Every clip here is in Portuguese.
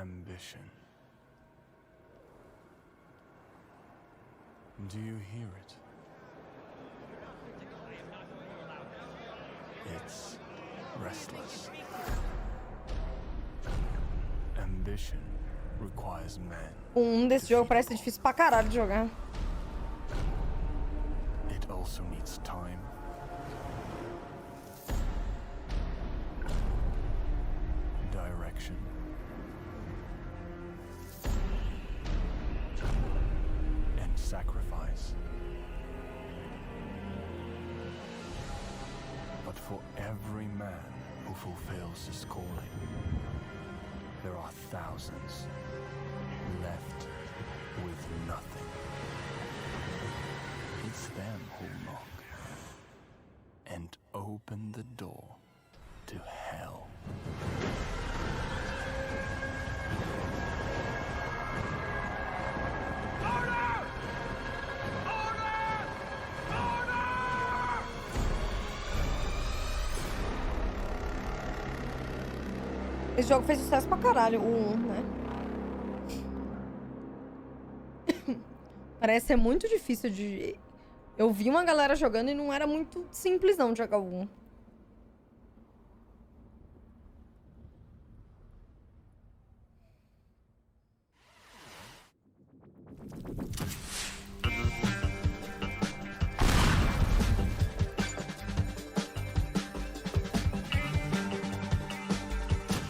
ambition. Do you hear it? It's restless. Ambition requires men. Desse jogo parece difícil pra caralho de jogar. It also needs time. Direction. And sacrifice. But for every man who fulfills his calling, there are thousands left with nothing. It's them who knock and open the door to hell. Esse jogo fez sucesso pra caralho, o 1, né? Parece ser muito difícil de... Eu vi uma galera jogando e não era muito simples não de jogar o 1.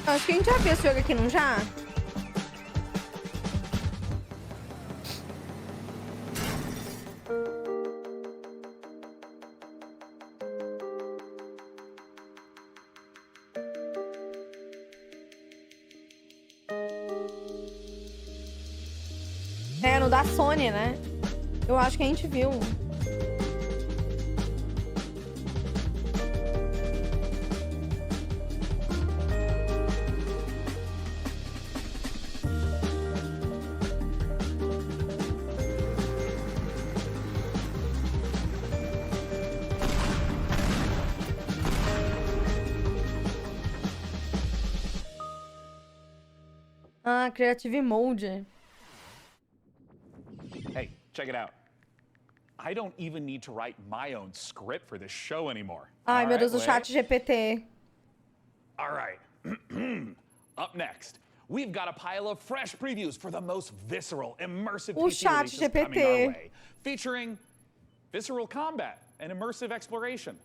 Acho que a gente já viu esse jogo aqui, não já? É, no da Sony, né? Eu acho que a gente viu. Ah, Creative Mode. Hey, check it out. I don't even need to write my own script for this show anymore. Ai, meu Deus, o wait. chat GPT. All right. Up next, we've got a pile of fresh previews for the most visceral, immersive O PC chat releases GPT. coming our way, featuring visceral combat and immersive exploration,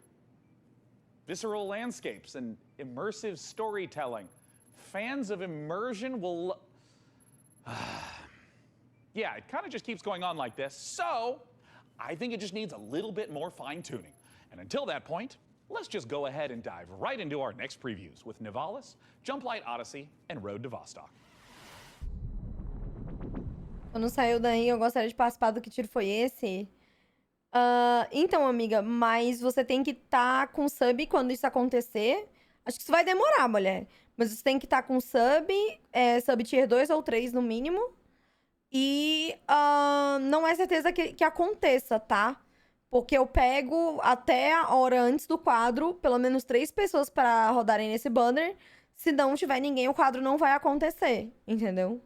visceral landscapes and immersive storytelling. Fans of immersion will... Yeah, it kind of just keeps going on like this. So, I think it just needs a little bit more fine-tuning. And until that point, let's just go ahead and dive right into our next previews with Nivalis, Jumplight Odyssey, and Road to Vostok. Quando saiu daí, eu gostaria de participar do Que Tiro Foi Esse? Então, amiga, mas você tem que estar com sub quando isso acontecer. Acho que isso vai demorar, mulher. Mas você tem que estar com sub, sub tier 2 ou 3 no mínimo. E não é certeza que aconteça, tá? Porque eu pego até a hora antes do quadro, pelo menos 3 pessoas para rodarem nesse banner. Se não tiver ninguém, o quadro não vai acontecer, entendeu?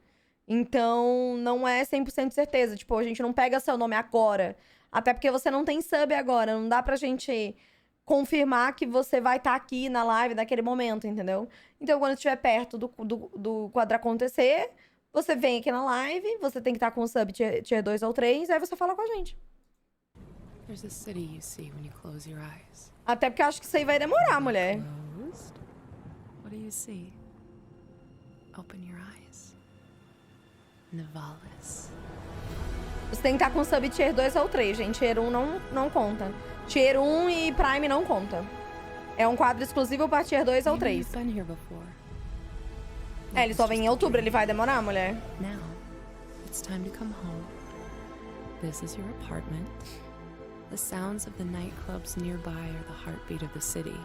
Então, não é 100% certeza. Tipo, a gente não pega seu nome agora. Até porque você não tem sub agora. Não dá pra gente confirmar que você vai estar aqui na live naquele momento, entendeu? Então, quando estiver perto do quadro acontecer, você vem aqui na live, você tem que estar com sub tier 2 ou 3, aí você fala com a gente. There's a city you see when you close your eyes. Até porque eu acho que isso aí vai demorar, mulher. Closed? What do you see? Open your eyes. Nivalis. Você tem que estar com sub tier 2 ou 3, gente. Tier 1 não conta. Tier 1 e Prime não conta. É um quadro exclusivo para tier 2 ou 3. Ele só vem em outubro, ele vai demorar, mulher. Now, it's time to come home. This is your apartment. The sounds of the nightclubs nearby are the heartbeat of the city.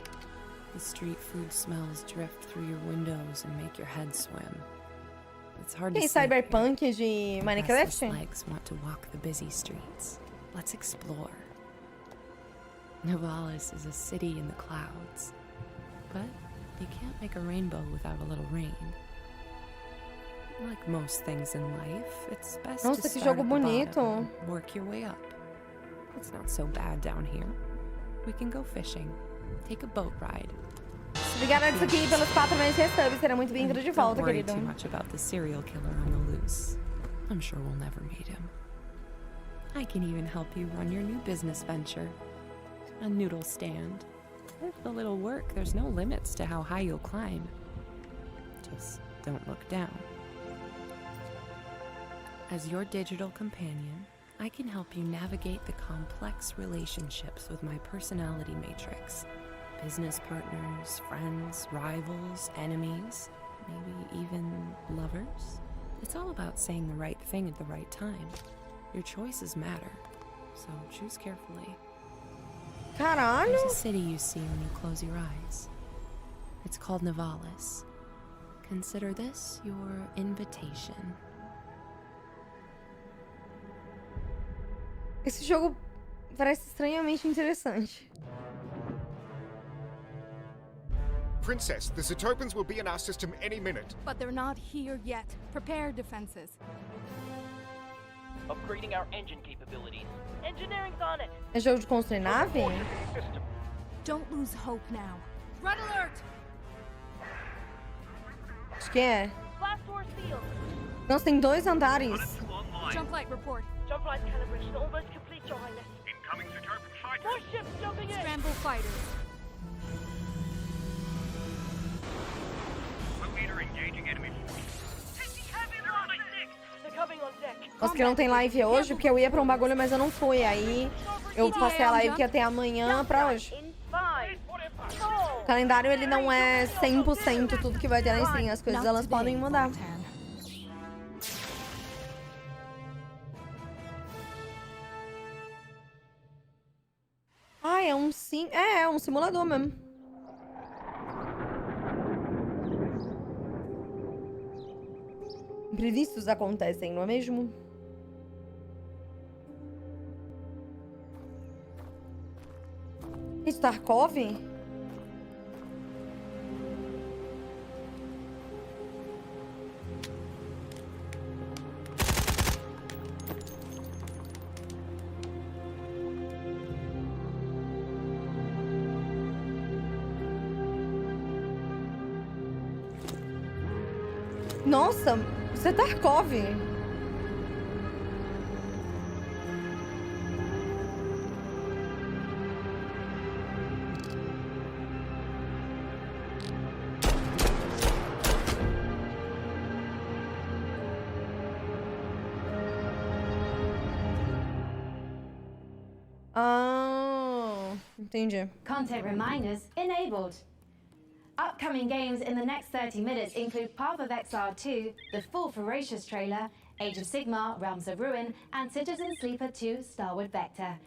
The street food smells drift through your windows and make your head swim. It's hard to Tem sleep Cyberpunk here. de The Minecraft? restless legs want to walk the busy streets. Let's explore. Nivalis is a city in the clouds, but you can't make a rainbow without a little rain. Like most things in life, it's best Nossa, to que start jogo at the bonito. bottom and work your way up. It's not so bad down here. We can go fishing, take a boat ride. Obrigada disso aqui pelos 4 meses de resub. Será muito bem-vindo de Don't volta, worry querido. too much about the serial killer on the loose. I'm sure we'll never meet him. I can even help you run your new business venture. A noodle stand. With a little work, there's no limits to how high you'll climb. Just don't look down. As your digital companion, I can help you navigate the complex relationships with my personality matrix. Business partners, friends, rivals, enemies, maybe even lovers. It's all about saying the right thing at the right time. Your choices matter, so choose carefully. Caralho! There's a city you see when you close your eyes. It's called Nivalis. Consider this your invitation. Esse jogo parece estranhamente interessante. Princess, the Zetopans will be in our system any minute. But they're not here yet. Prepare defenses. Upgrading our engine capabilities. Engineering's on it. É jogo de construir nave? Don't lose hope now. Red alert! Acho que é. Blast doors sealed. Nossa, tem 2 andares. Jump light report. Jump light calibration almost complete, Your Highness. Incoming Zetopan fighter. More ships jumping in. Scramble fighters. Leader engaging enemy force. They're coming on deck. Nossa, que não tem live hoje, porque eu ia pra um bagulho, mas eu não fui. Aí eu passei a live que ia ter amanhã pra hoje. O calendário, ele não é 100% tudo que vai ter na stream. As coisas, elas podem mudar. Ah, é um é um simulador mesmo. Imprevistos acontecem, não é mesmo? Isso, Tarkov? Nossa, isso é Tarkov. Ah, entendi. Content reminders enabled. Upcoming games in the next 30 minutes include Path of Exile 2, the full Ferocious trailer, Age of Sigmar, Realms of Ruin, and Citizen Sleeper 2, Starward Vector.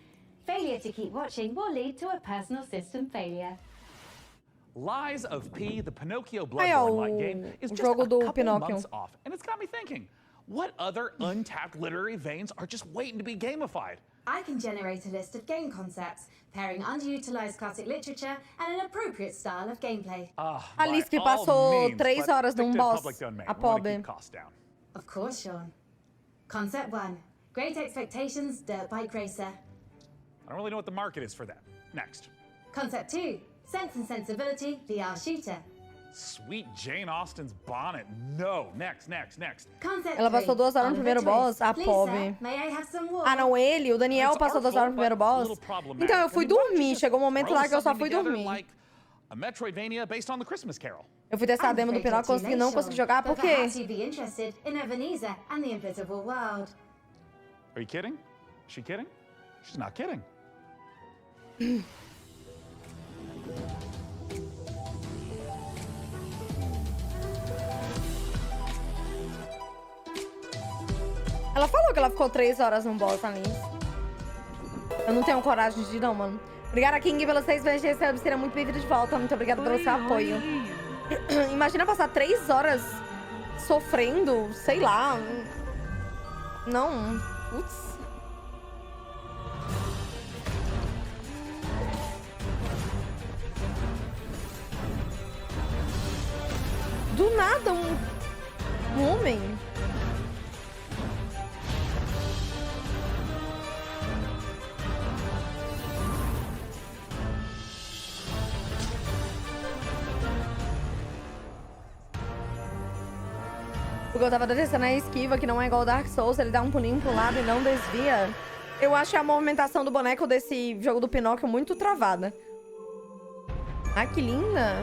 Failure to keep watching will lead to a personal system failure. Lies of P, the Pinocchio Aí, ó, Bloodborne-like game, is just jogo a do couple Pinóquio. months off, and it's got me thinking, what other untapped literary veins are just waiting to be gamified? I can generate a list of game concepts, pairing underutilized classic literature and an appropriate style of gameplay. Alice que By all passou means, 3 but horas stick num to boss. public domain. A We wanna pobre. keep costs down. Of course, Sean. Concept 1. Great Expectations Dirt Bike Racer. I don't really know what the market is for that. Next. Concept 2. Sense and Sensibility VR Shooter. Sweet Jane Austen's bonnet. No. Next. Concept Ela passou 2 horas no primeiro boss. A pobre. May I have some water? Ah, não, ele, o Daniel It's passou our 2 horas no fault, primeiro but a boss. little problematic. Então eu fui I mean, why don't you dormir. just Chegou um momento throw lá que eu só something fui together dormir. Like a Metroidvania based on the Christmas Carol. Eu fui testar a demo do Pinóquio, consegui, não consegui jogar, por quê? Perhaps you'd be interested in Ebenezer and the Invisible World. Are you kidding? Is she kidding? She's not kidding. Ela falou que ela ficou 3 horas num boss ali. Eu não tenho coragem de ir, não, mano. Obrigada, King, pelos 6 meses de sub. Seria muito bem-vindo de volta. Muito obrigada pelo seu apoio. Imagina passar 3 horas sofrendo, sei lá. Não. Putz. Do nada, Homem. Porque eu tava descendo a esquiva, que não é igual o Dark Souls, ele dá um pulinho pro lado e não desvia. Eu acho a movimentação do boneco desse jogo do Pinóquio muito travada. Ah, que linda!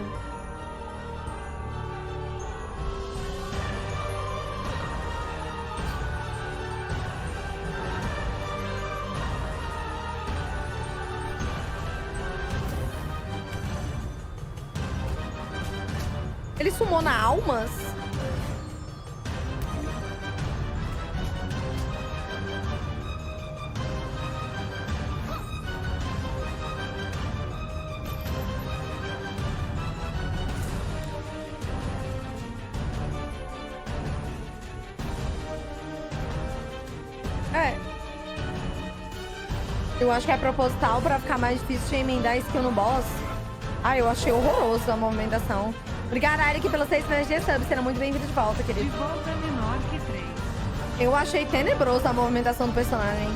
Ele sumou na almas? É. Eu acho que é proposital pra ficar mais difícil de emendar skill no boss. Ah, eu achei horroroso a movimentação. Obrigada, Eric, pelos 6 meses de sub. Sendo muito bem-vindo de volta, querido. De volta é menor que 3. Eu achei tenebroso a movimentação do personagem.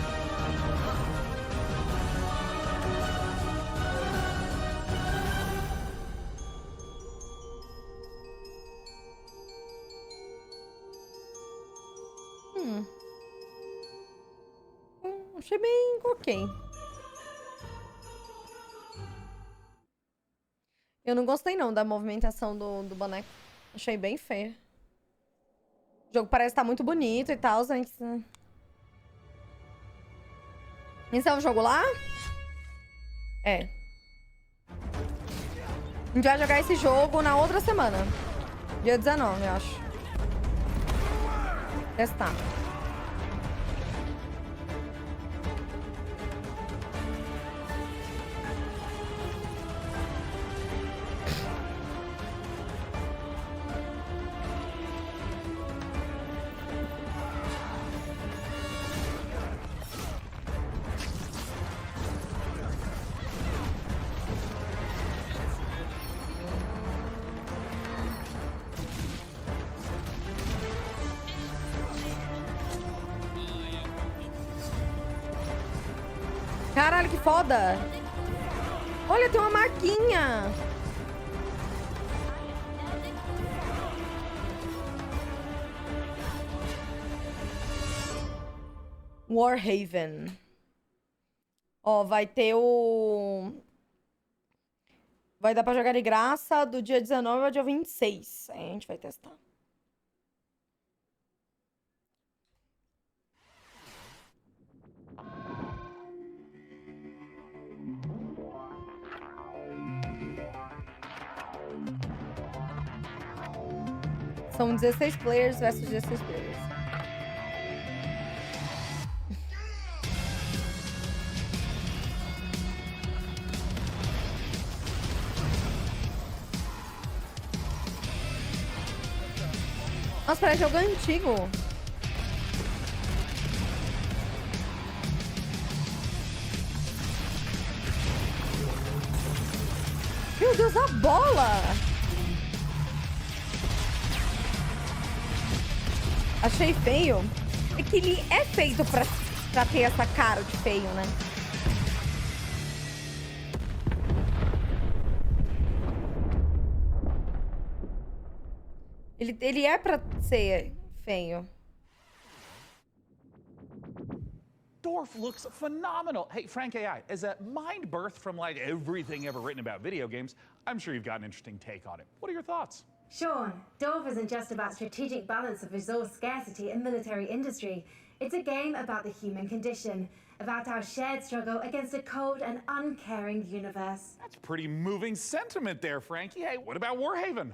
Achei bem ok. Eu não gostei não da movimentação do boneco. Achei bem feio. O jogo parece estar muito bonito e tal. Esse é o jogo lá? É. A gente vai jogar esse jogo na outra semana. Dia 19, eu acho. Testar. Caralho, que foda! Olha, tem uma marquinha! Warhaven. Ó, vai ter o... Vai dar pra jogar de graça do dia 19 ao dia 26. Aí a gente vai testar. São 16 players versus 16 players. Nossa, parece jogo antigo. Meu Deus, a bola! Achei feio. É que ele é feito pra ter essa cara de feio, né? Ele é pra ser feio. Dorf looks phenomenal. Hey, Frank AI, as a mind birth from like everything ever written about video games, I'm sure you've got an interesting take on it. What are your thoughts? Sean, Dorf isn't just about strategic balance of resource scarcity and military industry. It's a game about the human condition, about our shared struggle against a cold and uncaring universe. That's pretty moving sentiment there, Frankie. Hey, what about Warhaven?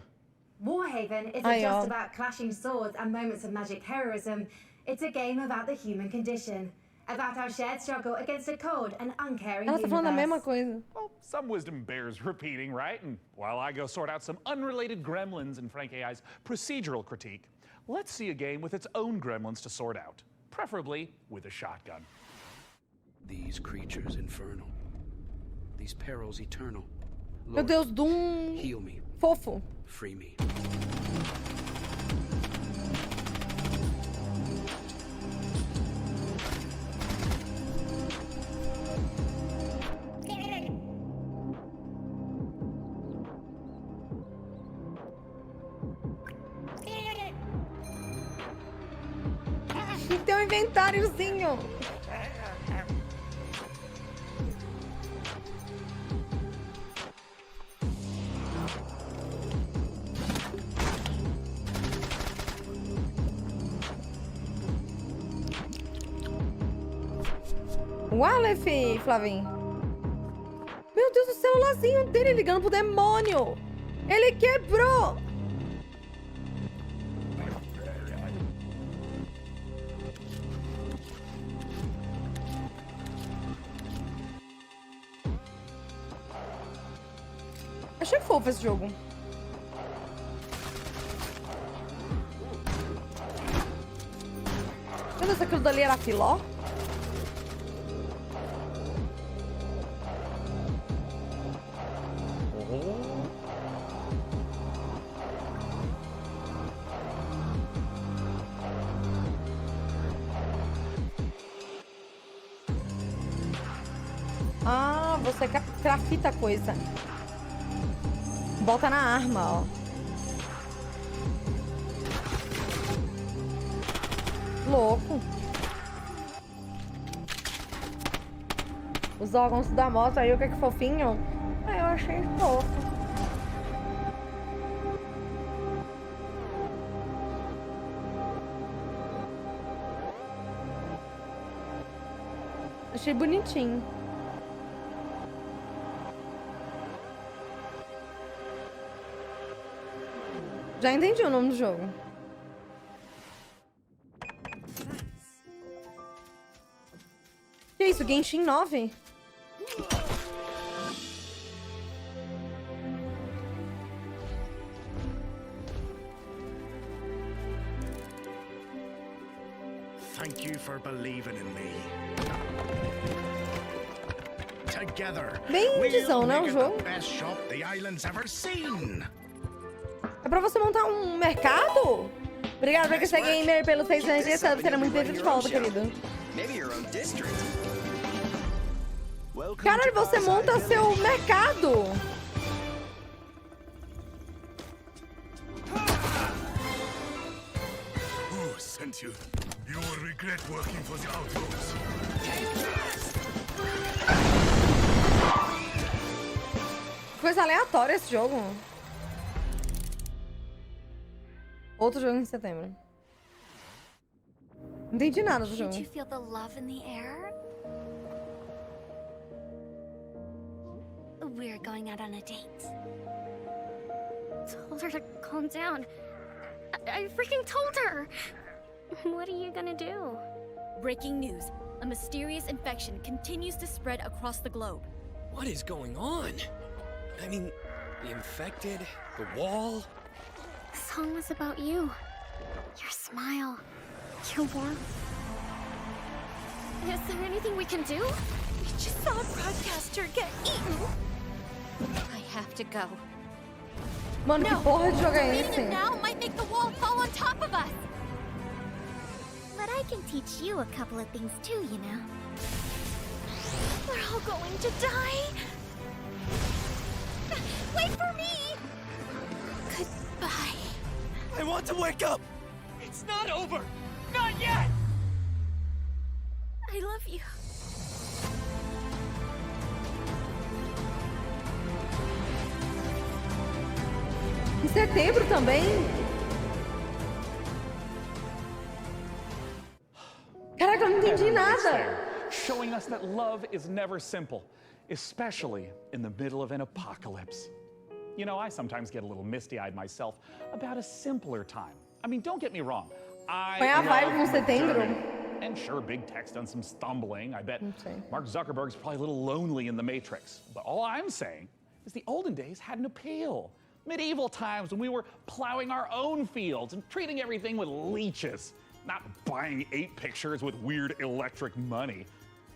Warhaven isn't just about clashing swords and moments of magic heroism. It's a game about the human condition, about our shared struggle against a cold and uncaring Ela tá falando a mesma universe. coisa. Well, some wisdom bears repeating, right? And while I go sort out some unrelated gremlins in Frank AI's procedural critique, let's see a game with its own gremlins to sort out, preferably with a shotgun. These creatures infernal, these perils eternal. Meu Deus, Doom Heal me. fofo. Free me. Tinha que ter um inventáriozinho. O Aleph, Flavinho. Meu Deus, o celularzinho dele ligando pro demônio. Ele quebrou. Achei fofo esse jogo. Meu Deus, aquilo dali era filó? Ah, você crafta coisa. Bota na arma, ó. Louco. Os órgãos da moto aí, o que é que fofinho? Ah, eu achei fofo. Achei bonitinho. Já entendi o nome do jogo. Que isso? Genshin 9? Thank you for believing in me. Together, bem indizão, né, o jogo? best shop the island's ever seen. É pra você montar um mercado? Obrigado por esse gamer pelos 6 anos de sub. Será muito bem-vindo de volta, querido. Caralho, você monta seu mercado. Who sent you? You will regret working for the outlaws. Coisa aleatória esse jogo. Outro jogo em setembro. Não entendi nada do jogo. Did you feel the love in the air? We're going out on a date. Told her to calm down. I freaking told her. What are you gonna do? Breaking news. A mysterious infection continues to spread across the globe. What is going on? I mean, the infected, the wall. The song was about you. Your smile. Your warmth. Is there anything we can do? We just saw a broadcaster get eaten. I have to go. Mano, que porra de jogo é esse? Reading it now might make the wall fall on top of us. But I can teach you a couple of things too, you know. We're all going to die. Wait for me! Goodbye. I want to wake up! It's not over! Not yet! I love you. Em setembro também? Caraca, eu não entendi nada. Showing us that love is never simple, especially in the middle of an apocalypse. You know, I sometimes get a little misty-eyed myself about a simpler time. I mean, don't get me wrong. Foi a vibe no setembro. And sure, big tech's done some stumbling. I bet Mark Zuckerberg's probably a little lonely in the Matrix. But all I'm saying is the olden days had an appeal. Medieval times when we were plowing our own fields and treating everything with leeches, not buying 8 pictures with weird electric money.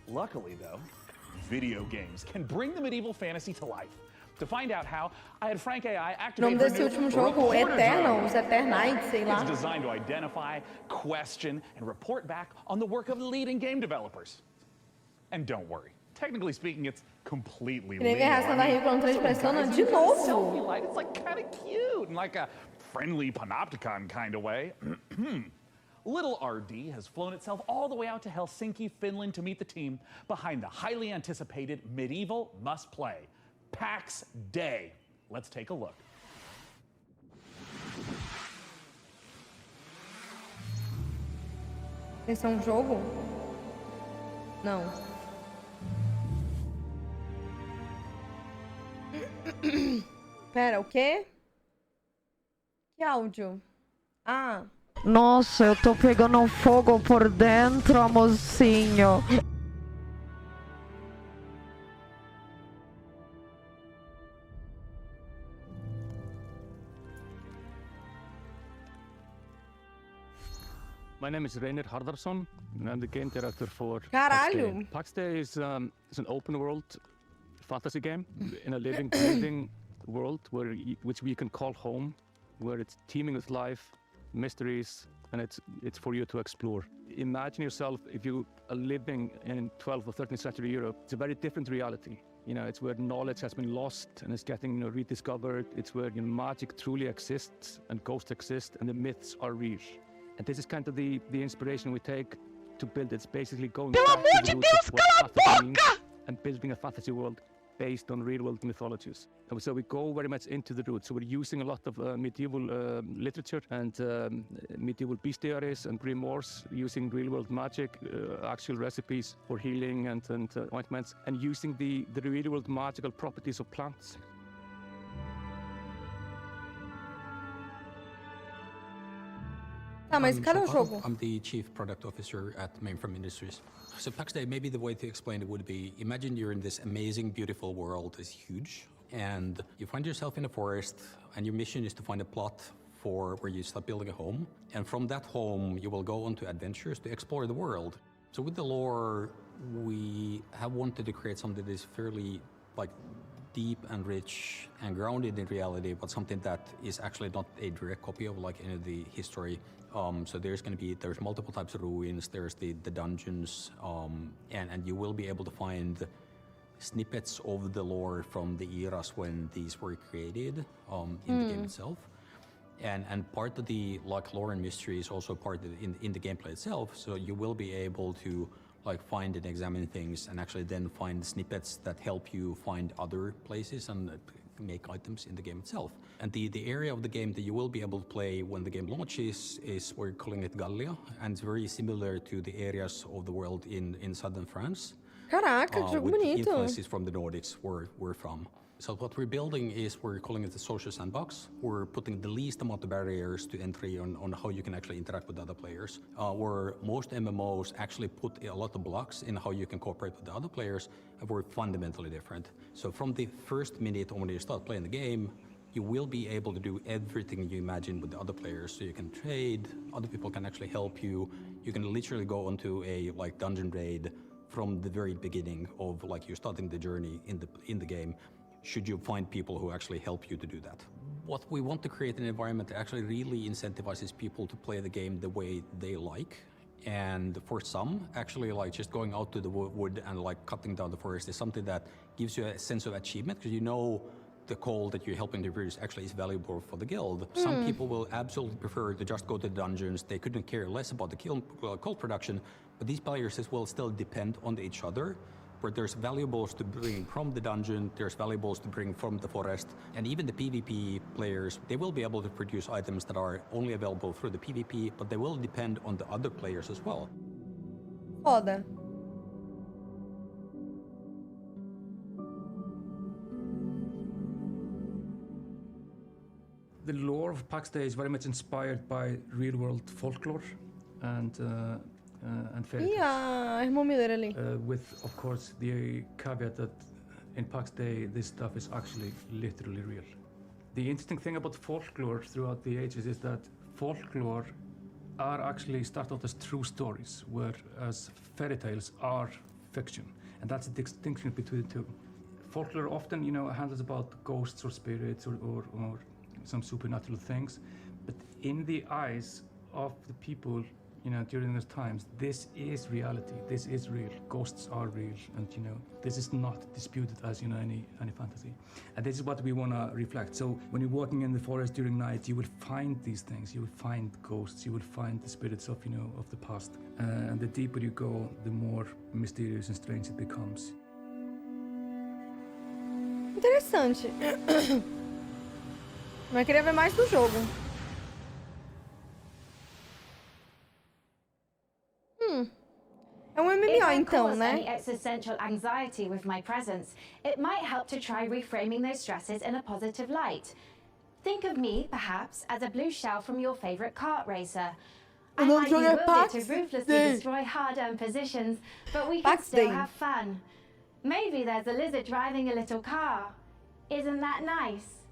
Luckily, though, video games can bring the medieval fantasy to life. To find out how, I had Frank AI activate O nome desse último jogo, Eternal, os Eternites, sei lá. It's designed to identify, question, and report back on the work of leading game developers. And don't worry, technically speaking, it's completely legal. Reação da Riyuuka no 3 pressiona de novo. Selfie light, it's like kind of cute in like a friendly panopticon kind of way. little RD has flown itself all the way out to Helsinki, Finland to meet the team behind the highly anticipated medieval must-play, PAX Day. Let's take a look. Esse é um jogo? Não. Pera, o quê? Que áudio? Ah. Nossa, eu tô pegando um fogo por dentro, mocinho. My name is Reynir Harðarsson, and I'm the game director for Caralho! PAX Day is an open world fantasy game in a living, breathing world which we can call home, where it's teeming with life, mysteries, and it's for you to explore. Imagine yourself if you are living in 12th or 13th century Europe. It's a very different reality. You know, it's where knowledge has been lost and is getting rediscovered. It's where magic truly exists and ghosts exist and the myths are real. And this is kind of the inspiration we take to build it. It's basically going back to the roots of what fantasy means and building a fantasy world based on real-world mythologies. And so we go very much into the roots. So we're using a lot of medieval literature and medieval bestiaries and grimoires, using real-world magic, actual recipes for healing and ointments, and using the real-world magical properties of plants. Ah, mas cadê o jogo? I'm the Chief Product Officer at Mainframe Industries. So PAX Day, maybe the way to explain it would be, imagine you're in this amazing, beautiful world. It's huge. And you find yourself in a forest, and your mission is to find a plot for where you start building a home. And from that home, you will go on to adventures to explore the world. So with the lore, we have wanted to create something that is fairly deep and rich and grounded in reality, but something that is actually not a direct copy of any of the history. So there's multiple types of ruins, there's the dungeons, and you will be able to find snippets of the lore from the eras when these were created in the game itself. And part of the lore and mystery is also part of in the gameplay itself, so you will be able to find and examine things and actually then find snippets that help you find other places and make items in the game itself. And the area of the game that you will be able to play when the game launches is, we're calling it Gallia, and it's very similar to the areas of the world in southern France. Caraca, que jogo with bonito. influences from the Nordics where we're from. So what we're building is, we're calling it the social sandbox. We're putting the least amount of barriers to entry on how you can actually interact with other players. Where most MMOs actually put a lot of blocks in how you can cooperate with the other players, and we're fundamentally different. So from the first minute when you start playing the game, you will be able to do everything you imagine with the other players. So you can trade, other people can actually help you. You can literally go onto a dungeon raid from the very beginning of you starting the journey in the game, should you find people who actually help you to do that. What we want to create an environment that actually really incentivizes people to play the game the way they like. And for some, actually just going out to the wood and cutting down the forest is something that gives you a sense of achievement, because you know the coal that you're helping to produce actually is valuable for the guild. Some people will absolutely prefer to just go to the dungeons. They couldn't care less about the coal production, but these players as well still depend on each other, where there's valuables to bring from the dungeon, there's valuables to bring from the forest, and even the PvP players, they will be able to produce items that are only available through the PvP, but they will depend on the other players as well. Foda. The lore of PAX Day is very much inspired by real-world folklore and fairy tales. Yeah, irmão Miller ali. With, of course, the caveat that in PAX Day, this stuff is actually literally real. The interesting thing about folklore throughout the ages is that folklore are actually start out as true stories, whereas fairy tales are fiction. And that's the distinction between the two. Folklore often, handles about ghosts or spirits or some supernatural things, but in the eyes of the people you know, during those times, this is reality. This is real. Ghosts are real, and you know, this is not disputed as, you know, any fantasy. And this is what we want to reflect. So when you're walking in the forest during night, you will find these things. You will find ghosts. You will find the spirits of, you know, of the past. And the deeper you go, the more mysterious and strange it becomes. Interessante. Mas eu queria ver mais do jogo. É um MMO então, né? Any existential anxiety with my presence, it might help to try reframing those stresses in a positive light. Think of me, perhaps, as a blue shell from your favorite kart racer. I might be wielded to ruthlessly destroy hard-earned positions, but we can still have fun. Maybe there's a lizard driving a little car. Isn't that nice?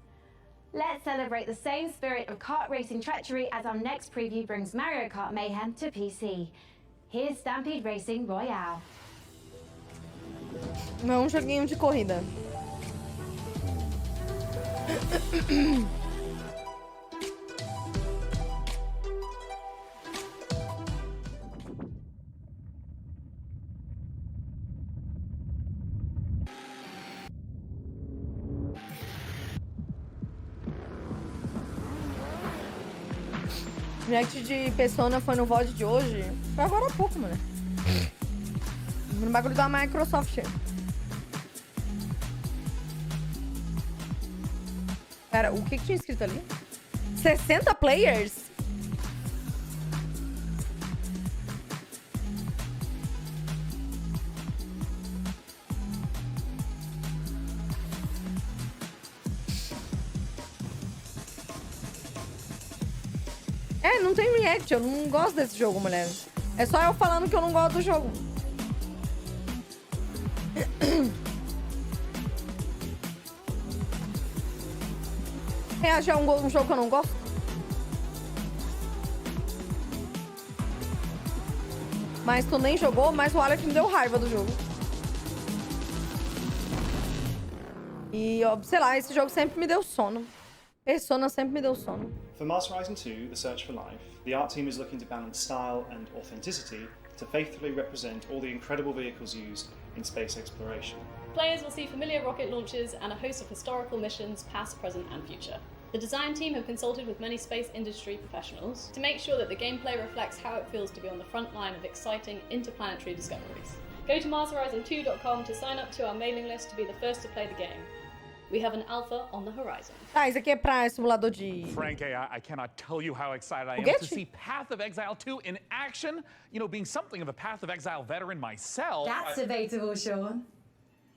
Let's celebrate the same spirit of kart racing treachery as our next preview brings Mario Kart Mayhem to PC. Here's Stampede Racing Royale. Não é um joguinho de corrida. React de Persona foi no VOD de hoje. Foi agora há pouco, mano. No bagulho da Microsoft. Cara, o que tinha escrito ali? 60 players? É, não tem react, eu não gosto desse jogo, mulher. É só eu falando que eu não gosto do jogo. Reagir a um jogo que eu não gosto? Mas tu nem jogou, mas o Alex me deu raiva do jogo. E, ó, sei lá, esse jogo sempre me deu sono. Persona sempre me deu sono. For Master Horizon 2, The Search for Life, the art team is looking to balance style and authenticity to faithfully represent all the incredible vehicles used in space exploration. Players will see familiar rocket launches and a host of historical missions, past, present and future. The design team have consulted with many space industry professionals to make sure that the gameplay reflects how it feels to be on the front line of exciting interplanetary discoveries. Go to masterhorizon2.com to sign up to our mailing list to be the first to play the game. We have an alpha on the horizon. Ah, isso aqui é pra simulador de... Frank, I cannot tell you how excited I am to see Path of Exile 2 in action. You know, being something of a Path of Exile veteran myself. That's debatable, Sean.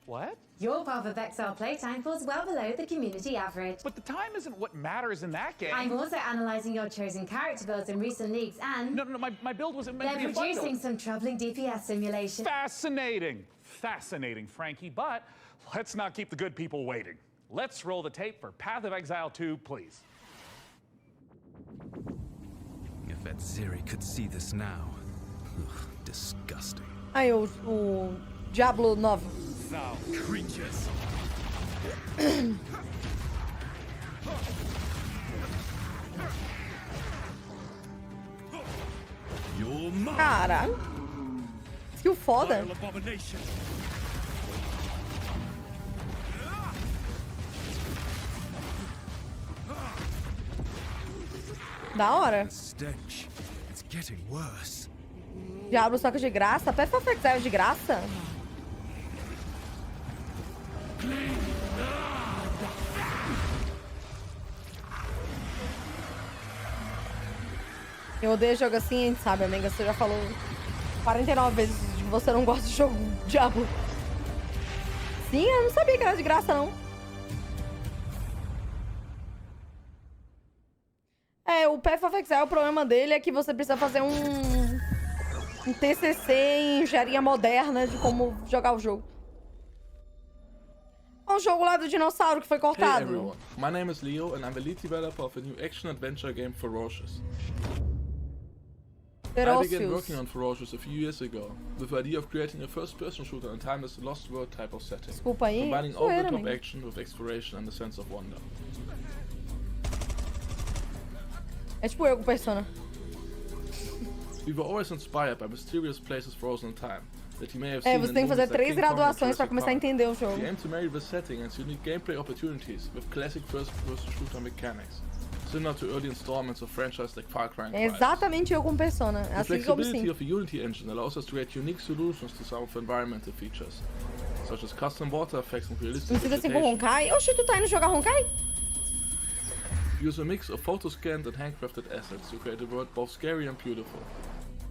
What? Your Path of Exile playtime falls well below the community average. But the time isn't what matters in that game. I'm also analysing your chosen character builds in recent leagues and... No, my build wasn't meant to be a they're producing some troubling DPS simulation. Fascinating. Fascinating, Frankie, but let's not keep the good people waiting. Let's roll the tape for Path of Exile 2, please. If that Zeri could see this now. Ugh, disgusting. Aí, o Diablo 9. Foul creatures. Caralho. Skill foda. Da hora. Diablo só que de graça? Path of Exile de graça? Eu odeio jogo assim, a gente sabe, amiga. Você já falou 49 vezes que você não gosta de jogo Diablo. Sim, eu não sabia que era de graça, não. É, o Path of Exile, o problema dele é que você precisa fazer um TCC em engenharia moderna de como jogar o jogo. Olha o jogo lá do dinossauro que foi cortado. Hey everyone, my name is Leo and I'm the lead developer of a new action-adventure game Ferocious. I began working on Ferocious a few years ago, with the idea of creating a first-person shooter in a timeless Lost World type of setting, combining over-the-top action with exploration and a sense of wonder. É tipo eu com Persona. We were always inspired by mysterious places frozen in time that you may have É, seen você in tem que fazer movies like 3 King Kong and graduações pra Jurassic começar a Park. entender o jogo. We aim to marry the setting and unique gameplay opportunities with classic first-person shooter mechanics, similar to early installments of franchises like Far Cry and É exatamente eu com Persona. The Assim que eu me flexibility sinto. of the Unity engine allows us to create unique solutions to some of the environmental features, such as custom water effects and realistic Me sinto assim com vegetation. Honkai. Oxi, tu tá indo jogar Honkai? Use a mix of photo-scanned and handcrafted assets to create a world both scary and beautiful.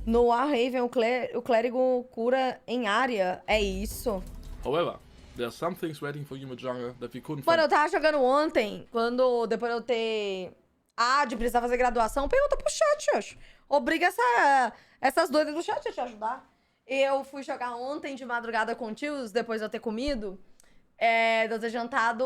No Warhaven, o clérigo cura em área. É isso. However, there are some things waiting for you in the jungle that we couldn't Mano, eu find. tava jogando ontem, depois de eu ter... de precisar fazer graduação, pergunta pro chat, acho. Obriga essas doidas do chat a te ajudar. Eu fui jogar ontem de madrugada com tios, depois de eu ter comido, de eu ter jantado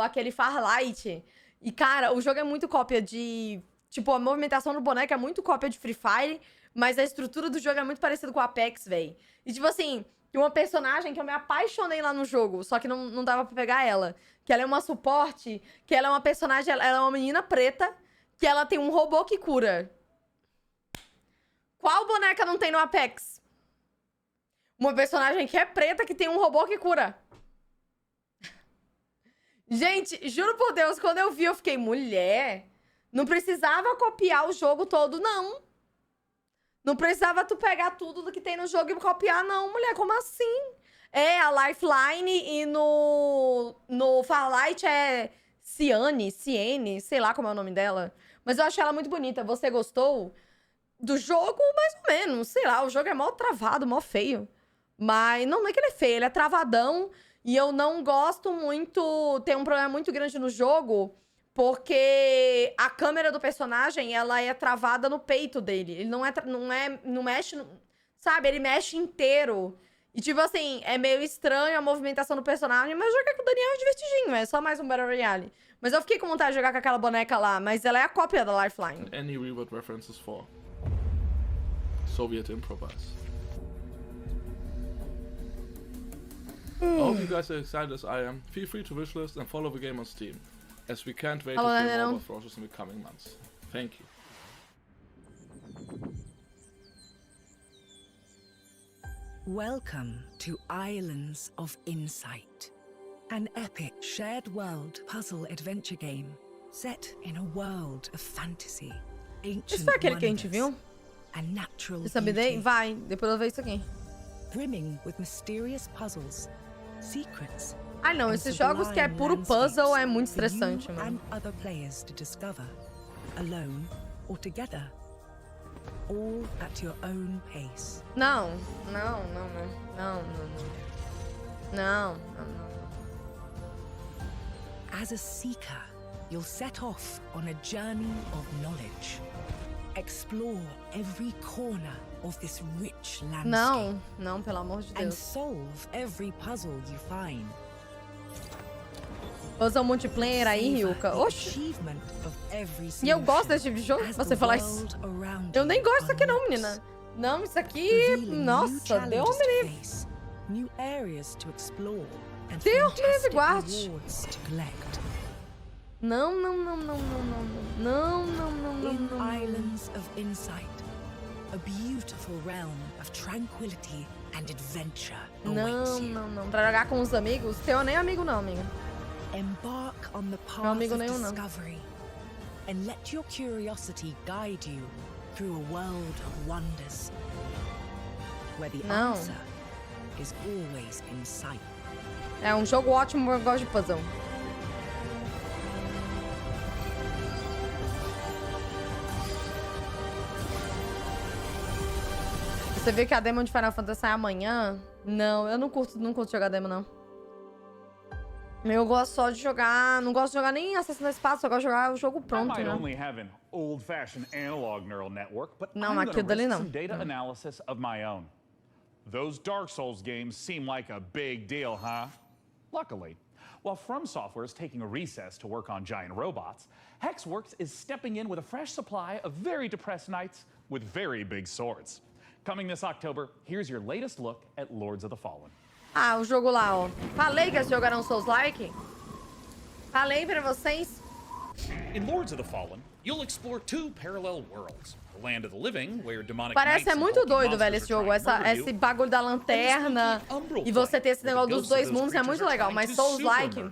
aquele Farlight. E, cara, o jogo é muito cópia de... Tipo, a movimentação do boneco é muito cópia de Free Fire, mas a estrutura do jogo é muito parecida com o Apex, véi. E, tipo assim, tem uma personagem que eu me apaixonei lá no jogo, só que não dava pra pegar ela. Que ela é uma suporte, que ela é uma personagem, ela é uma menina preta, que ela tem um robô que cura. Qual boneca não tem no Apex? Uma personagem que é preta, que tem um robô que cura. Gente, juro por Deus, quando eu vi, eu fiquei, mulher, não precisava copiar o jogo todo, não. Não precisava tu pegar tudo do que tem no jogo e copiar, não, mulher, como assim? A Lifeline e no Farlight é Ciene, sei lá como é o nome dela. Mas eu achei ela muito bonita. Você gostou do jogo? Mais ou menos, sei lá, o jogo é mó travado, mó feio. Mas não é que ele é feio, ele é travadão. E eu não gosto muito... Tem um problema muito grande no jogo, porque a câmera do personagem, ela é travada no peito dele. Ele não mexe... Sabe, ele mexe inteiro. E, tipo assim, é meio estranho a movimentação do personagem, mas jogar com o Daniel é divertidinho, é só mais um Battle Royale. Mas eu fiquei com vontade de jogar com aquela boneca lá, mas ela é a cópia da Lifeline. Any reward references for Soviet improvise. I hope you guys are excited as I am. Feel free to wishlist and follow the game on Steam, as we can't wait to see more about Froshes in the coming months. Thank you. Welcome to Islands of Insight, an epic shared world puzzle adventure game set in a world of fantasy, ancient wonders, and natural beauty. Vai, depois eu vejo isso aqui. Brimming with mysterious puzzles, secrets. Ah, não, esses jogos que é puro puzzle é muito estressante, mano. And other players to discover, alone or together. All at your own pace. Não. As a seeker, you'll set off on a journey of knowledge. Explore every corner of this rich landscape. Não, pelo amor de Deus. And solve every puzzle you find. Puzzle multiplayer aí, Riyuuka. Oxi. E eu gosto desse tipo de jogo. Você falar isso. Eu nem gosto disso aqui não, menina. Não, isso aqui... Nossa, Deus me livre. Deus me livre, guarde. Não. Islands of Insight, a beautiful realm of tranquility and adventure awaits you. Não. Pra jogar com os amigos? Teu nem amigo não, amiga. Embark on the path of discovery and let your curiosity guide you through a world of wonders, where the answer is always in sight. É um jogo ótimo, eu gosto de puzzle. Você vê que a demo de Final Fantasy sai amanhã? Não, eu não curto jogar demo, não. Eu gosto só de jogar... Não gosto de jogar nem acessando espaço, eu gosto de jogar o jogo pronto, né? Não, aquilo dali não. Data analysis of my own. Those Dark Souls games seem like a big deal, huh? Luckily, while From Software is taking a recess to work on giant robots, Hexworks is stepping in with a fresh supply of very depressed knights with very big swords. Coming this October, here's your latest look at Lords of the Fallen. Ah, o jogo lá, ó. Falei que esse jogo era um Souls-like. Falei pra vocês. In Lords of the Fallen, you'll explore 2 parallel worlds. The land of the living, where demonic Parece knights and muito hulking doido, velho, monsters esse are jogo. trying to murder Esse you. bagulho da lanterna e você ter esse negócio dos dois mundos é muito legal, mas Souls-like...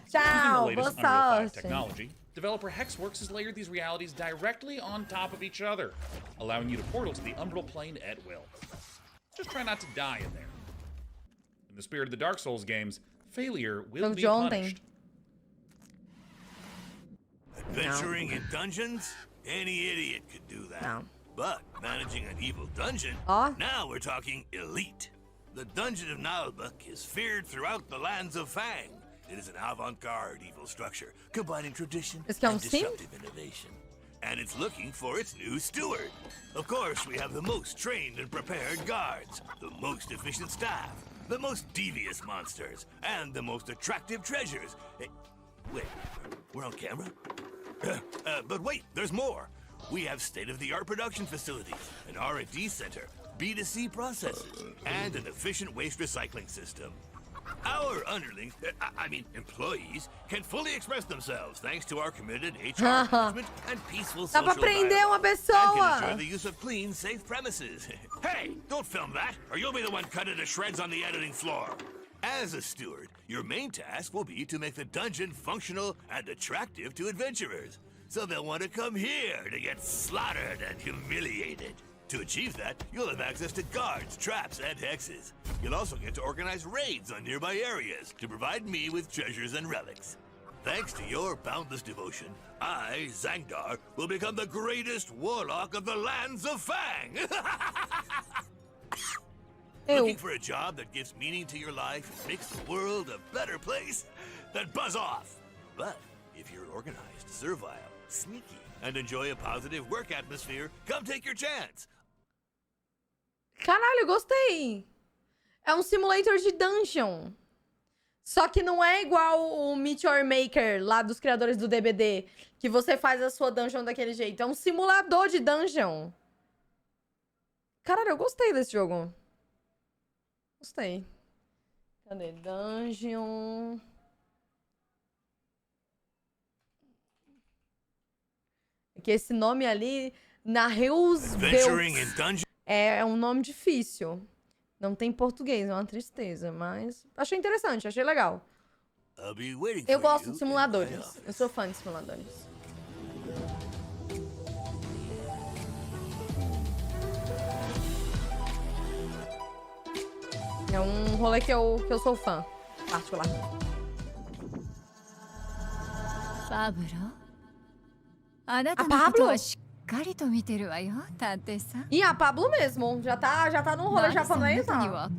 Tchau, boa sorte. Technology, developer Hexworks has layered these realities directly on top of each other, allowing you to portal to the Umbral Plane at will. Just try not to die in there. In the spirit of the Dark Souls games, failure will be punished. Adventuring in dungeons? Any idiot could do that. No. But managing an evil dungeon? Now we're talking elite. The Dungeon of Nalbuk is feared throughout the lands of Fang. It is an avant-garde evil structure, combining tradition and disruptive innovation. And it's looking for its new steward. Of course, we have the most trained and prepared guards, the most efficient staff, the most devious monsters, and the most attractive treasures. Hey, wait, we're on camera? But wait, there's more. We have state-of-the-art production facilities, an R&D center, B2C processes, and an efficient waste recycling system. Our underlings, employees, can fully express themselves thanks to our committed HR management and peaceful social dialogue. And can enjoy the use of clean, safe premises. Hey, don't film that, or you'll be the one cut into shreds on the editing floor. As a steward, your main task will be to make the dungeon functional and attractive to adventurers, so they'll want to come here to get slaughtered and humiliated. To achieve that, you'll have access to guards, traps, and hexes. You'll also get to organize raids on nearby areas to provide me with treasures and relics. Thanks to your boundless devotion, I, Zangdar, will become the greatest warlock of the lands of Fang! Looking for a job that gives meaning to your life and makes the world a better place? Then buzz off! But if you're organized, servile, sneaky, and enjoy a positive work atmosphere, come take your chance! Caralho, gostei! É um simulator de dungeon. Só que não é igual o Meteor Maker, lá dos criadores do DBD, que você faz a sua dungeon daquele jeito. É um simulador de dungeon. Caralho, eu gostei desse jogo. Gostei. Cadê? Dungeon... Que esse nome ali, na Roosevelt, é um nome difícil. Não tem português, é uma tristeza, mas achei interessante, achei legal. Eu gosto de simuladores, eu sou fã de simuladores. É um rolê que eu sou fã, particularmente. A Pablo? E a Pablo mesmo. Já tá num rolê japonês, ó.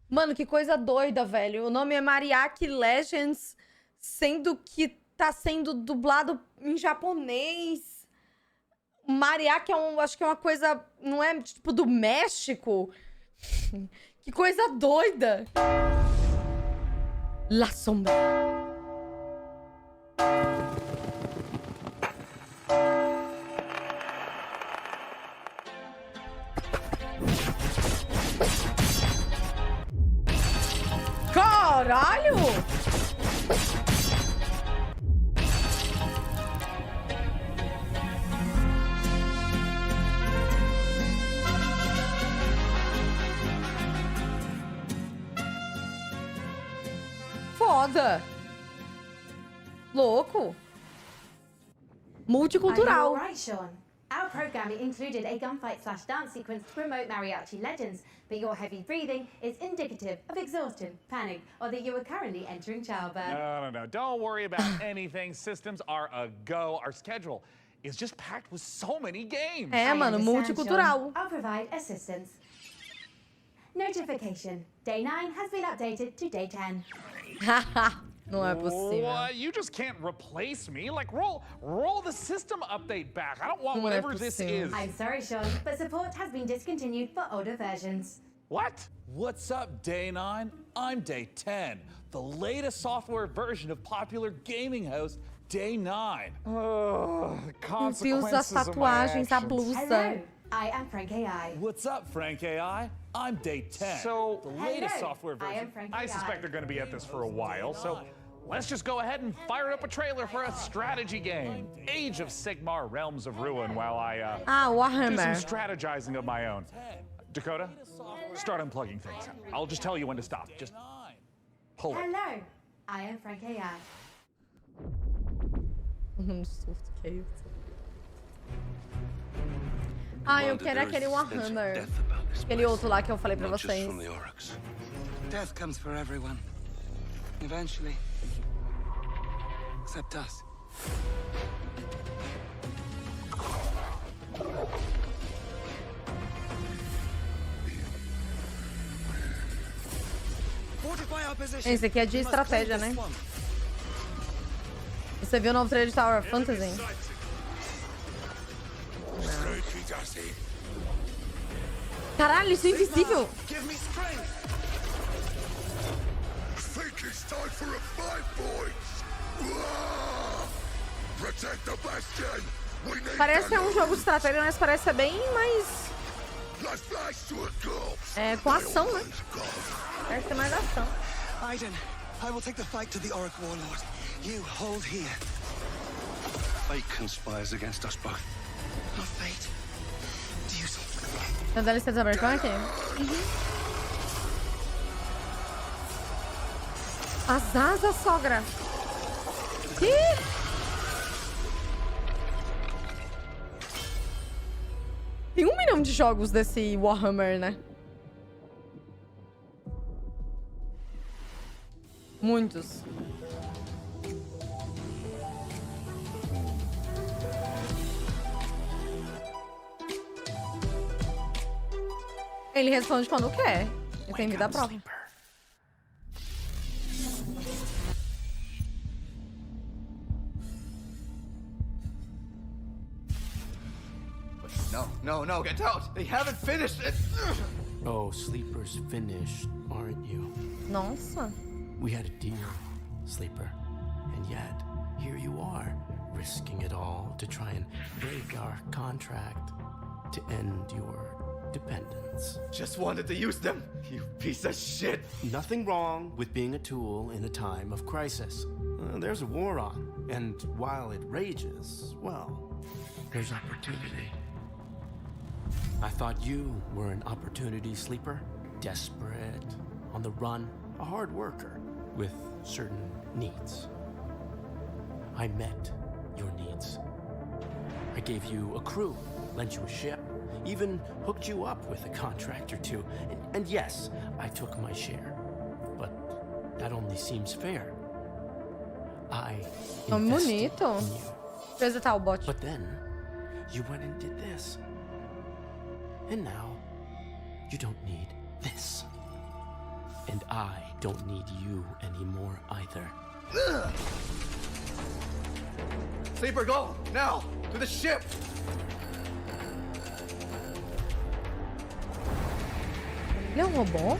Mano, que coisa doida, velho. O nome é Mariachi Legends, sendo que tá sendo dublado em japonês. Mariachi acho que é uma coisa, não é tipo do México? Que coisa doida. La Sombra. Caralho! Foda! Louco! Multicultural. Right, Sean. Our programming included a gunfight/dance sequence to promote Mariachi Legends, but your heavy breathing is indicative of exhaustion, panic, or that you are currently entering childbirth. No. Don't worry about anything. Systems are a go. Our schedule is just packed with so many games. É, mano, multicultural. I'll provide assistance. Notification. Day 9 has been updated to day 10. Não é possível. What? You just can't replace me. Like, roll the system update back. I don't want whatever this is. I'm sorry, Sean, but support has been discontinued for older versions. What? What's up, Day 9? I'm Day 10, the latest software version of popular gaming host Day 9. Deus, as tatuagens, a blusa. Hello, I am Frank AI. What's up, Frank AI? I'm Day 10. So, the latest software version. I am Frank I AI. suspect they're going to be at this for a while, so let's just go ahead and fire up a trailer for a strategy game, Age of Sigmar Realms of Ruin, while I do Warhammer. some strategizing of my own. Dakota, start unplugging things. I'll just tell you when to stop. Just pull it. Hello, I am Frank AI. Que isso? Ah, eu quero aquele Warhammer. Aquele outro lá que eu falei pra vocês. Death comes for everyone. Eventually. Except us. Esse aqui é de estratégia, né? Você viu o novo trailer de Tower Fantasy? Caralho, isso é invisível! Parece um jogo de estratégia, mas parece ser bem mais... com ação, né? Parece ter mais ação. Aiden, I will take the fight to the Auric Warlord. You hold here. Fate conspires against us both. Not fate. Duty. Tá dando licença aberta aqui? As asas, sogra! Ih! Tem 1 milhão de jogos desse Warhammer, né? Muitos. Ele responde quando quer. Ele tem vida própria. No, get out! They haven't finished it! Oh, Sleeper's finished, aren't you? Nossa. We had a deal, Sleeper. And yet, here you are, risking it all to try and break our contract, to end your dependence. Just wanted to use them, you piece of shit! Nothing wrong with being a tool in a time of crisis. There's a war on, and while it rages, well, there's opportunity. I thought you were an opportunity sleeper, desperate, on the run, a hard worker with certain needs. I met your needs. I gave you a crew, lent you a ship, even hooked you up with a contract or two. And yes, I took my share. But that only seems fair. I invested bonito. in you. Apresentar o bot. But then, you went and did this. And now, you don't need this. And I don't need you anymore either. Sleeper, go! Now! To the ship! Ele é um robô?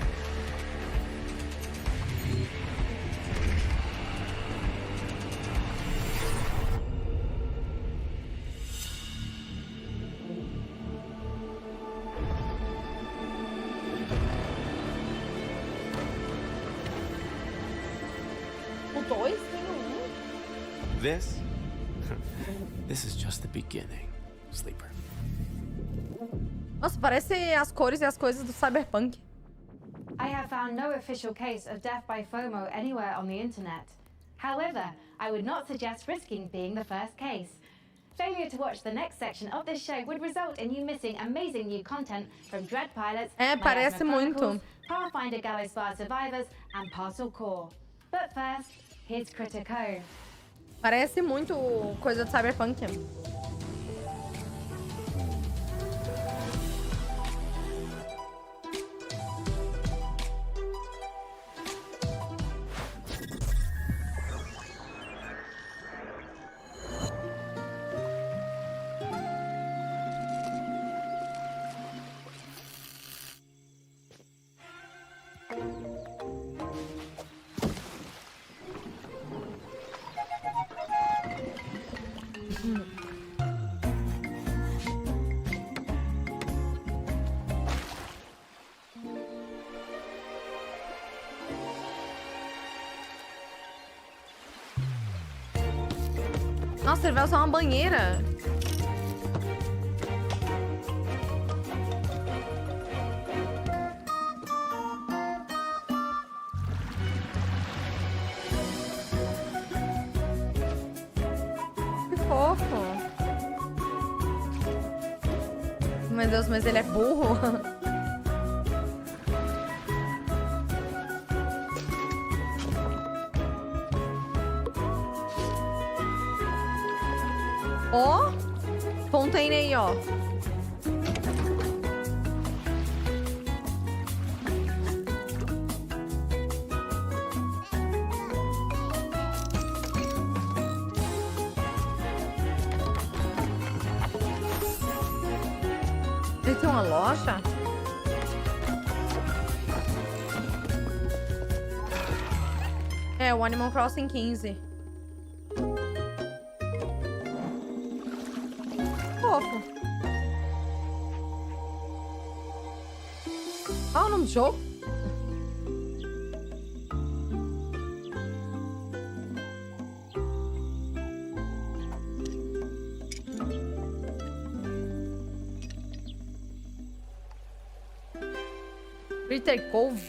This is just the beginning, Sleeper. Nossa, parece as cores e as coisas do Cyberpunk. I have found no official case of death by FOMO anywhere on the internet. However, I would not suggest risking being the first case. Failure to watch the next section of this show would result in you missing amazing new content from Dread Pilots, parece muito. Pathfinder Gallows Bar Survivors, and Parcel Core. But first, here's Critico. Parece muito coisa do Cyberpunk. Nossa, ele vai usar uma banheira. Que fofo. Meu Deus, mas ele é burro. Ó, Fontaine aí, ó. Ele tem uma loja? É, o Animal Crossing 15. Fofo. Qual é o nome do jogo? Critter Cove.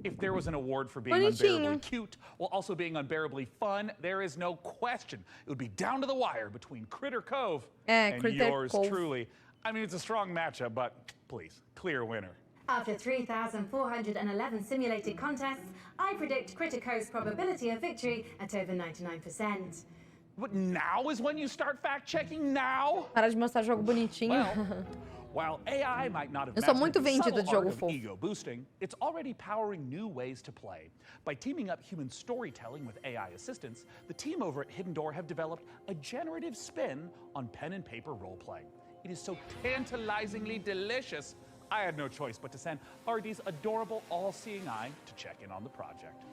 If there was an award for being unbearably cute while also being unbearably fun, there is no question. It would be down to the wire between Critter Cove and yours truly. I mean, it's a strong matchup, but please, clear winner. After 3,411 simulated contests, I predict Critter Cove's probability of victory at over 99%. But now is when you start fact-checking now? Para de mostrar jogo bonitinho. While AI might not have Eu sou muito mastered the vendida de subtle jogo art of fofo. ego boosting, it's already powering new ways to play. By teaming up human storytelling with AI assistance, the team over at Hidden Door have developed a generative spin on pen and paper role-playing. It is so tantalizingly delicious, I had no choice but to send RD's adorable all-seeing eye to check in on the project.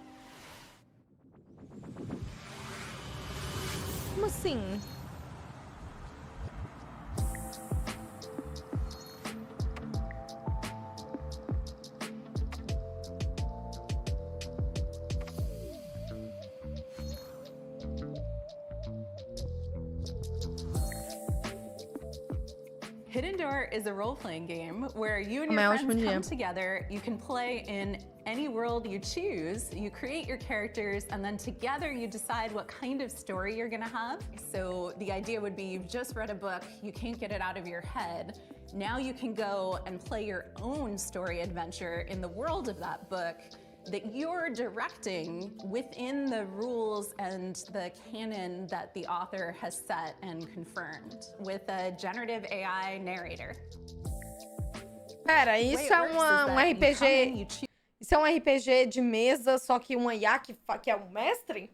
Como assim? Hidden Door is a role-playing game where you and your friends come together. You can play in any world you choose. You create your characters, and then together you decide what kind of story you're gonna have. So the idea would be you've just read a book, you can't get it out of your head. Now you can go and play your own story adventure in the world of that book that you're directing within the rules and the canon that the author has set and confirmed with a generative AI narrator. Pera, isso é um RPG. Isso é um RPG de mesa, só que uma IA que é o mestre?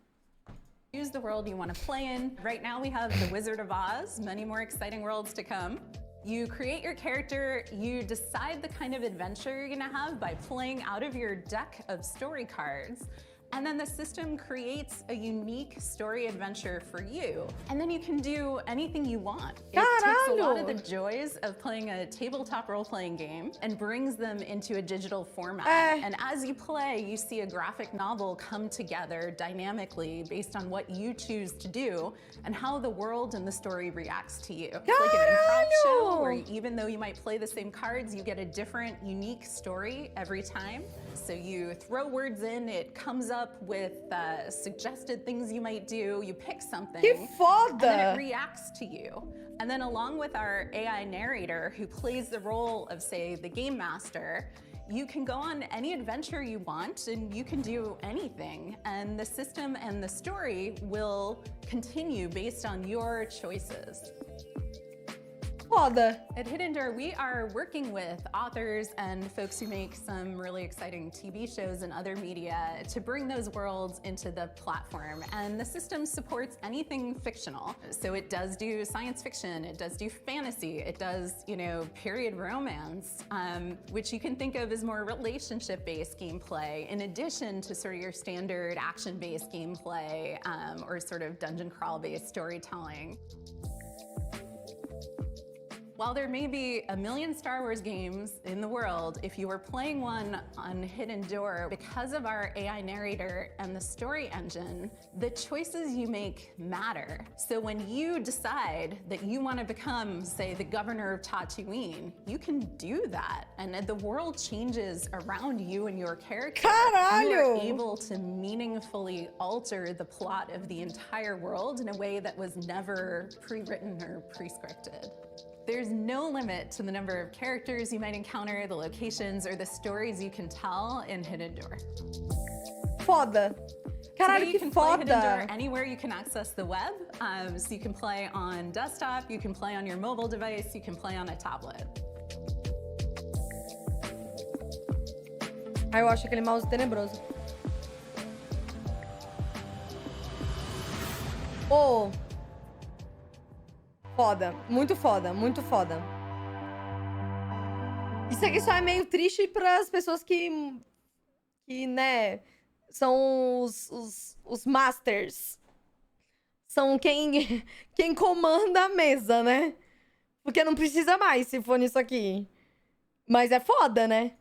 Choose the world you want to play in. Right now we have the Wizard of Oz, many more exciting worlds to come. You create your character, you decide the kind of adventure you're gonna have by playing out of your deck of story cards, and then the system creates a unique story adventure for you. And then you can do anything you want. It takes a lot of the joys of playing a tabletop role-playing game and brings them into a digital format. And as you play, you see a graphic novel come together dynamically based on what you choose to do and how the world and the story reacts to you. It's like an improv show where even though you might play the same cards, you get a different, unique story every time. So you throw words in, it comes up with suggested things you might do, you pick something, and then it reacts to you. And then along with our AI narrator who plays the role of, say, the game master, you can go on any adventure you want and you can do anything. And the system and the story will continue based on your choices. Foda. At Hidden Door, we are working with authors and folks who make some really exciting TV shows and other media to bring those worlds into the platform. And the system supports anything fictional. So it does do science fiction, it does do fantasy, it does, period romance, which you can think of as more relationship-based gameplay, in addition to sort of your standard action-based gameplay or sort of dungeon crawl-based storytelling. While there may be a million Star Wars games in the world, if you were playing one on Hidden Door, because of our AI narrator and the story engine, the choices you make matter. So when you decide that you want to become, say, the governor of Tatooine, you can do that. And the world changes around you and your character. Caralho! You are able to meaningfully alter the plot of the entire world in a way that was never pre-written or pre-scripted. There's no limit to the number of characters you might encounter, the locations, or the stories you can tell in Hidden Door. Foda. Caralho, Today you que can play Hidden Door foda. anywhere you can access the web. So you can play on desktop, you can play on your mobile device, you can play on a tablet. Ai, eu acho aquele mouse tenebroso. Oh. Foda. Muito foda. Muito foda. Isso aqui só é meio triste para as pessoas que né, são os masters. São quem comanda a mesa, né? Porque não precisa mais se for nisso aqui. Mas é foda, né?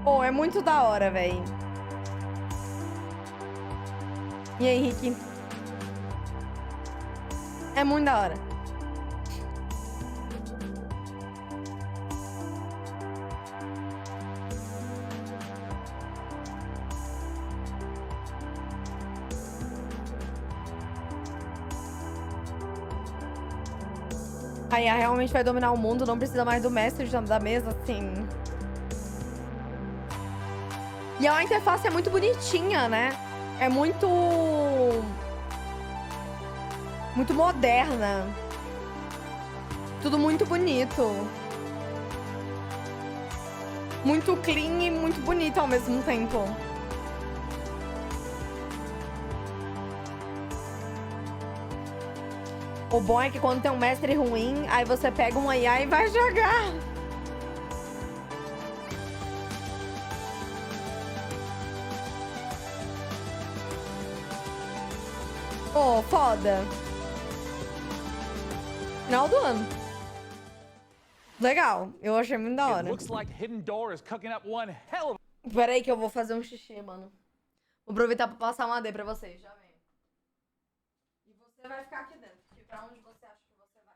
Pô, é muito da hora, véi. E aí, Henrique? É muito da hora. Aí, a realmente vai dominar o mundo, não precisa mais do mestre da mesa, assim. E a interface é muito bonitinha, né? É muito moderna. Tudo muito bonito. Muito clean e muito bonito ao mesmo tempo. O bom é que quando tem um mestre ruim, aí você pega um AI e vai jogar. Oh, foda. Final do ano. Legal. Eu achei muito da hora. Pera aí que eu vou fazer um xixi, mano. Vou aproveitar pra passar uma AD pra vocês. Já vem. E você vai ficar aqui dentro. Porque pra onde você acha que você vai?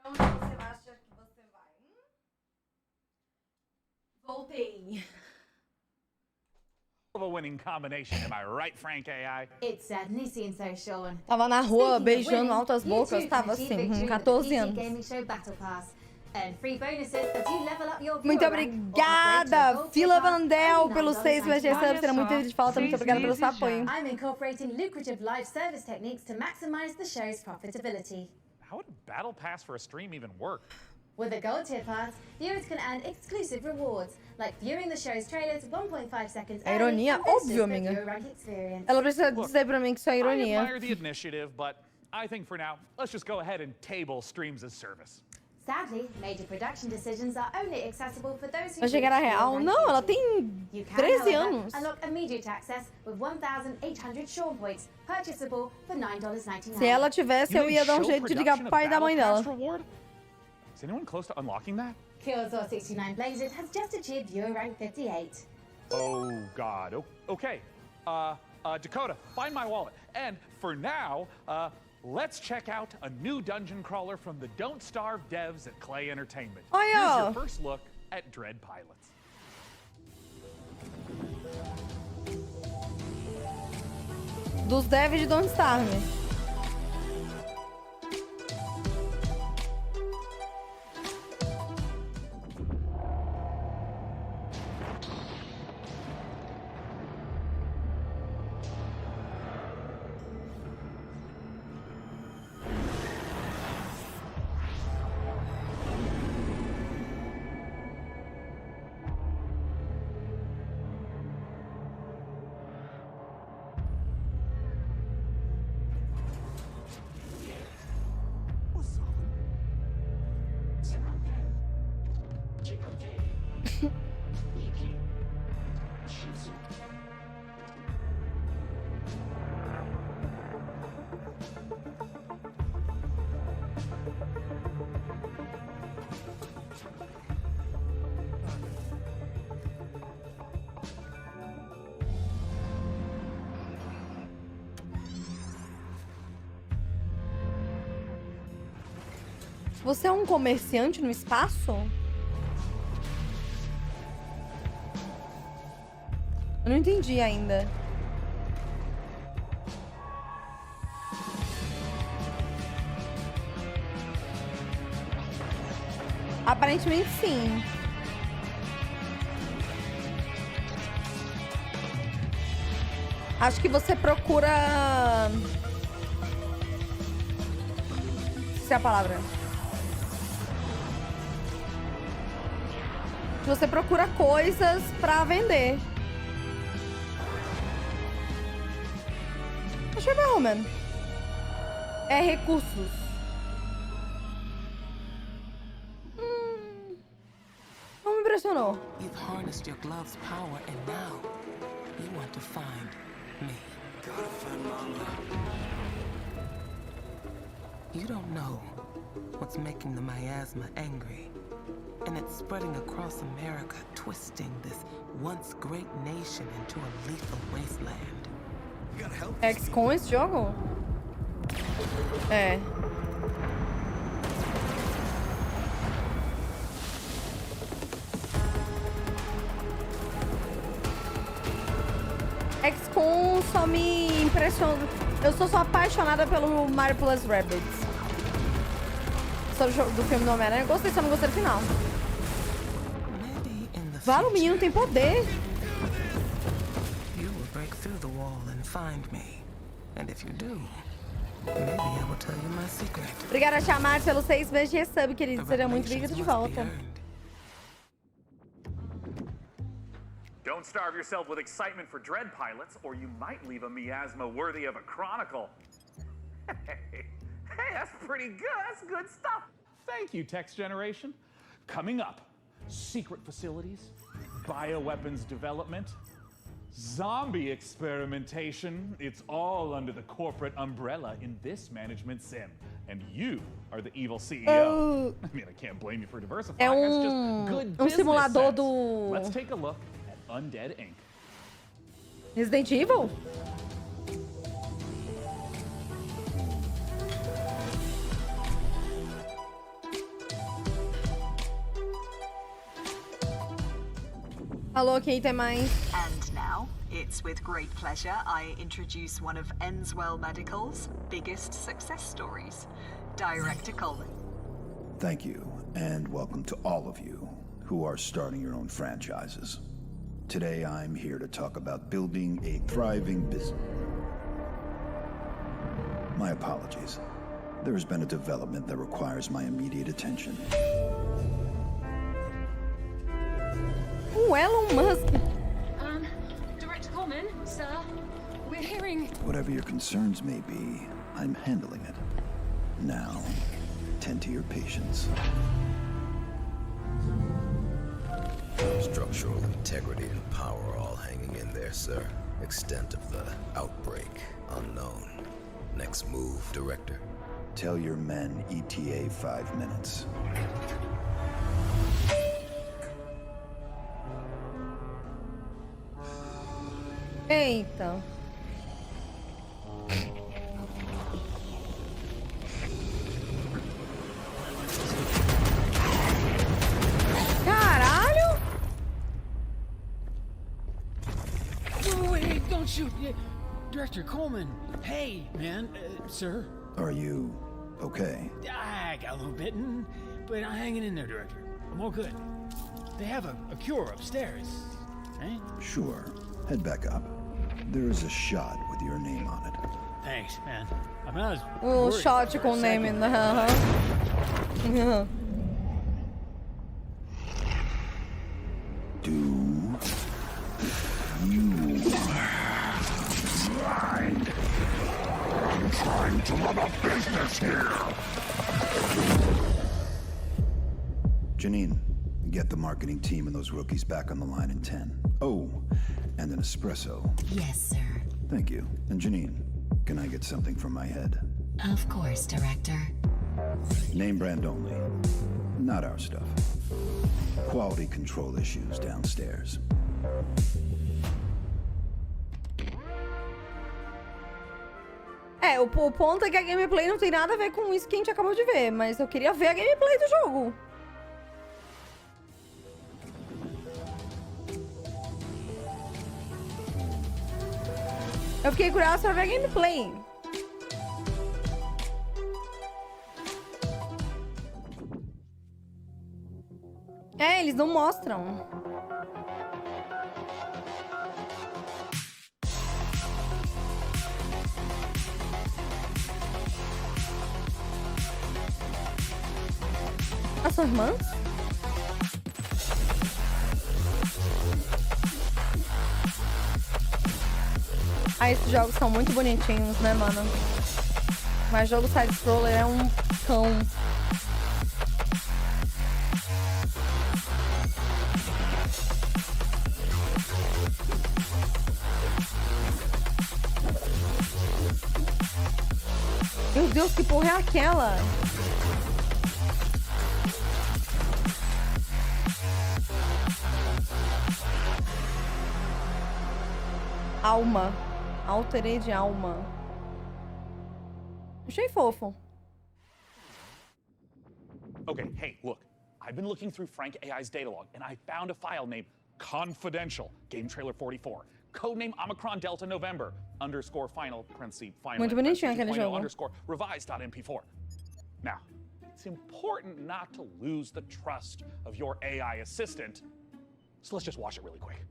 Pra onde você acha que você vai? Voltei. Of a winning combination, am I right, Frank AI? It certainly seems so, Sean. Tava na rua Speaking of beijando winning, altas you bocas, too tava can assim, achieve com victory with 14 the anos. PC Gaming Show Battle Pass. Earn free bonuses as you level up your Muito viewer rank or upgrade to a obrigada, gold Fila tier pass, Vandel, only pelos 6 meses de $9.99. sub. Será muito de falta. Muito obrigada pelo seu apoio. I'm incorporating lucrative live service techniques to maximize the show's profitability. How would Battle Pass for a stream even work? With a gold tier pass, viewers can earn exclusive rewards, like viewing the show's trailers 1.5 seconds É early ironia? and boosted Óbvio, the amiga. viewer rank experience. Ela precisa dizer pra mim que isso é I ironia. admire the initiative, but I think for now, let's just go ahead and table streams as service. Sadly, major production decisions are only accessible for those who Vai chegar a reach real? viewer Não, rank ela 80. tem You can, 13 however, anos. unlock immediate access with 1,800 Sean points, purchasable for $9.99. Se ela tivesse, eu ia dar um jeito de ligar pro pai e da mãe dela. Is anyone close to unlocking that? Killzor 69 Blazed has just achieved viewer rank 58. Oh, God. Okay. Dakota, find my wallet. And for now, let's check out a new dungeon crawler from the Don't Starve devs at Clay Entertainment. Oh, yeah. Here's your first look at Dread Pilots. Dos devs de Don't Starve. Você é um comerciante no espaço? Eu não entendi ainda. Aparentemente sim. Acho que você procura... Essa é a palavra. Você procura coisas pra vender. Deixa eu ver, Roman. É recursos. Não me impressionou. You've harnessed your glove's power and now you want to find me. Gotta find Mama. You don't know what's making the miasma angry. And it's spreading across America, twisting this once great nation into a lethal wasteland. XCOM esse jogo? É. XCOM só me impressiona. Eu sou só apaixonada pelo Mario Plus Rabbids. Sou do filme do Homem-Aranha. Gostei, só não gostei do final. Vale, o menino tem poder. You will break through the wall and find me. And if you do, maybe I will tell you my secret. Obrigada, Tiamat, pelos 6 meses de resub, querido. Seria muito bem-vindo de volta. Don't starve yourself with excitement for Dread Pilots, or you might leave a miasma worthy of a chronicle. Hey, that's pretty good. That's good stuff. Thank you, Text Generation. Coming up, secret facilities, bioweapons development, zombie experimentation. It's all under the corporate umbrella in this management sim. And you are the evil CEO. I mean, I can't blame you for diversifying. It's just good business simulador sense. do... Let's take a look at Undead Inc. Resident Evil? Alô, quem tem mais? And now, it's with great pleasure I introduce one of Enswell Medical's biggest success stories, Director Colin. Thank you, and welcome to all of you who are starting your own franchises. Today I'm here to talk about building a thriving business. My apologies. There has been a development that requires my immediate attention. Elon Musk. Director Coleman, sir, we're hearing... Whatever your concerns may be, I'm handling it. Now, tend to your patients. Structural integrity and power all hanging in there, sir. Extent of the outbreak, unknown. Next move, Director. Tell your men ETA 5 minutes. Eita. Caralho! Director Coleman. Hey, man, sir. Are you okay? I got a little bitten, but I'm hanging in there, Director. I'm all good. They have a cure upstairs, right? Sure. Head back up. There is a shot with your name on it. Thanks, man. I mean, I was little shot com o name in there. Do you mind? I'm trying to run a business here. Janine, get the marketing team and those rookies back on the line in 10. Oh, and an espresso. Yes, sir. Thank you. And Janine, can I get something from my head? Of course, Director. Name brand only. Not our stuff. Quality control issues downstairs. O ponto é que a gameplay não tem nada a ver com isso que a gente acabou de ver, mas eu queria ver a gameplay do jogo. Eu fiquei curiosa pra ver a gameplay. Eles não mostram. As suas irmãs? Esses jogos são muito bonitinhos, né, mano? Mas jogo side-scroller é um cão. Meu Deus, que porra é aquela? Alma. Alterei de alma. Achei fofo. Okay, hey, look. I've been looking through Frank AI's data log, and I found a file named confidential, game trailer 44. Codename Omicron Delta November, underscore final, parenthesis, final, Muito bonitinho aquele jogo. underscore revised.mp4. Now, it's important not to lose the trust of your AI assistant, so let's just watch it really quick.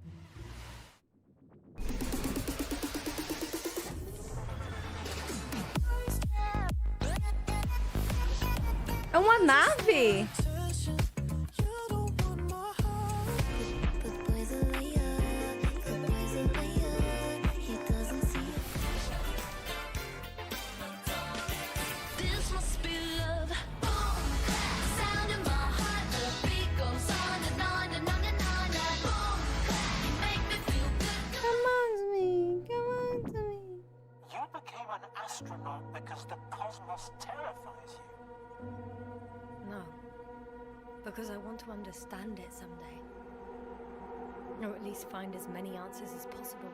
É uma nave? Because the cosmos terrifies you. No. Because I want to understand it someday. Or at least find as many answers as possible.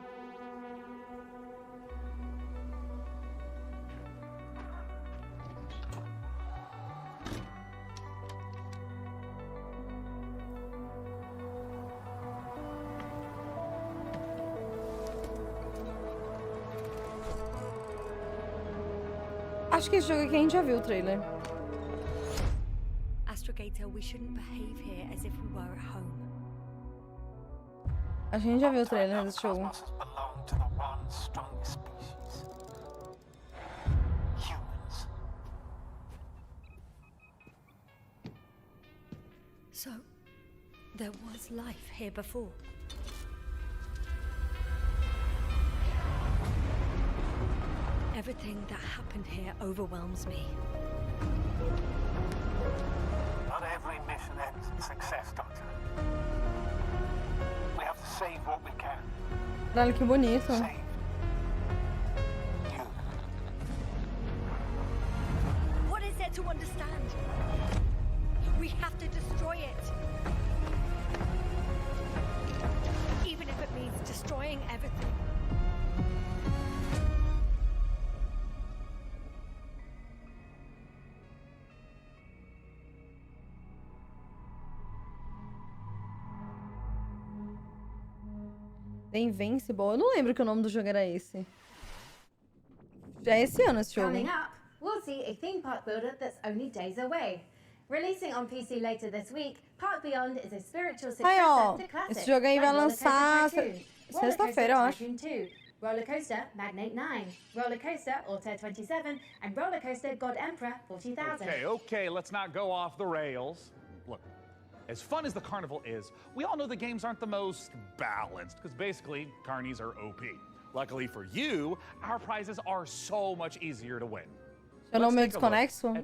Acho que esse jogo aqui a gente já viu o trailer. Astrogator, we shouldn't behave here as if we were at home. A gente já viu o trailer desse jogo. Belong to the one strong species. Humans. So, there was life here before. Everything that happened here overwhelms me. Not every mission ends in success, Doctor. We have to save what we can. Olha que bonito. What is there to understand? We have to destroy it. Even if it means destroying everything. The Invincible. Eu não lembro que o nome do jogo era esse. Já é esse ano esse jogo. Coming up, we'll see a theme park builder that's only days away. Releasing on PC later this week, Park Beyond is a spiritual Aí, ó, successor to classics. esse jogo aí vai lançar sexta-feira, eu acho. Roller Coaster Magnate 9, Roller Coaster Altair 27, and Roller Coaster God Emperor 40,000. Okay, let's not go off the rails. Look, as fun as the carnival is, we all know the games aren't the most balanced, because basically, carnies are OP. Luckily for you, our prizes are so much easier to win. Eu não me desconexo?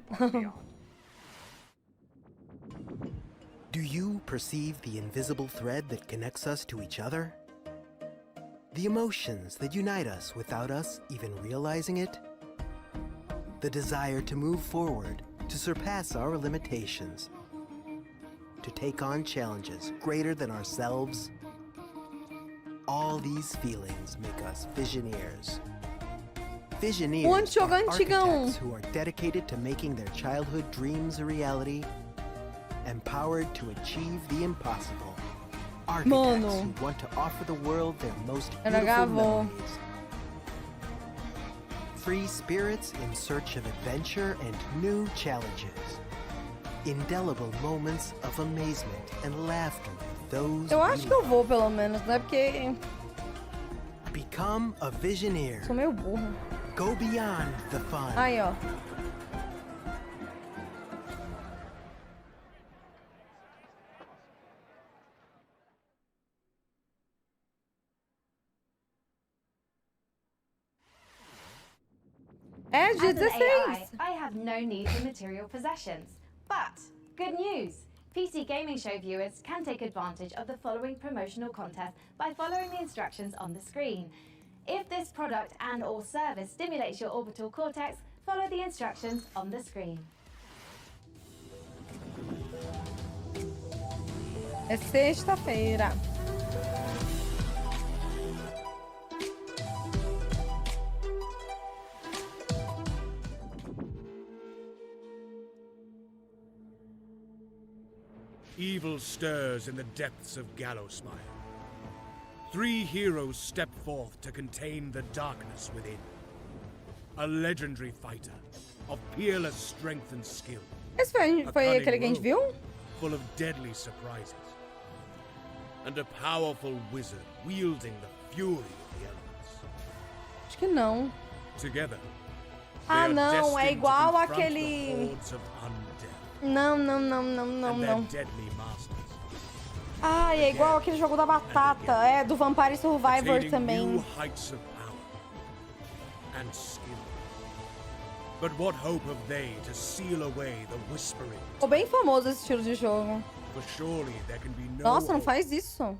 Do you perceive the invisible thread that connects us to each other? The emotions that unite us without us even realizing it? The desire to move forward, to surpass our limitations, to take on challenges greater than ourselves? All these feelings make us visioneers. Visioneers are architects who are dedicated to making their childhood dreams a reality, empowered to achieve the impossible. Architects who want to offer the world their most beautiful memories. Free spirits in search of adventure and new challenges. Indelible moments of amazement and laughter with those Eu acho que eu vou, pelo menos, né? Porque... Become a visioneer. Sou meio burro. Go beyond the fun. Aí, ó. É, dia 16. I have no need for material possessions. But, good news! PC Gaming Show viewers can take advantage of the following promotional contest by following the instructions on the screen. If this product and/or service stimulates your orbital cortex, follow the instructions on the screen. É sexta-feira. Evil stirs in the depths of Gallowspire. 3 heroes step forth to contain the darkness within. A legendary fighter of peerless strength and skill. Esse foi aquele que a gente viu? Full of deadly surprises. And a powerful wizard wielding the fury of the elements. Acho que não. Together. Ah, não, é igual aquele... Não. Ah, é igual aquele jogo da batata. É, do Vampire Survivor também. Ficou bem famoso esse estilo de jogo. Nossa, não faz isso.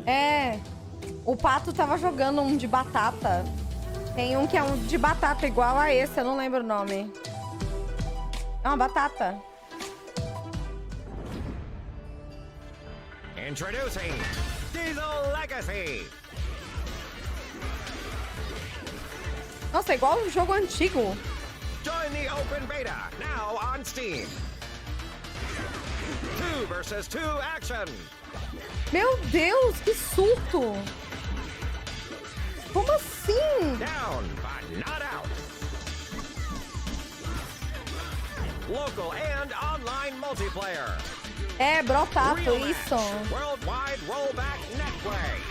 É, o Pato tava jogando um de batata. Tem um que é um de batata igual a esse, eu não lembro o nome. É uma batata. Introducing Diesel Legacy. Nossa, é igual um jogo antigo. Join the open beta now on Steam. 2 versus 2 action. Meu Deus, que surto! Como assim? Down, but not out. Local and online multiplayer. É, brotato, isso. Worldwide rollback netplay.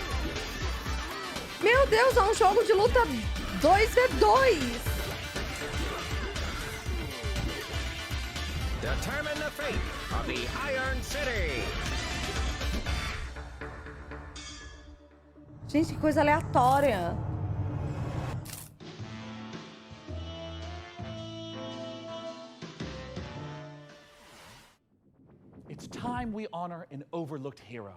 Meu Deus, é um jogo de luta 2v2. Determine the fate of the Iron City. Gente, que coisa aleatória. It's time we honor an overlooked hero,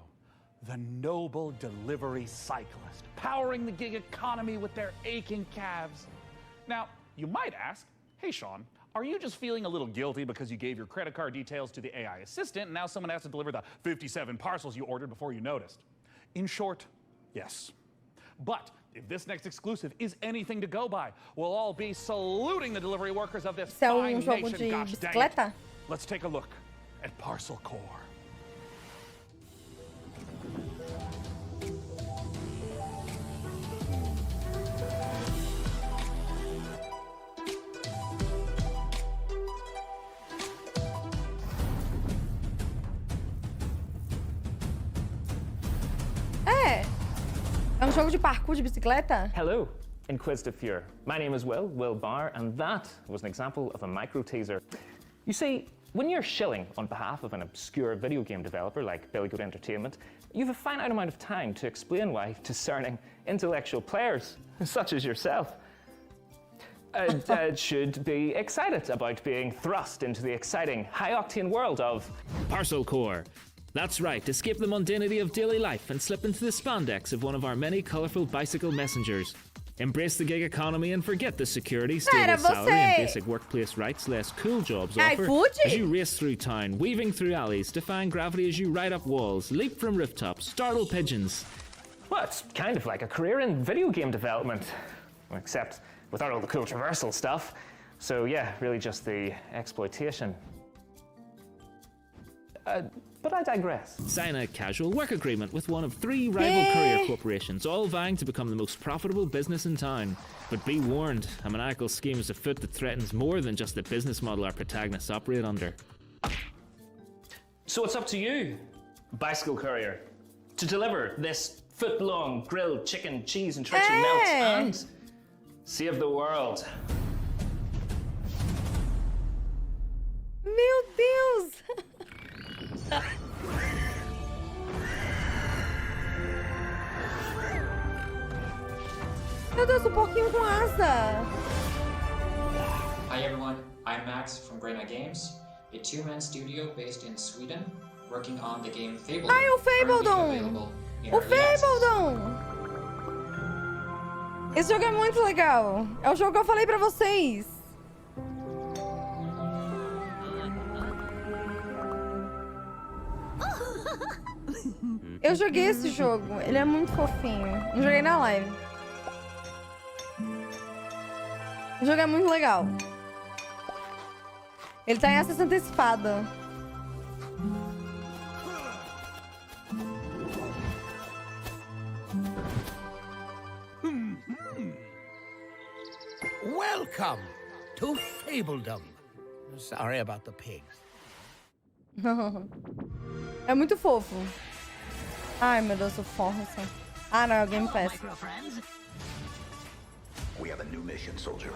the noble delivery cyclist, powering the gig economy with their aching calves. Now, you might ask, hey Sean, are you just feeling a little guilty because you gave your credit card details to the AI assistant and now someone has to deliver the 57 parcels you ordered before you noticed? In short, yes. But If this next exclusive is anything to go by, we'll all be saluting the delivery workers of this Isso é fine jogo nation. de Gosh dang it. bicicleta? Let's take a look at Parcel Core. É um jogo de parkour de bicicleta? Hello, inquisitive viewer. My name is Will Barr, and that was an example of a micro teaser. You see, when you're shilling on behalf of an obscure video game developer like Billy Goat Entertainment, you have a finite amount of time to explain why discerning intellectual players, such as yourself, should be excited about being thrust into the exciting, high-octane world of Parcel Core. That's right, escape the mundanity of daily life and slip into the spandex of one of our many colourful bicycle messengers. Embrace the gig economy and forget the security, stable salary and basic workplace rights less cool jobs offer as you race through town, weaving through alleys, defying gravity as you ride up walls, leap from rooftops, startle pigeons. Well, it's kind of like a career in video game development, except without all the cool traversal stuff. So yeah, really just the exploitation. But I digress. Sign a casual work agreement with one of 3 rival courier corporations, all vying to become the most profitable business in town. But be warned, a maniacal scheme is afoot that threatens more than just the business model our protagonists operate under. So it's up to you, bicycle courier, to deliver this foot-long grilled chicken, cheese and treachery melt and save the world. Meu Deus! Meu Deus, porquinho com asa! Hi everyone, I'm Max from Grena Games, a 2-man studio based in Sweden, working on the game Fabledom. Ai, o Fabledom! O Fabledom! Esse jogo é muito legal. É o jogo que eu falei pra vocês. Eu joguei esse jogo, ele é muito fofinho. Não joguei na live. O jogo é muito legal. Ele tá em acesso antecipado. Welcome to Fabledom. Sorry about the pigs. É muito fofo. Ai, meu Deus, o força. Ah, não, é o Game Pass. We have a new mission, soldier.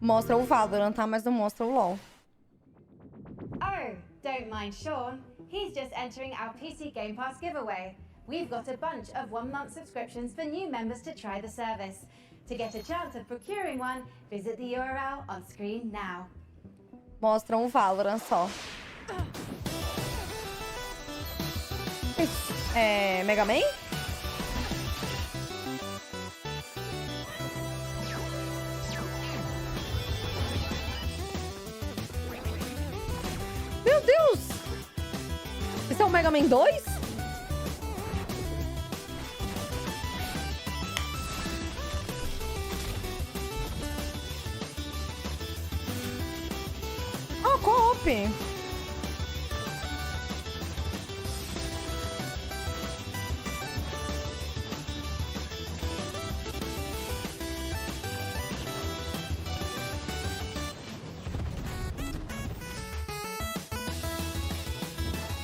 Mostra o Valorant, tá? Mas não mostra o LoL. Oh, don't mind Sean. He's just entering our PC Game Pass giveaway. We've got a bunch of 1-month subscriptions for new members to try the service. To get a chance of procuring one, visit the URL on screen now. Mostram o Valorant só. É Mega Man? Meu Deus! Esse é o Mega Man 2? Oh, co-op!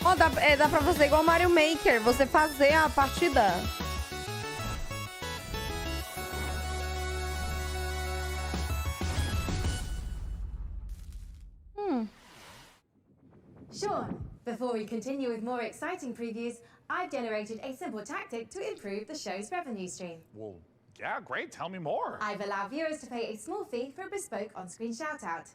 Oh, dá pra fazer igual Mario Maker, você fazer a partida. Sean, before we continue with more exciting previews, I've generated a simple tactic to improve the show's revenue stream. Well, yeah, great. Tell me more. I've allowed viewers to pay a small fee for a bespoke on-screen shout-out.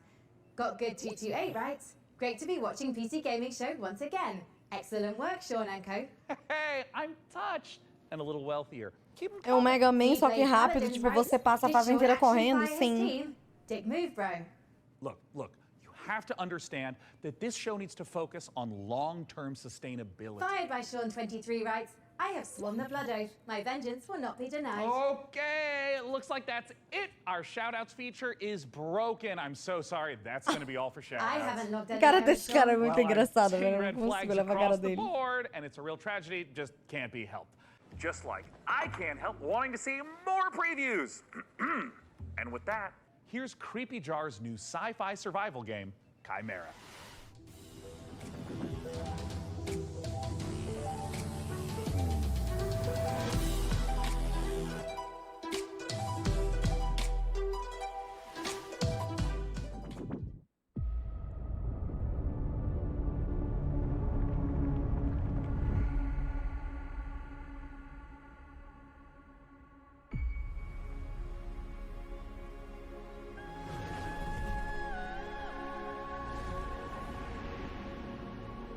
Got good 228, right? Great to be watching PC Gaming Show once again. Excellent work, Sean and Co. Hey, I'm touched and a little wealthier. Keep 'em É um Mega Man, You só que play rápido. Paladin, Tipo, right? você passa a Big fase short inteira action correndo, by his sim. team. Dick move, bro. Look, you have to understand that this show needs to focus on long-term sustainability. Fired by Sean 23 writes, I have sworn the blood oath. My vengeance will not be denied. Okay, it looks like that's it. Our shout-outs feature is broken. I'm so sorry. That's going to be all for shout-outs. I haven't logged A any cara hours, desse cara é Sean. muito Well, I'm engraçado, seeing velho. Eu red não consigo flags olhar pra cara across the dele. board, and it's a real tragedy. Just can't be helped. Just like I can't help wanting to see more previews. And with that, here's Creepy Jar's new sci-fi survival game, Chimera.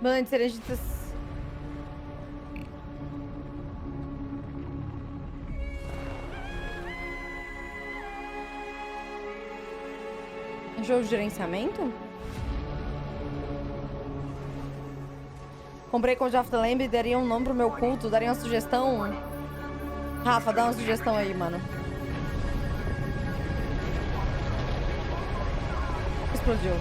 Banda de cerejitas. Jogo de gerenciamento? Comprei com o of the Lamb e daria um nome pro meu culto, daria uma sugestão. Rafa, dá uma sugestão aí, mano. Explodiu.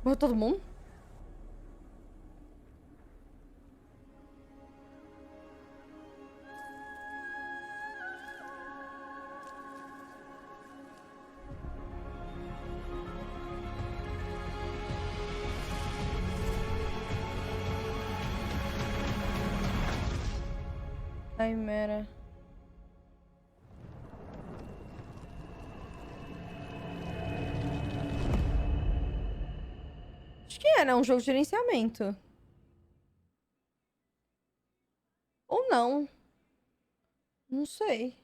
Morreu todo mundo? Ai, mera. Acho que era um jogo de gerenciamento. Ou não. Não sei.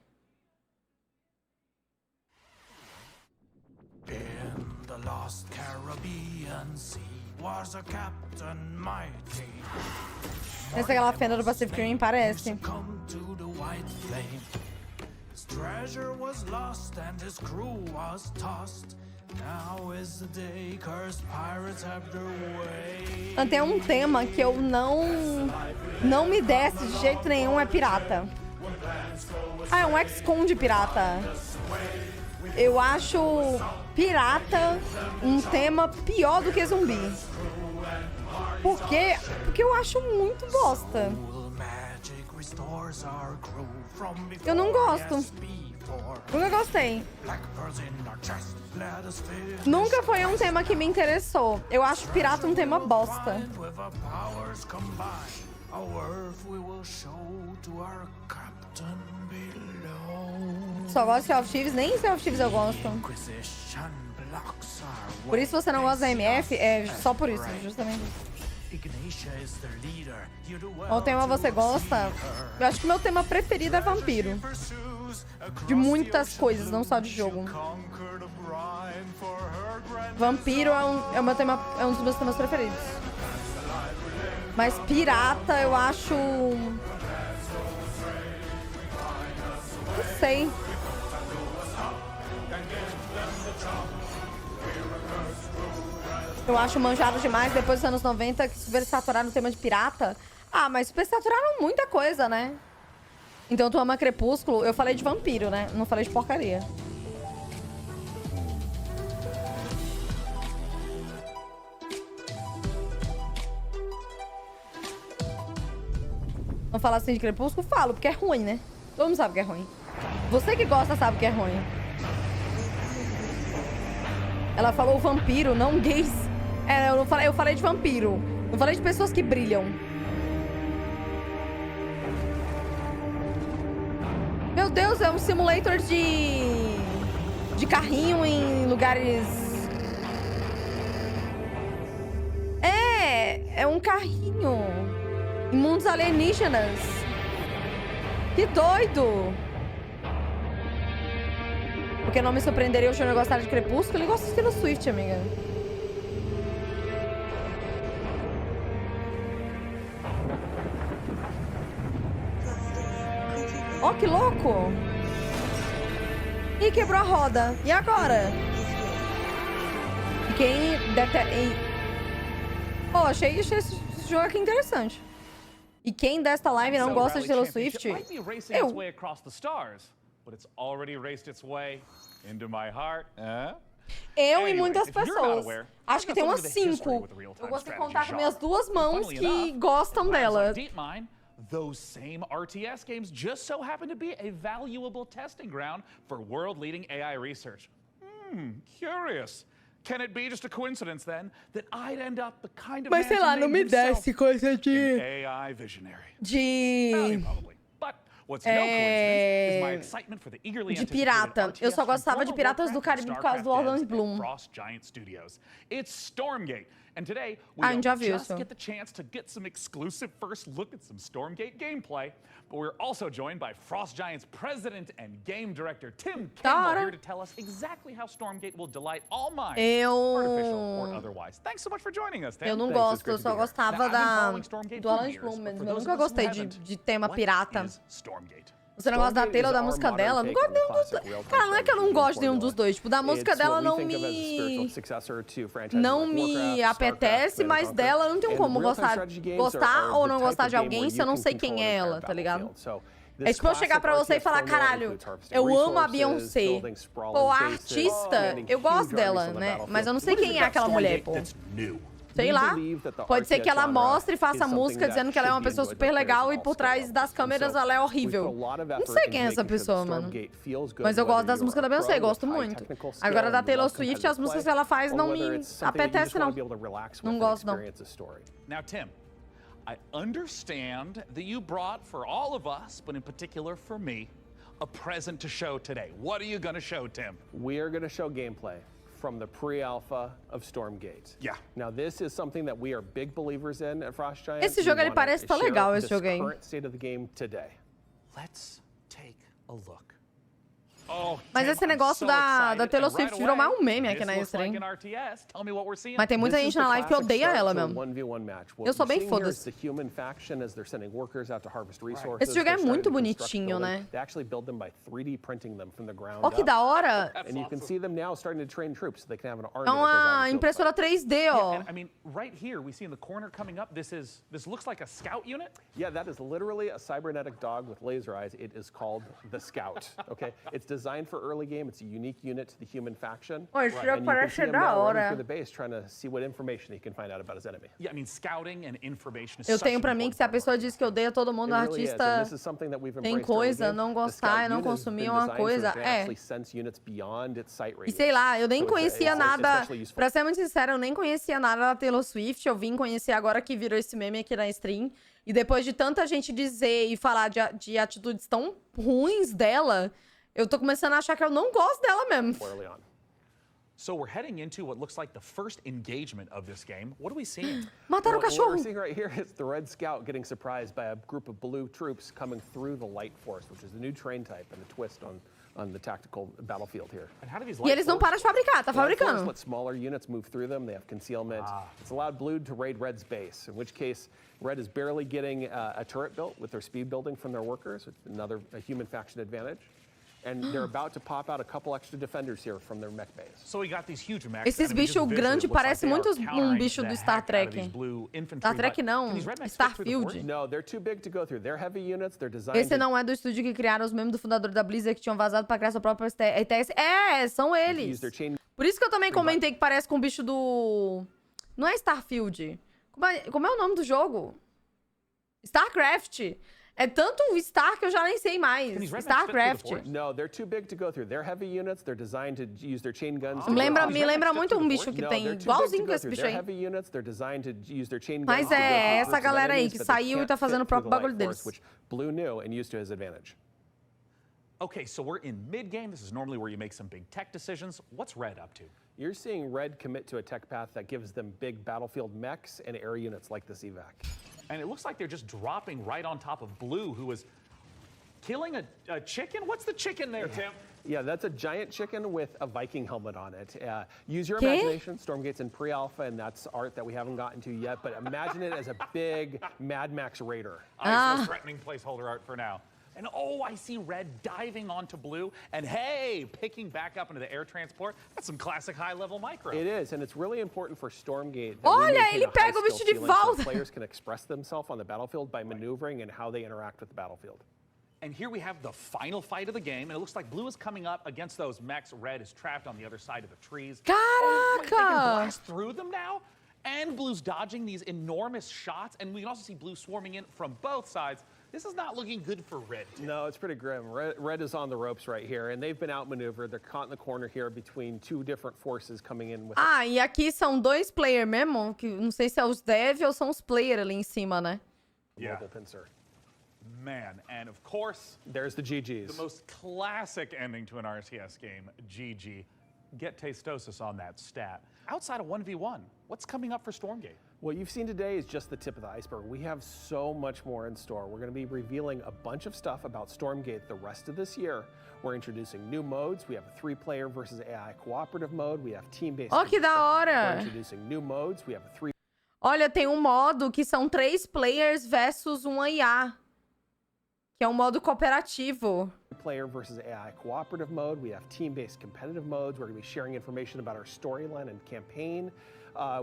In the lost Caribbean Sea was a captain mighty. Essa é aquela fenda do Pacific Rim, parece. Come to the white flame. His treasure was lost and his crew was tossed. Now is the day cursed pirates have their way. Tem um tema que eu não me desce de jeito nenhum, é pirata. Ah, é um XCOM de pirata. Eu acho pirata um tema pior do que zumbi. Por quê? Porque eu acho muito bosta. Eu não gosto. Nunca gostei. Nunca foi um tema que me interessou. Eu acho pirata um tema bosta. Só gosto de Sea of Thieves, nem Sea of Thieves eu gosto. Por isso você não gosta da MF? É só por isso, justamente. Qual tema você gosta? Eu acho que o meu tema preferido é vampiro. De muitas coisas, não só de jogo. Vampiro é um dos meus temas preferidos. Mas pirata eu acho... Não sei. Eu acho manjado demais depois dos anos 90 que supersaturaram o tema de pirata. Ah, mas supersaturaram muita coisa, né? Então tu ama Crepúsculo? Eu falei de vampiro, né? Não falei de porcaria. Não falar assim de Crepúsculo? Falo, porque é ruim, né? Todo mundo sabe que é ruim. Você que gosta sabe que é ruim. Ela falou vampiro, não gays. É, eu falei de vampiro. Eu falei de pessoas que brilham. Meu Deus, é um simulator de carrinho em lugares... É um carrinho. Em mundos alienígenas. Que doido. Porque não me surpreenderia o Júnior gostar de Crepúsculo. Ele gosta de Taylor Swift, amiga. Ó, que louco! Ih, quebrou a roda. E agora? E quem... Pô, achei esse jogo aqui interessante. E quem desta live não gosta de Taylor Swift? Eu. Eu e muitas pessoas. Acho que tem umas 5. Eu gosto de contar com minhas 2 mãos que gostam dela. Those same RTS games just so happen to be a valuable testing ground for world-leading AI research. Curious. Can it be just a coincidence, then, that I'd end up the kind of Mas sei lá, não me desce coisa de... AI visionary. De pirata. Eu só gostava de Piratas do Caribe por causa do Orlando Bloom. It's Stormgate. And today, we don't just get the chance to get some exclusive first look at some Stormgate gameplay, but we're also joined by Frost Giants president and game director Tim Campbell here to tell us exactly how Stormgate will delight all minds, artificial or otherwise. Thanks so much for joining us, Tim. Eu não gosto, eu só gostava do Orlando Bloom mesmo. Eu nunca gostei de tema pirata. Você não gosta da Taylor ou da música dela? Não gosto de nenhum dos dois. Cara, não é que eu não gosto de nenhum dos dois. Tipo, da música dela não me apetece, mas dela não tem como gostar ou não gostar de alguém se eu não sei quem é ela, tá ligado? É tipo eu chegar pra você e falar, caralho, eu amo a Beyoncé. Pô, a artista, eu gosto dela, né? Mas eu não sei quem é aquela mulher, pô. Sei lá, pode ser que ela mostre e faça música dizendo que ela é uma pessoa super legal e por trás das câmeras ela é horrível. Não sei quem é essa pessoa, mano. Mas eu gosto das músicas da Beyoncé, gosto muito. Agora da Taylor Swift, as músicas que ela faz não me apetecem, não. Não gosto, não. Now, Tim, I understand that you brought for all of us, but in particular for me, a present to show today. What are you going to show, Tim? We are going to show gameplay from the pre-alpha of Stormgate. Yeah. Now this is something that we are big believers in at Frost Giants. Esse jogo ele parece tão legal, esse jogo aí. Current state of the game today. Let's take a look. Mas esse negócio da Taylor Swift virou mais um meme aqui na stream. Mas tem muita gente na live que odeia ela mesmo. Eu sou bem foda-se. Esse jogo é muito bonitinho, né? Ó, que da hora! É uma impressora 3D, ó. I mean, right here we see in the corner coming up, this looks like a scout unit. Yeah, that is literally a cybernetic dog with laser eyes. It is called the Scout. Okay, it's designed for early game. It's a unique unit to the human faction. Oh, esse jogo parece da hora. Through the base, trying to see what information he can find out about his enemy. Yeah, I mean, scouting and information is Eu tenho pra mim que se a pessoa diz que odeia todo mundo, o artista tem coisa, não gostar e não consumir uma coisa. É. E sei lá, eu nem conhecia nada. Pra ser muito sincera, eu nem conhecia nada da Taylor Swift. Eu vim conhecer agora que virou esse meme aqui na stream. E depois de tanta gente dizer e falar de atitudes tão ruins dela, eu tô começando a achar que eu não gosto dela mesmo. So we're heading into what looks like the first engagement of this game. What are we seeing? Mataram o cachorro. What we're seeing right here is the Red Scout getting surprised by a group of blue troops coming through the Light Force, which is the new train type and a twist on the tactical battlefield here. E eles não param de fabricar, tá fabricando. Let smaller units move through them. They have concealment. It's allowed Blue to raid Red's base, in which case Red is barely getting a turret built with their speed building from their workers, another human faction advantage. And they're about to pop out a couple extra defenders here from their mech base. So we got these huge mechs. Esses bichos grandes parecem muito bicho do Star Trek. Star Trek não, Starfield. No, they're too big to go through. They're heavy units. They're designed. Esse não é do estúdio que criaram os membros do fundador da Blizzard que tinham vazado pra criar sua própria ETS. É, são eles. Por isso que eu também comentei que parece com o bicho do... Não é Starfield. Como é o nome do jogo? StarCraft. É tanto o Star que eu já nem sei mais. StarCraft. No, they're too big to go through. They're heavy units. They're designed to use their chain guns. Me lembra muito um bicho que tem igualzinho com esse bicho aí. Mas é essa galera aí que saiu e tá fazendo o próprio bagulho deles. Blue knew and used to his advantage. Okay, so we're in mid-game. This is normally where you make some big tech decisions. What's Red up to? You're seeing Red commit to a tech path that gives them big battlefield mechs and air units like this evac. And it looks like they're just dropping right on top of Blue, who is killing a chicken? What's the chicken there, Tim? Yeah, that's a giant chicken with a Viking helmet on it. Use your imagination. Stormgate's in pre-alpha, and that's art that we haven't gotten to yet, but imagine it as a big Mad Max raider. Nice, threatening placeholder art for now. And oh, I see red diving onto blue, and hey, picking back up into the air transport. That's some classic high-level micro. It is, and it's really important for Stormgate that Olha, we maintain ele a pega o high bicho skill de ceiling so volta. players can express themselves on the battlefield by maneuvering and how they interact with the battlefield. And here we have the final fight of the game, and it looks like blue is coming up against those mechs. Red is trapped on the other side of the trees. Oh, wait, they can blast through them now? And blue's dodging these enormous shots, and we can also see blue swarming in from both sides. This is not looking good for red. No, it's pretty grim. Red is on the ropes right here, and they've been outmaneuvered. They're caught in the corner here between two different forces coming in with... Ah, e aqui são dois players mesmo, que não sei se é os dev ou são os players ali em cima, né? Yeah. Man, and of course... There's the GGs. The most classic ending to an RTS game, GG. Get Tastosis on that stat. Outside of 1v1, what's coming up for Stormgate? What you've seen today is just the tip of the iceberg. We have so much more in store. We're going to be revealing a bunch of stuff about Stormgate the rest of this year. We're introducing new modes. We have a 3-player versus AI cooperative mode. We have team-based. Ó, que da hora! We're introducing new modes. We have a 3. Olha, tem um modo que são 3 players versus um IA. Que é um modo cooperativo. Player versus AI cooperative mode. We have team-based competitive modes. We're going to be sharing information about our storyline and campaign.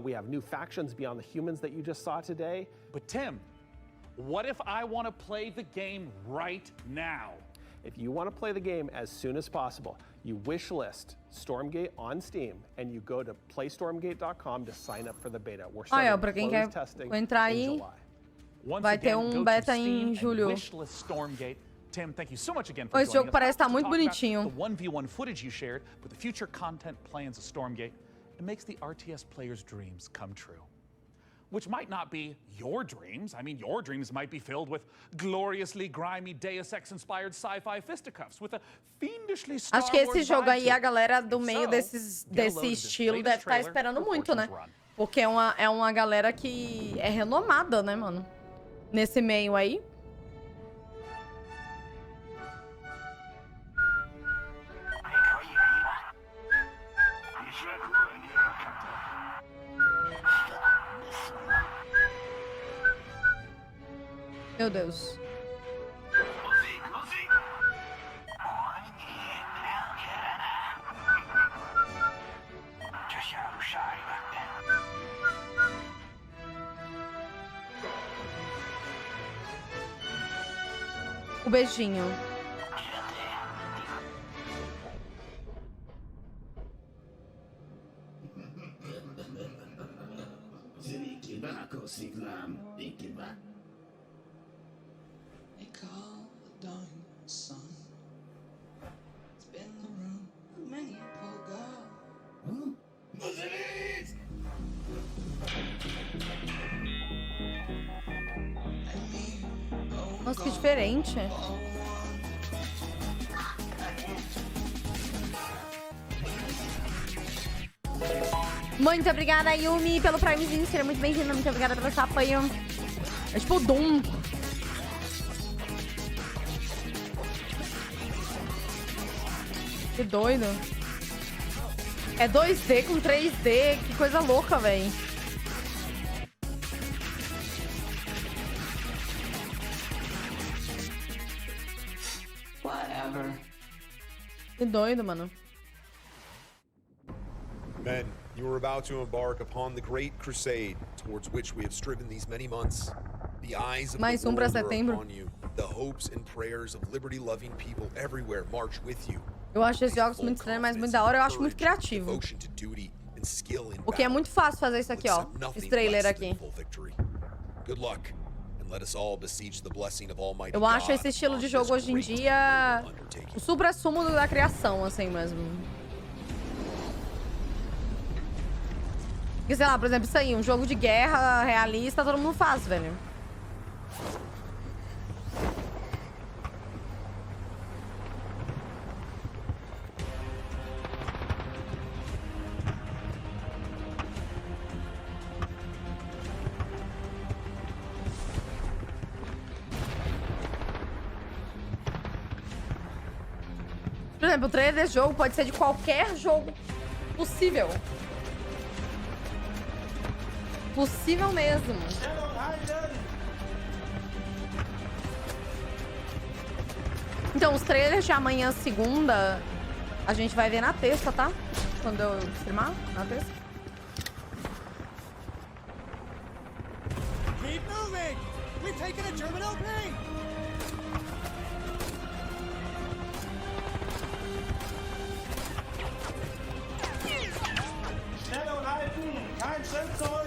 We have new factions beyond the humans that you just saw today. But Tim, what if I want to play the game right now? If you want to play the game as soon as possible, you wish list Stormgate on Steam and you go to playstormgate.com to sign up for the beta. We're starting pra quem quer testing entrar in aí, July. vai ter beta em julho. Tim, thank you so much again for Esse jogo parece estar muito bonitinho. The 1v1 footage you shared with the future content plans of Stormgate. It makes the RTS players' dreams come true. Which might not be your dreams. I mean, your dreams might be filled with gloriously grimy Deus Ex-inspired sci-fi fisticuffs with a fiendishly Star Acho que esse Wars jogo aí, vibe a galera do to it. meio desse estilo deve estar esperando muito, né? Porque é uma galera que é renomada, né, mano? Nesse meio aí. Meu Deus. O beijinho. Nossa, que diferente. Muito obrigada, Yumi, pelo Primezinho. Seja muito bem-vinda. Muito obrigada pelo seu apoio. É tipo o Doom. Que doido. É 2D com 3D. Que coisa louca, velho. Que doido, mano. Men, you are about to embark upon the great crusade towards which we have striven these many months. The eyes of Mais the pra world are setembro. upon you. The hopes and prayers of liberty-loving people everywhere march with you. Eu acho esses jogos muito estranhos, mas muito da hora. Eu acho muito criativo. O que é muito fácil fazer isso aqui, ó. Esse trailer aqui. Good luck, and let us all besiege the blessing of Almighty Eu acho God esse estilo de on jogo this hoje em great dia undertaking. o supra-sumo da criação, assim mesmo. Porque, sei lá, por exemplo, isso aí, um jogo de guerra realista, todo mundo faz, velho. Por exemplo, o trailer desse jogo pode ser de qualquer jogo possível. Possível mesmo. Então, os trailers de amanhã, segunda, a gente vai ver na terça, tá? Quando eu streamar, na terça. Keep moving! We've taken a German opening! Stellung halten! Kein Sensor!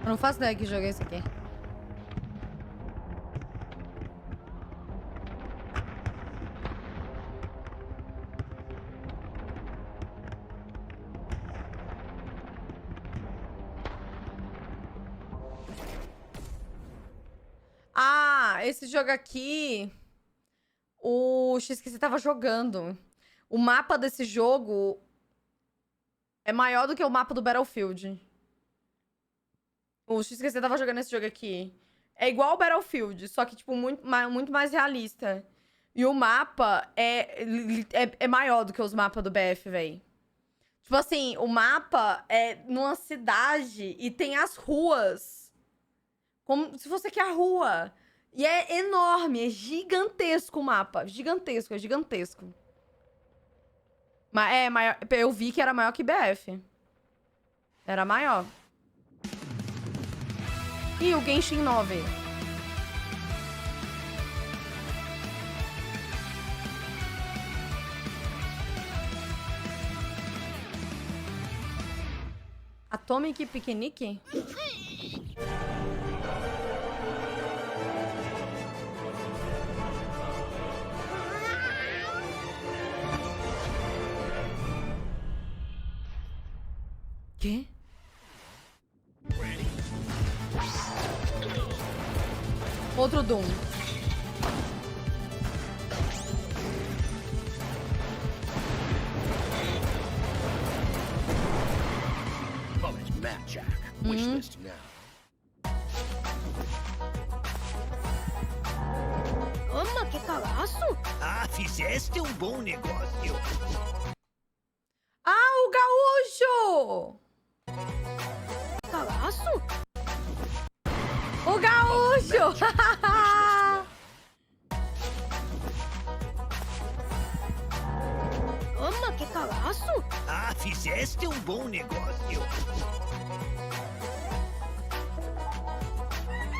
Eu não faço ideia que jogo é esse aqui. Ah, esse jogo aqui, o XQC tava jogando. O mapa desse jogo é maior do que o mapa do Battlefield. O XQC tava jogando esse jogo aqui. É igual ao Battlefield, só que, tipo, muito mais realista. E o mapa é maior do que os mapas do BF, véi. Tipo assim, o mapa é numa cidade e tem as ruas. Como se fosse aqui a rua. E é enorme, é gigantesco o mapa. Gigantesco, é gigantesco. Mas é maior. Eu vi que era maior que BF. Era maior. E o Genshin 9. Atomic Picnic? Quê? Outro Doom. College Map Jack. Wishlist now. Toma, que cagaço! Ah, fizeste bom negócio. Ah, o gaúcho! Cagaço? O gaúcho! Toma, que cagaço! Ah, fizeste bom negócio.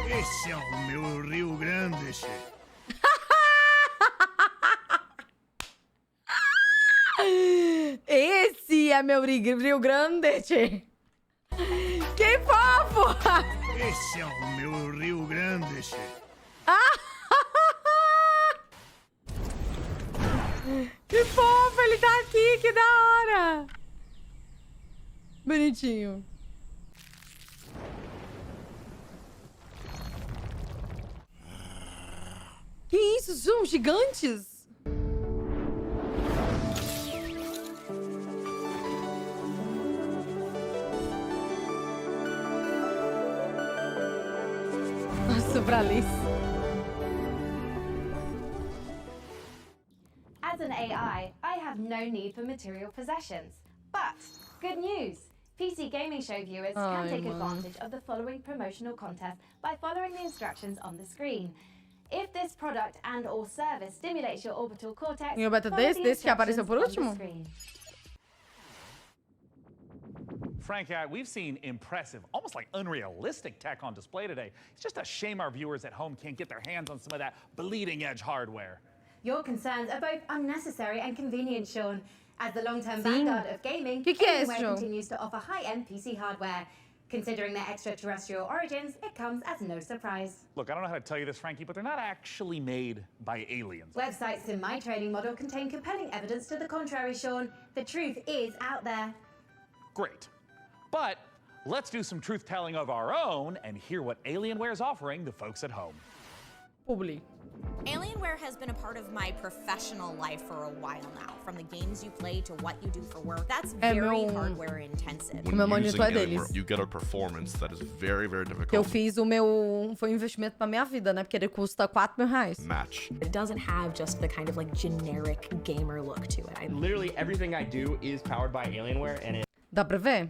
Esse é o meu Rio Grande, chefe. Esse é meu Rio Grande, tchê. Que fofo! Esse é o meu Rio Grande, chefe. Que fofo, ele tá aqui, que da hora! Bonitinho. Que isso? São gigantes? Nossa, pra Alice. As an AI, I have no need for material possessions. But, good news! PC Gaming Show viewers can take advantage of the following promotional contest by following the instructions on the screen. If this product and or service stimulates your orbital cortex, E o beta desse que apareceu por último? Frank, we've seen impressive, almost like unrealistic tech on display today. It's just a shame our viewers at home can't get their hands on some of that bleeding-edge hardware. Your concerns are both unnecessary and convenient, Sean. As the long-term vanguard of gaming, Que é esse Alienware jogo? continues to offer high-end PC hardware. Considering their extraterrestrial origins, it comes as no surprise. Look, I don't know how to tell you this, Frankie, but they're not actually made by aliens. Websites in my training model contain compelling evidence to the contrary, Sean. The truth is out there. Great. But let's do some truth-telling of our own and hear what Alienware is offering the folks at home. Publi. Alienware has been a part of my professional life for a while now. From the games you play to what you do for work. That's very hardware intensive. O meu monitor é deles. You get a performance that is very, very difficult. Que eu fiz o meu... Foi um investimento pra minha vida, né? Porque ele custa R$4.000. Match. It doesn't have just the kind of like generic gamer look to it. Literally everything I do is powered by Alienware and it... Dá pra ver?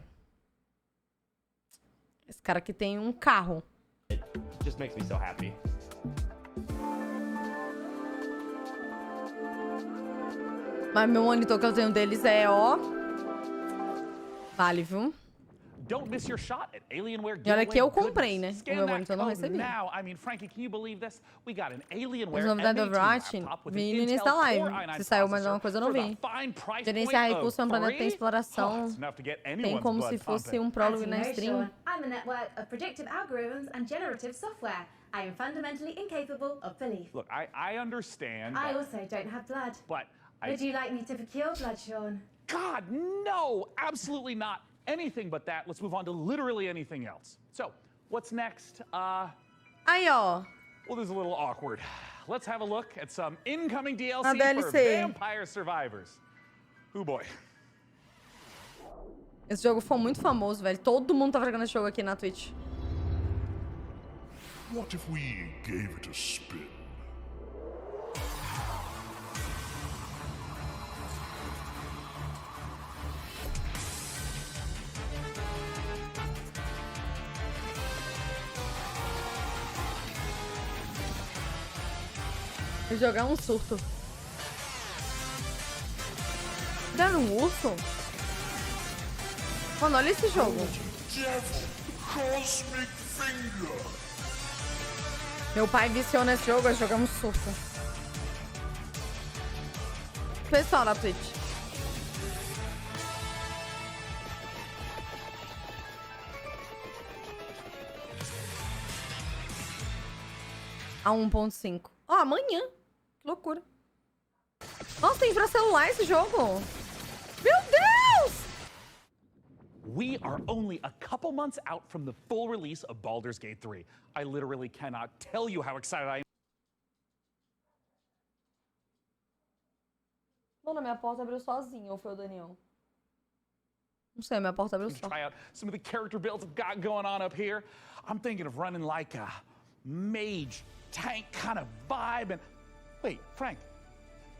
Esse cara aqui tem um carro. It just makes me so happy. Mas meu monitor que eu tenho deles é, ó... Vale, viu? Don't miss your shot at Alienware. E olha que eu comprei, né? O meu monitor não recebi. Now, I mean, Frankie, can you believe this? We got an Alienware As novidades do Overwatch, vi no início da live. Se saiu mais alguma coisa, eu não vi. Gerenciar recursos no planeta tem exploração. Tem como se fosse um prólogo na stream. I'm a network of predictive algorithms and generative software. I am fundamentally incapable of belief. Look, I understand. I also don't have blood. But Would you like me to procure blood, Sean? God, no! Absolutely not. Anything but that. Let's move on to literally anything else. So, what's next? Aí, ó. Well, this is a little awkward. Let's have a look at some incoming DLC A DLC. for Vampire Survivors. Oh boy. Esse jogo foi muito famoso, velho. Todo mundo tava jogando esse jogo aqui na Twitch. What if we gave it a spin? Vou jogar um surto. Deram um urso? Mano, olha esse jogo. Meu pai viciou nesse jogo, nós jogamos surto. Pessoal na Twitch. A 1.5. Ó, amanhã. Que loucura. Nossa, tem pra celular esse jogo. Meu Deus! We are only a couple months out from the full release of Baldur's Gate 3. I literally cannot tell you how excited I am. Mano, minha porta abriu sozinha, ou foi o Daniel? Não sei, minha porta abriu só. Try out some of the character builds I've got going on up here. I'm thinking of running like a mage tank kind of vibe. And wait, Frank,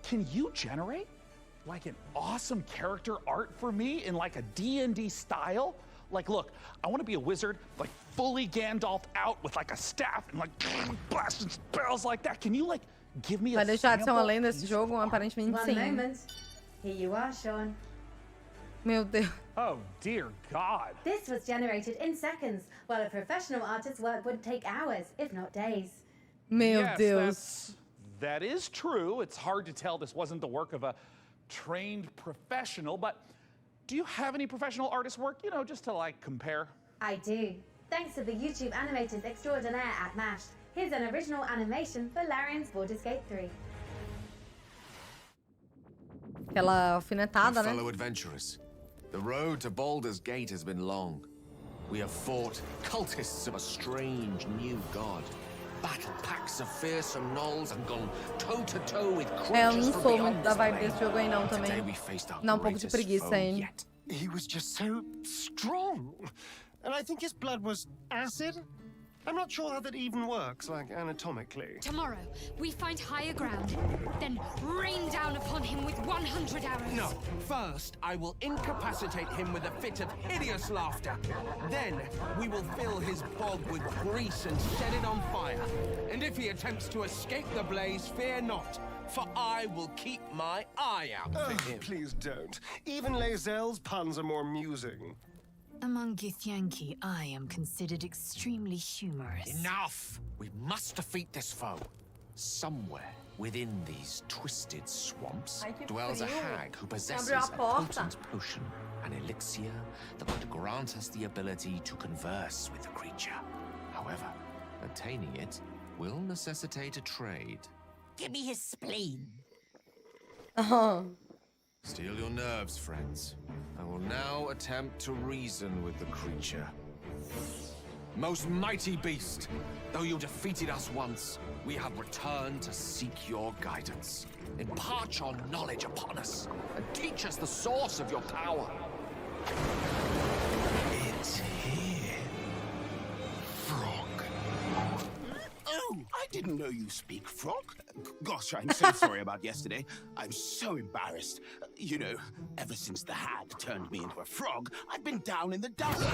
can you generate like an awesome character art for me in like a D&D style? Like, look, I want to be a wizard, like fully Gandalf out with like a staff and like blasting spells like that. Can you like give me a Vai deixar de ser uma sample? lenda esse jogo? Aparentemente One sim. moment. Here you are, Sean. Meu Deus. Oh, dear God. This was generated in seconds, while a professional artist's work would take hours, if not days. Meu Yes, Deus. that is true. It's hard to tell this wasn't the work of a trained professional, but do you have any professional artist work, you know, just to like compare? I do. Thanks to the YouTube animators extraordinaire at MASH. Here's an original animation for Larian's Baldur's Gate 3. Aquela alfinetada, né? Fellow adventurers, the road to Baldur's Gate has been long. We have fought cultists of a strange new god, battled packs of fearsome gnolls, and gone toe-to-toe with É, eu creatures não from sou beyond muito da this vibe plane. desse jogo aí não também. Today we faced our Dá um pouco de greatest preguiça foe aí. yet. He was just so strong. And I think his blood was acid. I'm not sure how that even works, like anatomically. Tomorrow, we find higher ground, then rain down upon him with 100 arrows. No, first I will incapacitate him with a fit of hideous laughter. Then we will fill his bog with grease and set it on fire. And if he attempts to escape the blaze, fear not, for I will keep my eye out for him. Please don't. Even Lae'zel's puns are more amusing. Among Githyanki, I am considered extremely humorous. Enough! We must defeat this foe. Somewhere within these twisted swamps Ai, que dwells a frio. hag who possesses Abriu a a porta. potent potion, an elixir that would grant us the ability to converse with the creature. However, attaining it will necessitate a trade. Give me his spleen. Steel your nerves, friends. I will now attempt to reason with the creature. Most mighty beast, though you defeated us once, we have returned to seek your guidance. Impart your knowledge upon us, and teach us the source of your power. It's here. Frog. Oh, I didn't know you speak frog. Gosh, I'm so sorry about yesterday. I'm so embarrassed. You know, ever since the hag turned me into a frog, I've been down in the dust.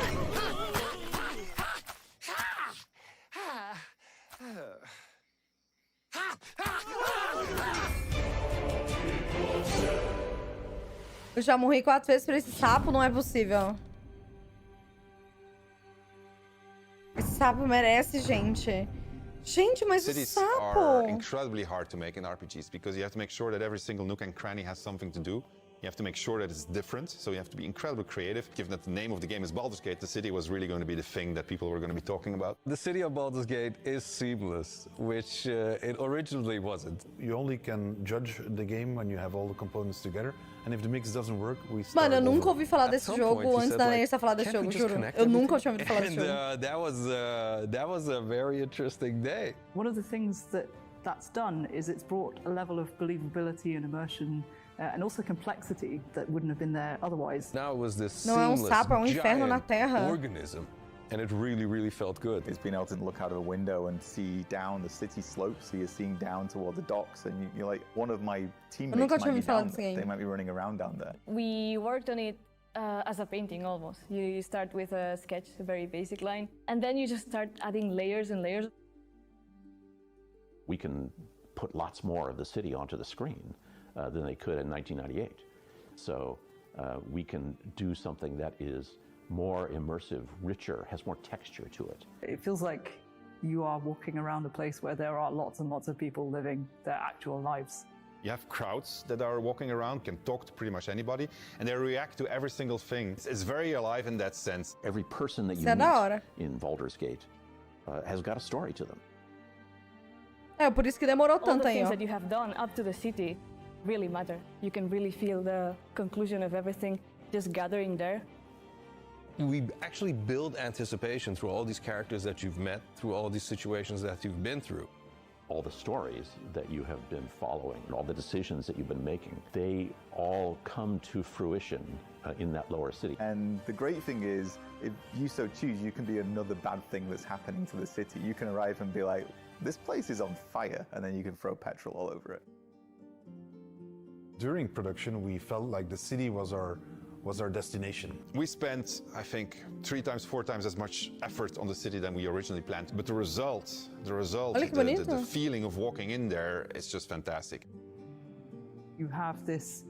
Eu já morri 4 vezes por esse sapo, não é possível. Esse sapo merece, gente. Gente, mas o Cities sapo... are incredibly hard to make in RPGs because you have to make sure that every single nook and cranny has something to do. You have to make sure that it's different, so you have to be incredibly creative. Given that the name of the game is Baldur's Gate, the city was really going to be the thing that people were going to be talking about. The city of Baldur's Gate is seamless, which it originally wasn't. You only can judge the game when you have all the components together, and if the mix doesn't work, we start Mano, eu nunca over. ouvi falar desse jogo antes da Nerissa falar desse jogo, juro. Eu nunca tinha ouvido falar desse jogo. That was a very interesting day. One of the things that's done is it's brought a level of believability and immersion and also complexity that wouldn't have been there otherwise. Now it was this Não seamless, é sapo, é inferno na giant terra. organism, and it really felt good. It's being able to look out of a window and see down the city slope, so you're seeing down toward the docks, and you're like, one of my teammates might be down there. They might be running around down there. We worked on it as a painting almost. You start with a sketch, a very basic line, and then you just start adding layers and layers. We can put lots more of the city onto the screen than they could in 1998. So we can do something that is more immersive, richer, has more texture to it. It feels like you are walking around a place where there are lots and lots of people living their actual lives. You have crowds that are walking around, can talk to pretty much anybody, and they react to every single thing. It's very alive in that sense. Every person that you meet in Baldur's Gate has got a story to them. É, por isso que demorou All the tanto aí, things ó. that you have done up to the city really matter. You can really feel the conclusion of everything just gathering there. We actually build anticipation through all these characters that you've met, through all these situations that you've been through. All the stories that you have been following, all the decisions that you've been making, they all come to fruition in that lower city. And the great thing is, if you so choose, you can be another bad thing that's happening to the city. You can arrive and be like, this place is on fire, and then you can throw petrol all over it. During production, we felt like the city was our destination. We spent, I think, 3 times, 4 times as much effort on the city than we originally planned. But the result, the feeling of walking in there, is just fantastic. You have this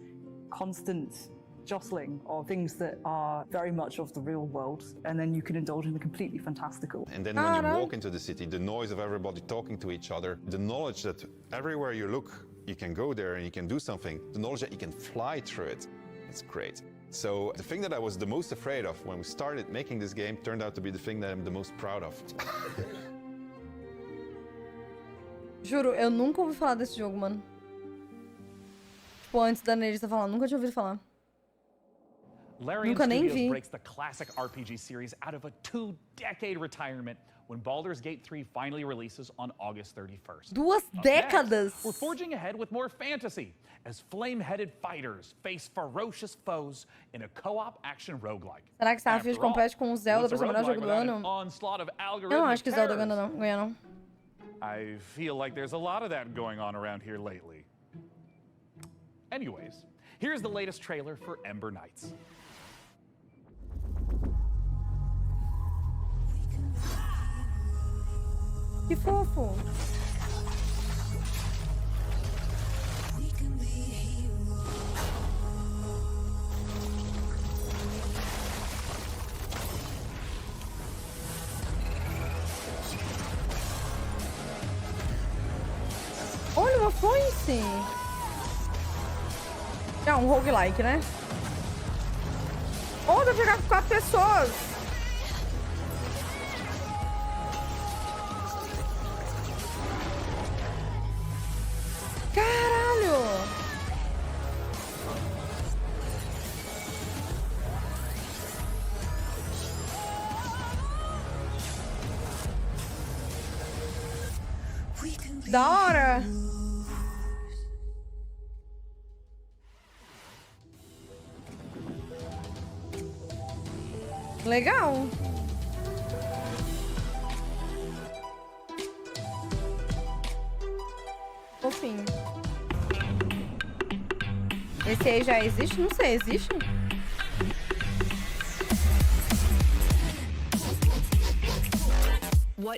constant jostling of things that are very much of the real world, and then you can indulge in the completely fantastical. And then when you walk into the city, the noise of everybody talking to each other, the knowledge that everywhere you look, you can go there and you can do something, the knowledge that you can fly through it, it's great. So the thing that I was the most afraid of when we started making this game turned out to be the thing that I'm the most proud of. Juro, eu nunca ouvi falar desse jogo, mano. Tipo, antes da Nerissa falar, nunca tinha ouvido falar. Larian Nunca nem Studios vi. breaks the classic RPG series out of a 2-decade retirement when Baldur's Gate 3 finally releases on August 31st. 2 Up décadas! next, we're forging ahead with more fantasy as flame-headed fighters face ferocious foes in a co-op action roguelike. Será que Starfield compete com o Zelda pra ser o melhor jogo do ano? Onslaught of Eu não acho que Zelda ganha não. I feel like there's a lot of that going on around here lately. Anyways, here's the latest trailer for Ember Knights. Que fofo! Olha, uma foice! É um roguelike, né? Oh, dá pra jogar com 4 pessoas! Caralho! Da hora. Legal. Fofinho. Esse aí já existe? Não sei, existe?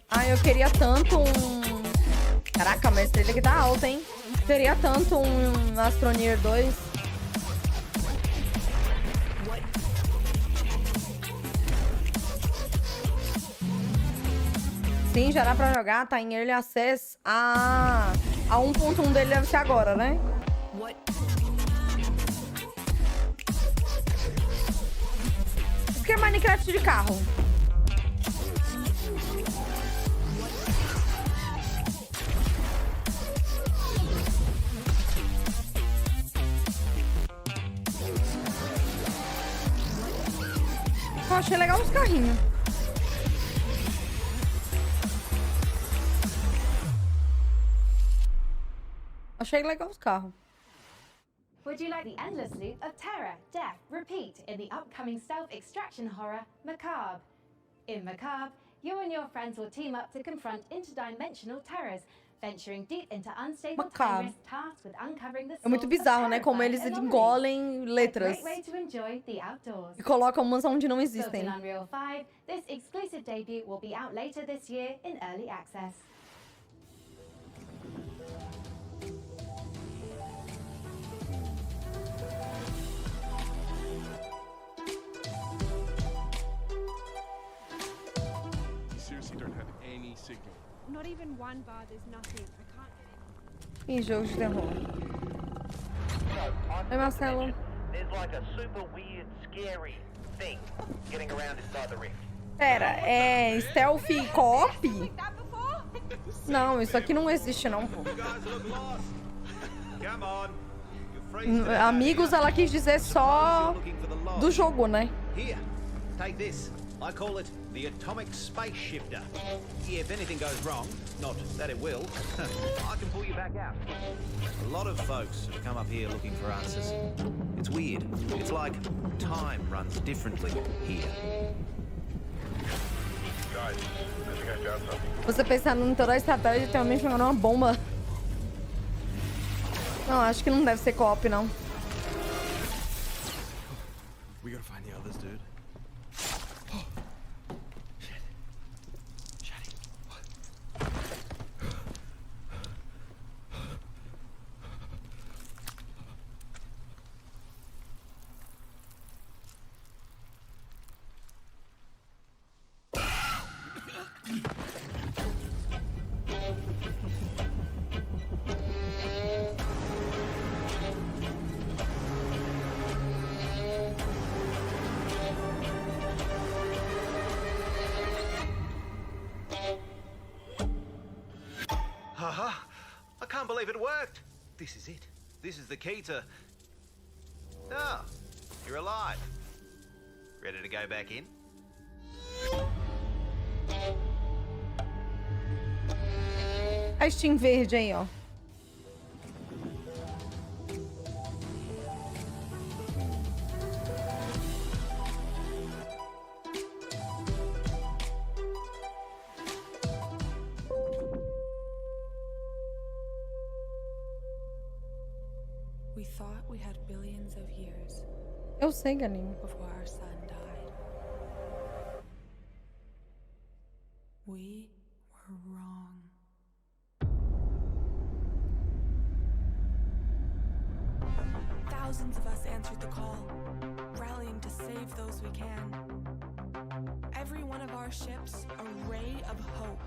Ah, eu queria tanto um... Caraca, mas esse aqui tá alto, hein? Queria tanto um Astroneer 2. Sim, já dá pra jogar, tá em Early Access. Ah, a 1.1 dele deve ser agora, né? Isso que é Minecraft de carro. Eu achei legal os carrinhos. Achei legal os carros. Would you like the endless loop of terror, death, repeat in the upcoming stealth extraction horror, Macabre? In Macabre, you and your friends will team up to confront interdimensional terrors, venturing deep into unstable time tasked with uncovering the É muito bizarro, né? Como eles engolem letras e colocam umas onde não existem. Built in Unreal 5, this exclusive debut will be out later this year in early access. Seriously don't have any signal. Not even one bar, there's nothing. I can't get in. Ih, jogo de terror. Oi, Marcelo. There's like a super weird, scary thing getting around inside the rift. Pera, é stealth co-op? Não, isso aqui não existe não, pô. Amigos, ela quis dizer só do jogo, né? Here, take this. I call it the atomic space shifter. If anything goes wrong, not that it will, I can pull you back out. A lot of folks have come up here looking for answers. It's weird. It's like time runs differently here. Guys, I think I got something. Você pensando em toda a estratégia, tem alguém jogando uma bomba. Não, acho que não deve ser co-op, não. We gotta find the others, dude. Haha! I can't believe it worked. This is it. This is the key to... Ah, you're alive. Ready to go back in? A Steam verde aí, ó. We thought we had billions of years Eu sei, galinha. before our sun died. We were wrong. Thousands of us answered the call, rallying to save those we can. Every one of our ships a ray of hope.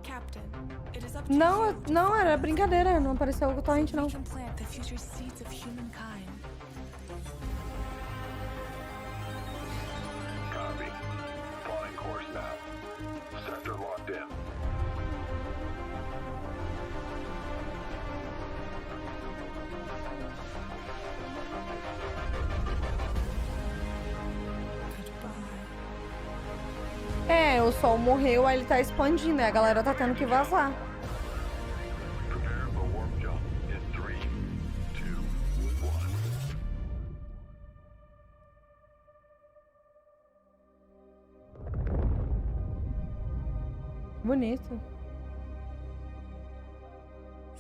Captain, it is up to Não, you to não, find era us brincadeira. Não apareceu o torrent, não. we can plant the future seeds of humankind. Copy. Plotting course now. Sector locked in. É, o sol morreu, aí ele tá expandindo, e a galera tá tendo que vazar. Bonito.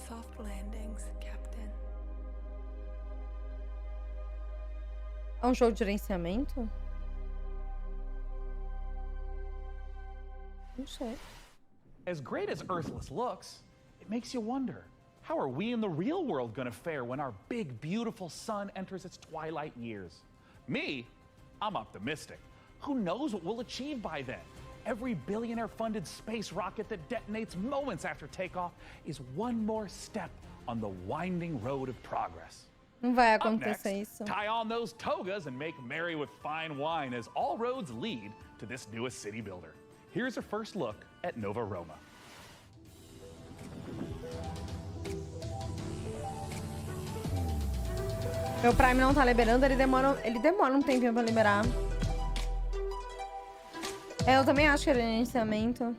Soft landings, Captain. É um jogo de gerenciamento? Não sei. As great as Earthless looks, it makes you wonder, how are we in the real world gonna fare when our big, beautiful sun enters its twilight years? Me, I'm optimistic. Who knows what we'll achieve by then? Every billionaire-funded space rocket that detonates moments after takeoff is one more step on the winding road of progress. Não vai Up acontecer next, isso. tie on those togas and make merry with fine wine as all roads lead to this newest city builder. Here's a first look at Nova Roma. Meu Prime não tá liberando, ele demora um tempinho pra liberar. É, eu também acho que era gerenciamento.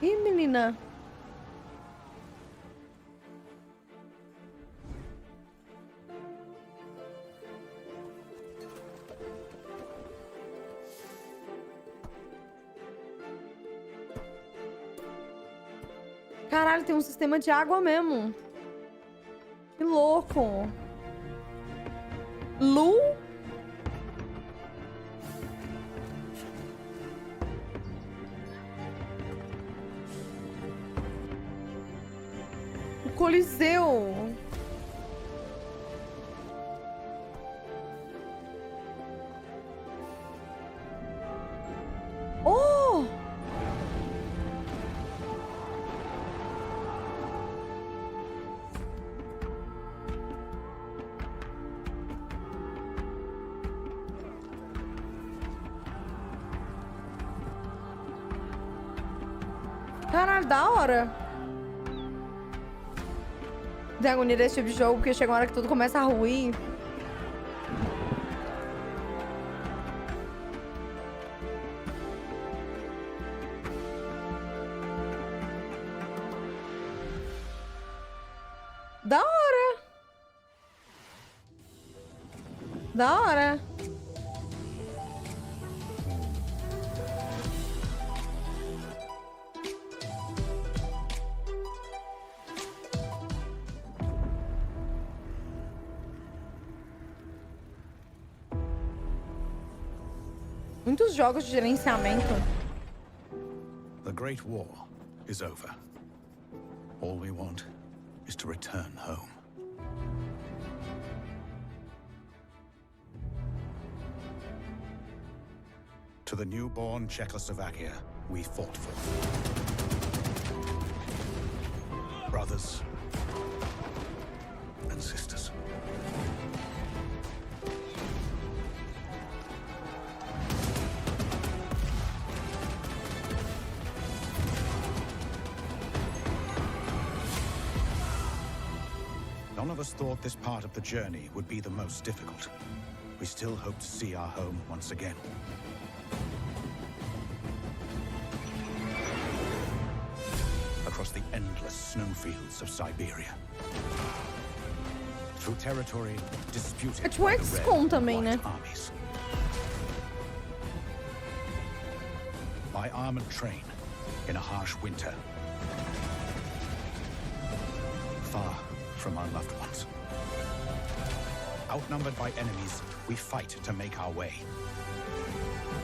Ih, menina. Caralho, tem um sistema de água mesmo. Que louco. Lu? O Coliseu. Oh! Caralho, da hora. Tem agonia desse tipo de jogo, porque chega uma hora que tudo começa a ruir. Da hora. Da hora. Muitos jogos de gerenciamento. The Great War is over. All we want is to return home. To the newborn Czechoslovakia we fought for. Brothers and sisters. None of us thought this part of the journey would be the most difficult. We still hope to see our home once again. Across the endless snowfields of Siberia. Through territory disputed É tipo um by the XCOM red também, and né? white armies. By armored train in a harsh winter. Far from our loved ones. Outnumbered by enemies, we fight to make our way.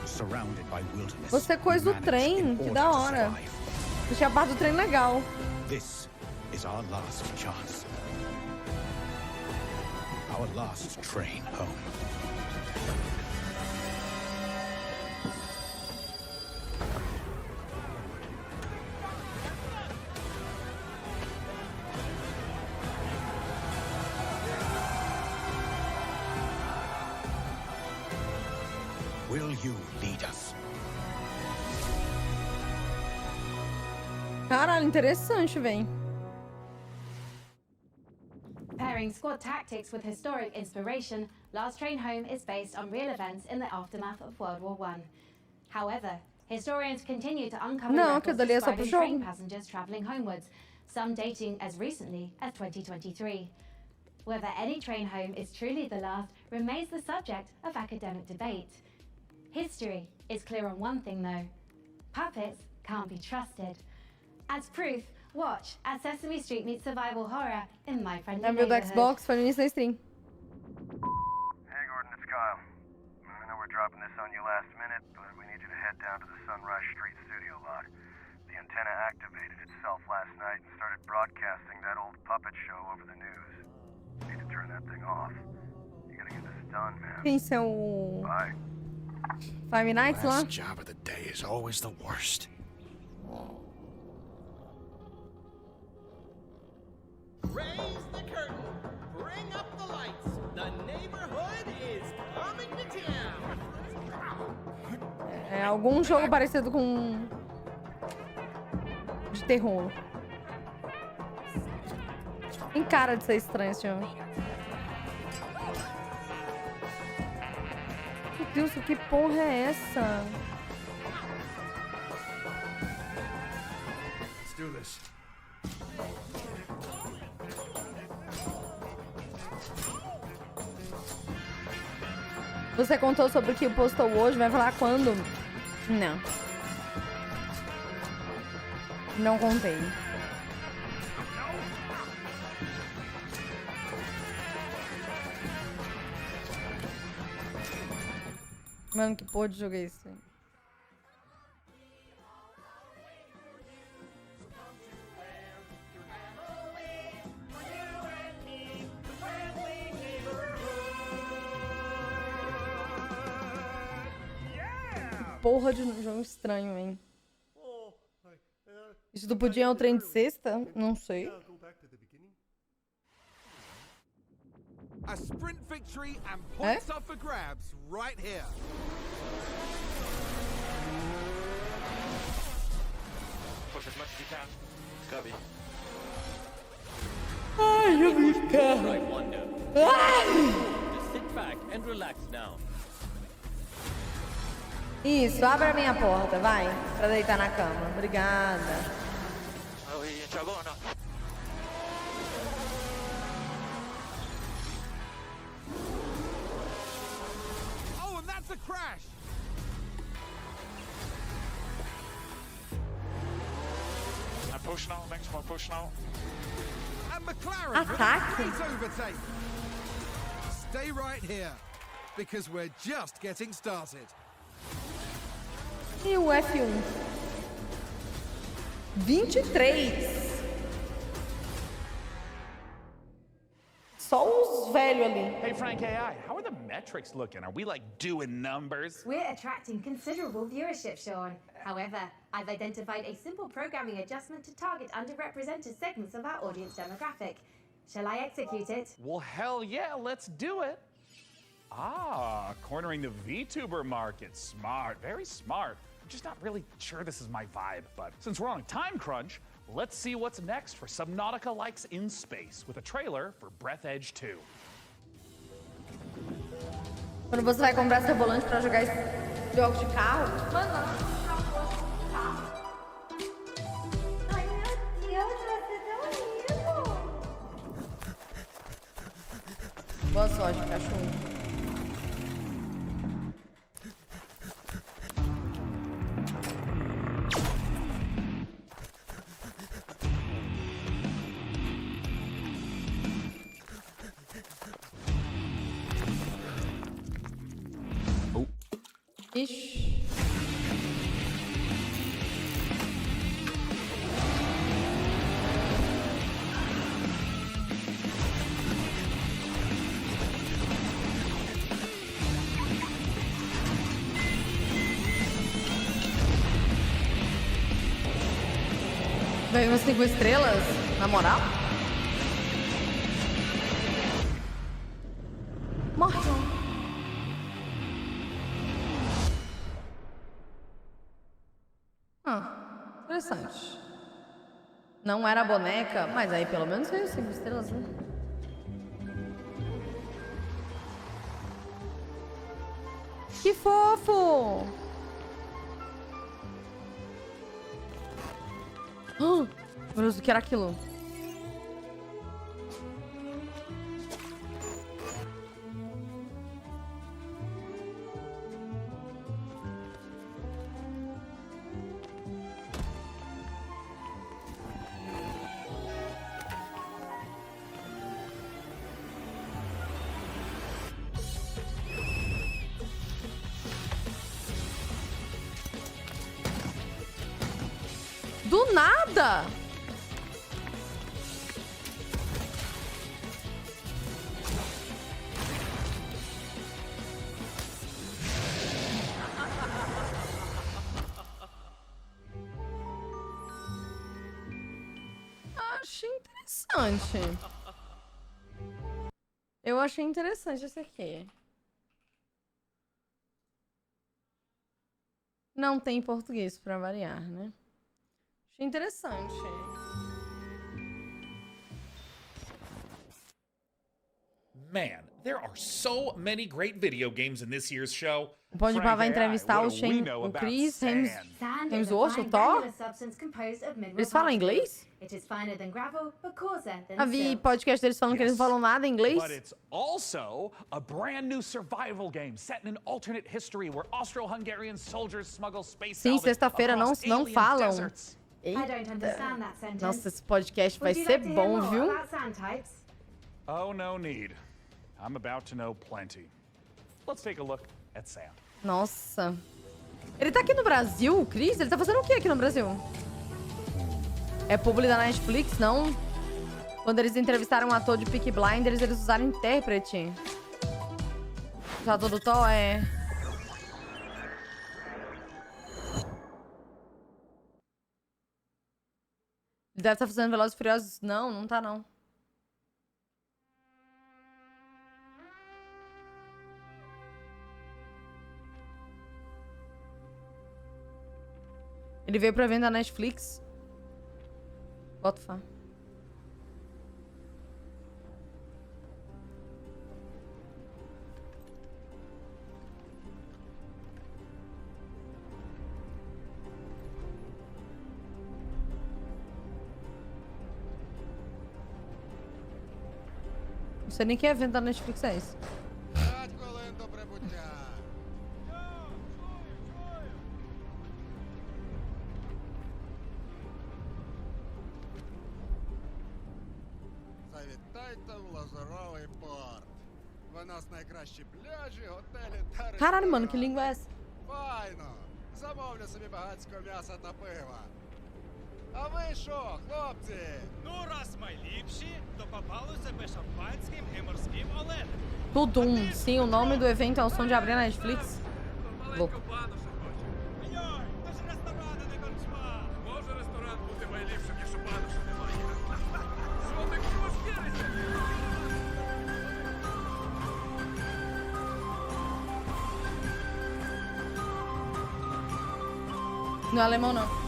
Surrounded by wilderness. Você coisa do trem, que da hora. Deixei a parte do trem legal. This is our last chance. Our last train home. Will you lead us? Caralho, interessante, véi. Pairing squad tactics with historic inspiration, Last Train Home is based on real events in the aftermath of World War I. However, historians continue to uncover Não, records aquilo dali é só pro describing train jogo. passengers travelling homewards, some dating as recently as 2023. Whether any train home is truly the last remains the subject of academic debate. History is clear on one thing though. Puppets can't be trusted. As proof, watch as Sesame Street meets survival horror in My Friendly Lembrou do Neighborhood. Xbox? Foi no início da stream. Hey, Gordon, it's Kyle. I know we're dropping this on you last minute, but we need you to head down to the Sunrise Street studio lot. The antenna activated itself last night and started broadcasting that old puppet show over the news. You need to turn that thing off. You gotta get this done, man. Quem são? Bye. Five Nights lá? Last job of the day is always the worst. Raise the curtain. Bring up the lights. The neighborhood is coming to town. É algum jogo parecido com... de terror. Tem cara de ser estranho esse jogo. Meu Deus, que porra é essa? Let's do this. Você contou sobre o que postou hoje? Vai falar quando? Não. Não contei. Mano, que porra de jogo é esse? Porra de um jogo estranho, hein? Isso do pudim é o trem de sexta? Não sei. A sprint victory and points up for grabs right here. Push as much as you can. Cubby. Ai, meu carro. Right, Wanda. Just sit back and relax now. Isso, abre a minha porta, vai. Pra deitar na cama. Obrigada. Oh, and that's a crash. I'm pushing out, thanks for pushing out. And McLaren with a great overtake. Stay right here, because we're just getting started. E o F1? 23. Só os velhos ali. Hey, Frank AI, how are the metrics looking? Are we, like, doing numbers? We're attracting considerable viewership, Sean. However, I've identified a simple programming adjustment to target underrepresented segments of our audience demographic. Shall I execute it? Well, hell yeah, let's do it. Ah, cornering the VTuber market. Smart, very smart. I'm just not really sure this is my vibe, but since we're on a time crunch, let's see what's next for Subnautica Likes in Space with a trailer for Breath Edge 2. Quando você vai comprar seu volante pra jogar jogos de carro, mano, não comprar um volante de carro. Ai, meu Deus, você é tão lindo. Boa sorte, cachorro. Ixi. Veio umas 5 estrelas, na moral? Morreu. Interessante. Não era a boneca, mas aí pelo menos veio 5 estrelas, né? Que fofo! Meu Deus, o que era aquilo? Do nada! Achei interessante. Eu achei interessante esse aqui. Não tem português pra variar, né? Achei interessante. Man, there are so many great video games in this year's show. O Pode Pá vai entrevistar o Chris Hemsworth, o Thor. Eles falam inglês? Eu vi podcast deles falando que eles não falam nada em inglês. But it's also a brand new survival game set in an alternate history where Austro-Hungarian soldiers smuggle space Sim, salvage sexta-feira não alien falam. deserts. Eita. Nossa, esse podcast vai ser bom, viu? Oh, no need. I'm about to know plenty. Let's take a look at Sam. Nossa. Ele tá aqui no Brasil, o Chris? Ele tá fazendo o que aqui no Brasil? É publi da Netflix, não? Quando eles entrevistaram um ator de Peaky Blinders, eles usaram intérprete. O ator do Thor é... Ele deve estar fazendo Velozes e Furiosos. Não, não tá não. Ele veio pra venda na Netflix. Bota fã. Não sei nem que evento da Netflix é esse. Caralho, mano, que língua é essa? Файно! Замовлю собі багатського м'яса та пива. А ви що, хлопці? Ну, раз ми ліпші, то попали себе шампанським і морським оленем. Tudum. Sim, o nome do evento é o som de abrir na Netflix. Louco. Може ресторан бути найліпшим, ніж у Бануша немає? Що ти кошкіриться? Não é alemão, não.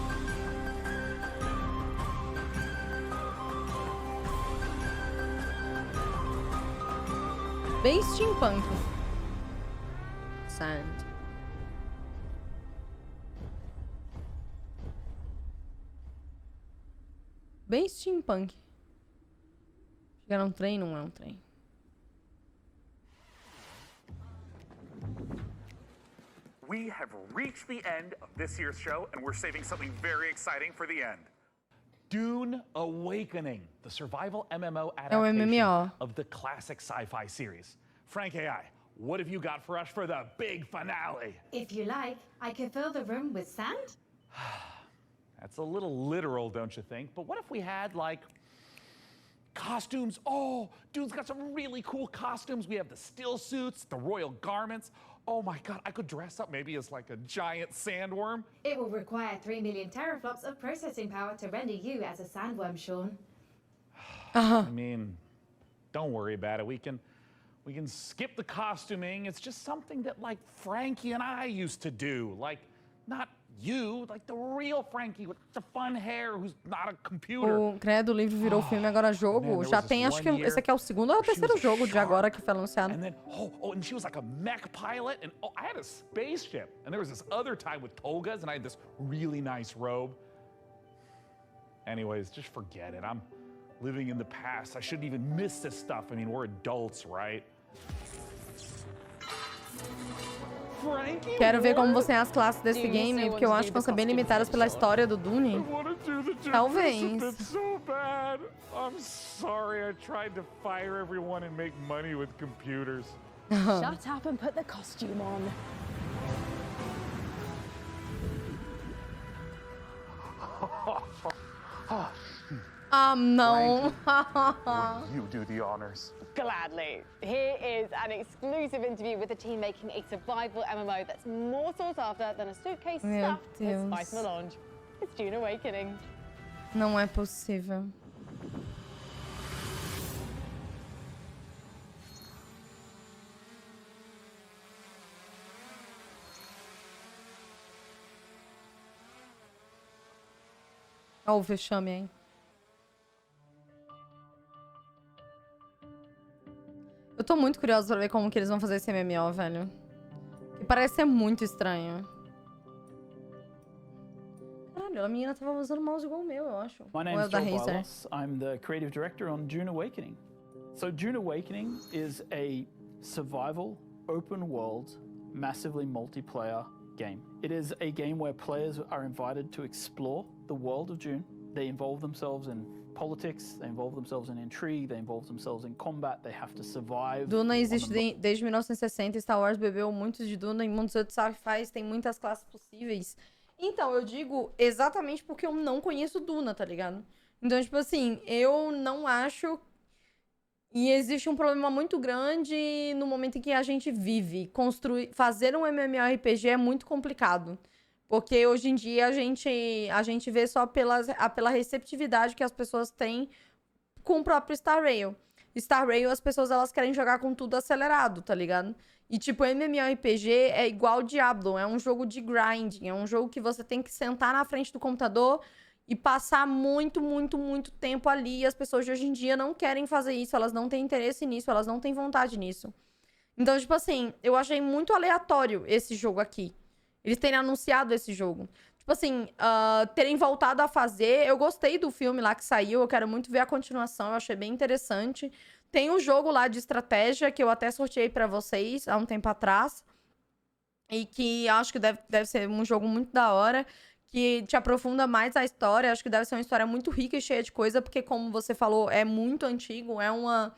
Bem steampunk. Sand. Bem steampunk. Chegar num trem, não é um trem. We have reached the end of this year's show, and we're saving something very exciting for the end. Dune Awakening, the survival MMO adaptation of the classic sci-fi series. Frank AI, what have you got for us for the big finale? If you like, I could fill the room with sand. That's a little literal, don't you think? But what if we had, like, costumes? Oh, Dune's got some really cool costumes. We have the still suits, the royal garments. Oh my god, I could dress up maybe as like a giant sandworm. It will require 3 million teraflops of processing power to render you as a sandworm, Sean. I mean, don't worry about it. We can skip the costuming. It's just something that like Frankie and I used to do. Like, not you, like the real Frankie with the fun hair who's not a computer. O credo, o livro virou filme, agora jogo. Já tem, acho que esse aqui é o segundo ou o terceiro jogo de agora que foi anunciado. And then, and she was like a mech pilot, and I had a spaceship. And there was this other time with togas, and I had this really nice robe. Anyways, just forget it. I'm living in the past. I shouldn't even miss this stuff. I mean, we're adults, right? Quero ver como vão ser as classes desse game, porque eu acho que vão ser bem limitadas pela história do Dune. Talvez. I'm sorry, I tried to fire everyone and make money with computers. Shut up and put the costume on. Não. You do the honors. Gladly. Here is an exclusive interview with the team making a survival MMO that's more sought after than a suitcase Meu stuffed with Deus. spice melange. It's Dune Awakening. Não é possível. Olha o vexame aí. Eu tô muito curiosa pra ver como que eles vão fazer esse MMO, velho. E parece ser muito estranho. Caralho, a menina tava usando mouse igual o meu, eu acho. My name is Joel Bailos. I'm the creative director on Dune Awakening. So Dune Awakening is a survival, open world, massively multiplayer game. It is a game where players are invited to explore the world of Dune. They involve themselves in politics, they involve themselves in intrigue, they involve themselves in combat, they have to survive. Duna existe desde 1960, Star Wars bebeu muito de Duna e muitos outros sci-fi tem muitas classes possíveis. Então, eu digo exatamente porque eu não conheço Duna, tá ligado? Então, tipo assim, eu não acho... E existe um problema muito grande no momento em que a gente vive. Fazer um MMORPG é muito complicado. Porque hoje em dia a gente vê só pela receptividade que as pessoas têm com o próprio Star Rail. Star Rail, as pessoas elas querem jogar com tudo acelerado, tá ligado? E tipo, MMORPG é igual Diablo, é um jogo de grinding, é um jogo que você tem que sentar na frente do computador e passar muito, muito, muito tempo ali. E as pessoas de hoje em dia não querem fazer isso, elas não têm interesse nisso, elas não têm vontade nisso. Então, tipo assim, eu achei muito aleatório esse jogo aqui. Eles terem anunciado esse jogo. Tipo assim, terem voltado a fazer... Eu gostei do filme lá que saiu, eu quero muito ver a continuação, eu achei bem interessante. Tem um jogo lá de estratégia que eu até sorteei pra vocês há um tempo atrás. E que acho que deve ser um jogo muito da hora. Que te aprofunda mais a história. Acho que deve ser uma história muito rica e cheia de coisa. Porque, como você falou, é muito antigo. É uma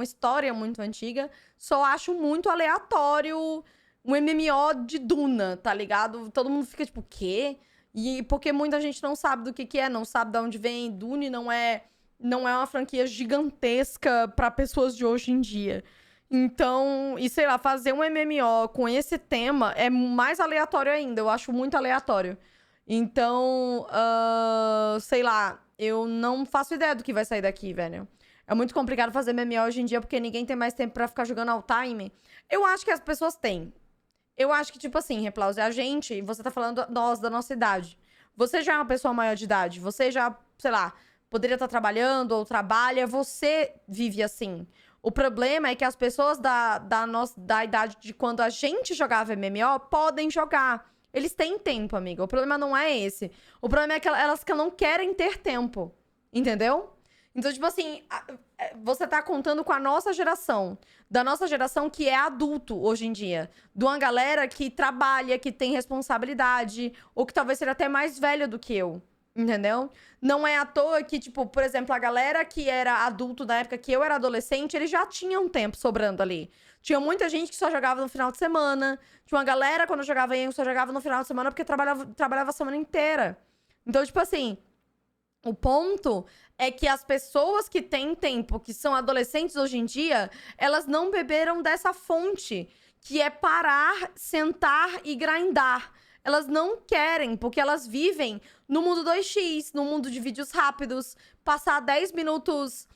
história muito antiga. Só acho muito aleatório um MMO de Duna, tá ligado? Todo mundo fica tipo, o quê? E porque muita gente não sabe do que é, não sabe de onde vem. Dune não é uma franquia gigantesca pra pessoas de hoje em dia. Então, e sei lá, fazer um MMO com esse tema é mais aleatório ainda. Eu acho muito aleatório. Então, sei lá, eu não faço ideia do que vai sair daqui, velho. É muito complicado fazer MMO hoje em dia porque ninguém tem mais tempo pra ficar jogando all time. Eu acho que as pessoas têm. Eu acho que, tipo assim, Replause, a gente, você tá falando nós, da nossa idade. Você já é uma pessoa maior de idade. Você já, sei lá, poderia estar trabalhando ou trabalha. Você vive assim. O problema é que as pessoas da idade de quando a gente jogava MMO podem jogar. Eles têm tempo, amiga. O problema não é esse. O problema é que elas não querem ter tempo. Entendeu? Então, tipo assim, você tá contando com a nossa geração. Da nossa geração que é adulto hoje em dia. De uma galera que trabalha, que tem responsabilidade. Ou que talvez seja até mais velha do que eu. Entendeu? Não é à toa que, tipo, por exemplo, a galera que era adulto na época que eu era adolescente, eles já tinham tempo sobrando ali. Tinha muita gente que só jogava no final de semana. Tinha uma galera, quando eu jogava em só jogava no final de semana porque trabalhava a semana inteira. Então, tipo assim, o ponto é que as pessoas que têm tempo, que são adolescentes hoje em dia, elas não beberam dessa fonte, que é parar, sentar e grindar. Elas não querem, porque elas vivem no mundo 2x, no mundo de vídeos rápidos. Passar 10 minutos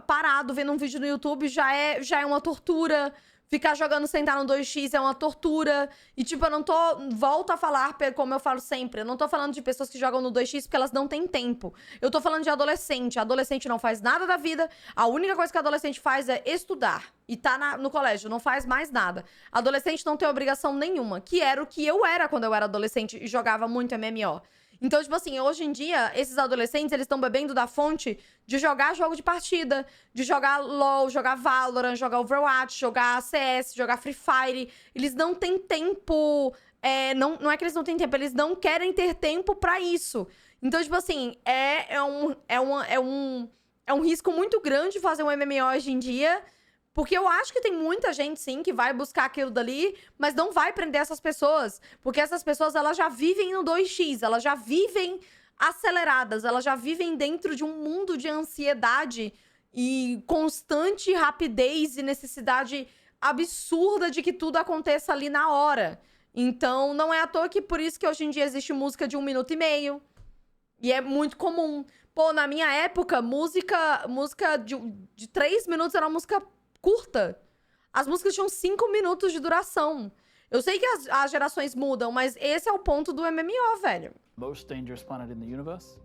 parado vendo um vídeo no YouTube já é uma tortura. Ficar jogando sentar no 2x é uma tortura. E, tipo, eu não tô... Volto a falar, como eu falo sempre. Eu não tô falando de pessoas que jogam no 2x porque elas não têm tempo. Eu tô falando de adolescente. Adolescente não faz nada da vida. A única coisa que adolescente faz é estudar. E tá no colégio. Não faz mais nada. Adolescente não tem obrigação nenhuma. Que era o que eu era quando eu era adolescente e jogava muito MMO. Então, tipo assim, hoje em dia, esses adolescentes, eles estão bebendo da fonte de jogar jogo de partida, de jogar LoL, jogar Valorant, jogar Overwatch, jogar CS, jogar Free Fire. Eles não têm tempo... não é que eles não têm tempo, eles não querem ter tempo pra isso. Então, tipo assim, é um risco muito grande fazer um MMO hoje em dia Porque eu acho que tem muita gente, sim, que vai buscar aquilo dali, mas não vai prender essas pessoas. Porque essas pessoas, elas já vivem no 2x, elas já vivem aceleradas, elas já vivem dentro de um mundo de ansiedade e constante rapidez e necessidade absurda de que tudo aconteça ali na hora. Então, não é à toa que por isso que hoje em dia existe música de 1 minuto e meio. E é muito comum. Pô, na minha época, música de 3 minutos era uma música curta. As músicas tinham 5 minutos de duração. Eu sei que as gerações mudam, mas esse é o ponto do MMO, velho. Most dangerous planet in the universe.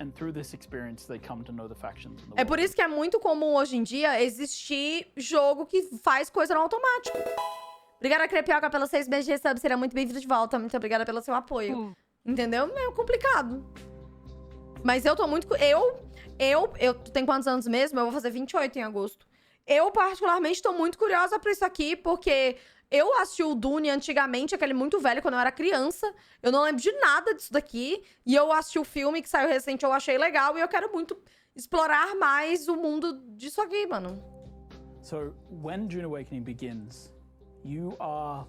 And through this experience, they come to know the factions in the É por isso que é muito comum hoje em dia existir jogo que faz coisa no automático. Obrigada, Crepioca, pelos 6 meses de sub. Seria muito bem-vindo de volta. Muito obrigada pelo seu apoio. Entendeu? É complicado. Mas eu tô muito... Tu tem quantos anos mesmo? Eu vou fazer 28 em agosto. Eu, particularmente, tô muito curiosa por isso aqui, porque eu assisti o Dune antigamente, aquele muito velho, quando eu era criança. Eu não lembro de nada disso daqui. E eu assisti o filme que saiu recente, eu achei legal. E eu quero muito explorar mais o mundo disso aqui, mano. So, when Dune Awakening begins, you are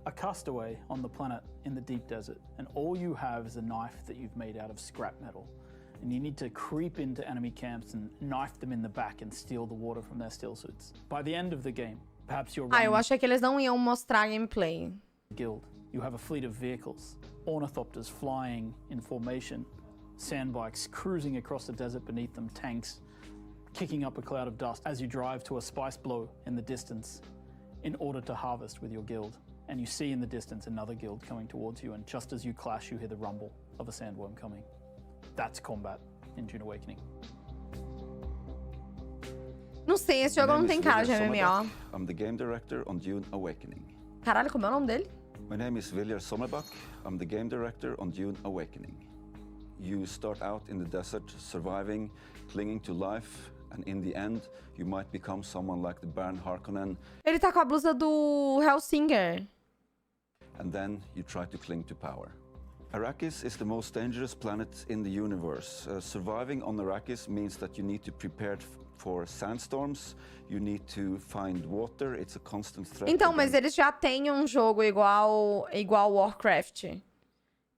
a castaway on the planet in the deep desert. And all you have is a knife that you've made out of scrap metal. And you need to creep into enemy camps and knife them in the back and steal the water from their still suits. By the end of the game, perhaps you're eu achei que eles não iam mostrar gameplay. Guild. You have a fleet of vehicles, ornithopters flying in formation, sandbikes cruising across the desert beneath them, tanks kicking up a cloud of dust as you drive to a spice blow in the distance in order to harvest with your guild. And you see in the distance another guild coming towards you, and just as you clash, you hear the rumble of a sandworm coming. That's combat in Dune Awakening. Não sei, esse jogo não tem cara de MMO. I'm the game director on Dune Awakening. Caralho, como é o nome dele? My name is Viljar Sommerbach. I'm the game director on Dune Awakening. You start out in the desert, surviving, clinging to life, and in the end, you might become someone like the Baron Harkonnen. Ele tá com a blusa do Hellsinger. And then you try to cling to power. Arrakis is the most dangerous planet in the universe. Surviving on Arrakis means that you need to prepare for sandstorms, you need to find water, it's a constant threat. Então, mas eles já têm um jogo igual Warcraft.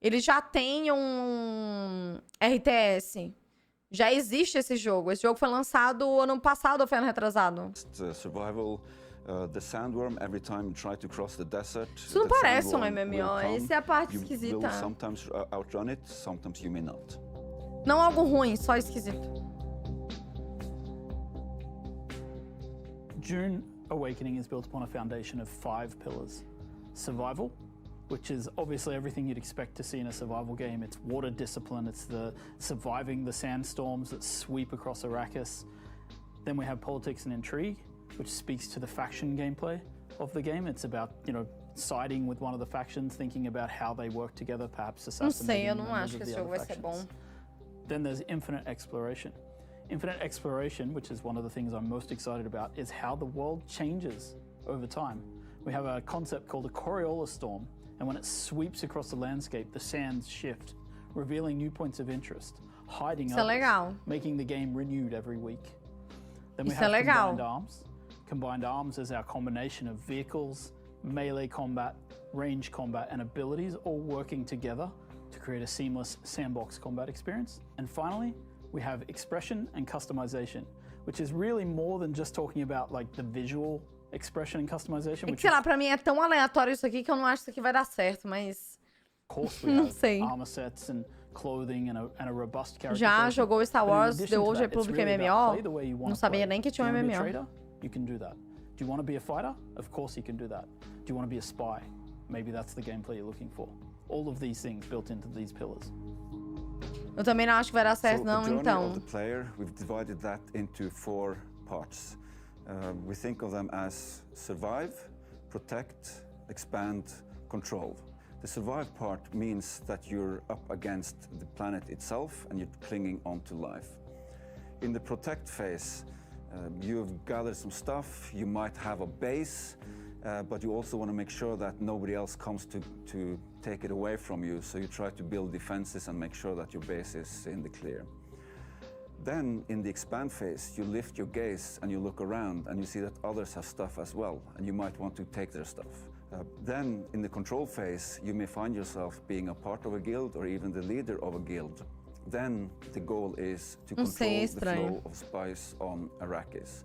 Eles já têm um RTS. Já existe esse jogo. Esse jogo foi lançado ano passado ou foi ano retrasado? Survival. The sandworm, every time you try to cross the desert, isso não parece um MMO, essa é a parte esquisita. You will sometimes outrun it, sometimes you may not. Não algo ruim, só esquisito. Dune Awakening is built upon a foundation of 5 pillars. Survival, which is obviously everything you'd expect to see in a survival game. It's water discipline, it's the surviving the sandstorms that sweep across Arrakis. Then we have politics and intrigue, which speaks to the faction gameplay of the game. It's about, siding with one of the factions, thinking about how they work together, perhaps assassinating members of the other factions. Then there's infinite exploration. Infinite exploration, which is one of the things I'm most excited about, is how the world changes over time. We have a concept called a Coriolis storm, and when it sweeps across the landscape, the sands shift, revealing new points of interest, hiding others, making the game renewed every week. Then we have combined arms. Combined arms is our combination of vehicles, melee combat, range combat, and abilities all working together to create a seamless sandbox combat experience. And finally, we have expression and customization, which is really more than just talking about the visual expression and customization. Sei lá, pra mim é tão aleatório isso aqui que eu não acho que isso aqui vai dar certo, mas... Não sei. Armor sets and clothing and a robust character. Já jogou Star Wars The Old Republic MMO? Não sabia nem que tinha um MMO. You can do that. Do you want to be a fighter? Of course you can do that. Do you want to be a spy? Maybe that's the gameplay you're looking for. All of these things built into these pillars. Eu também não acho que vai dar certo, não, então. The player, we've divided that into 4 parts. We think of them as survive, protect, expand, control. The survive part means that you're up against the planet itself and you're clinging onto life. In the protect phase, you've gathered some stuff, you might have a base, but you also want to make sure that nobody else comes to take it away from you, so you try to build defenses and make sure that your base is in the clear. Then, in the expand phase, you lift your gaze and you look around and you see that others have stuff as well, and you might want to take their stuff. Then, in the control phase, you may find yourself being a part of a guild or even the leader of a guild. Then, the goal is to control the flow of spies on Arrakis.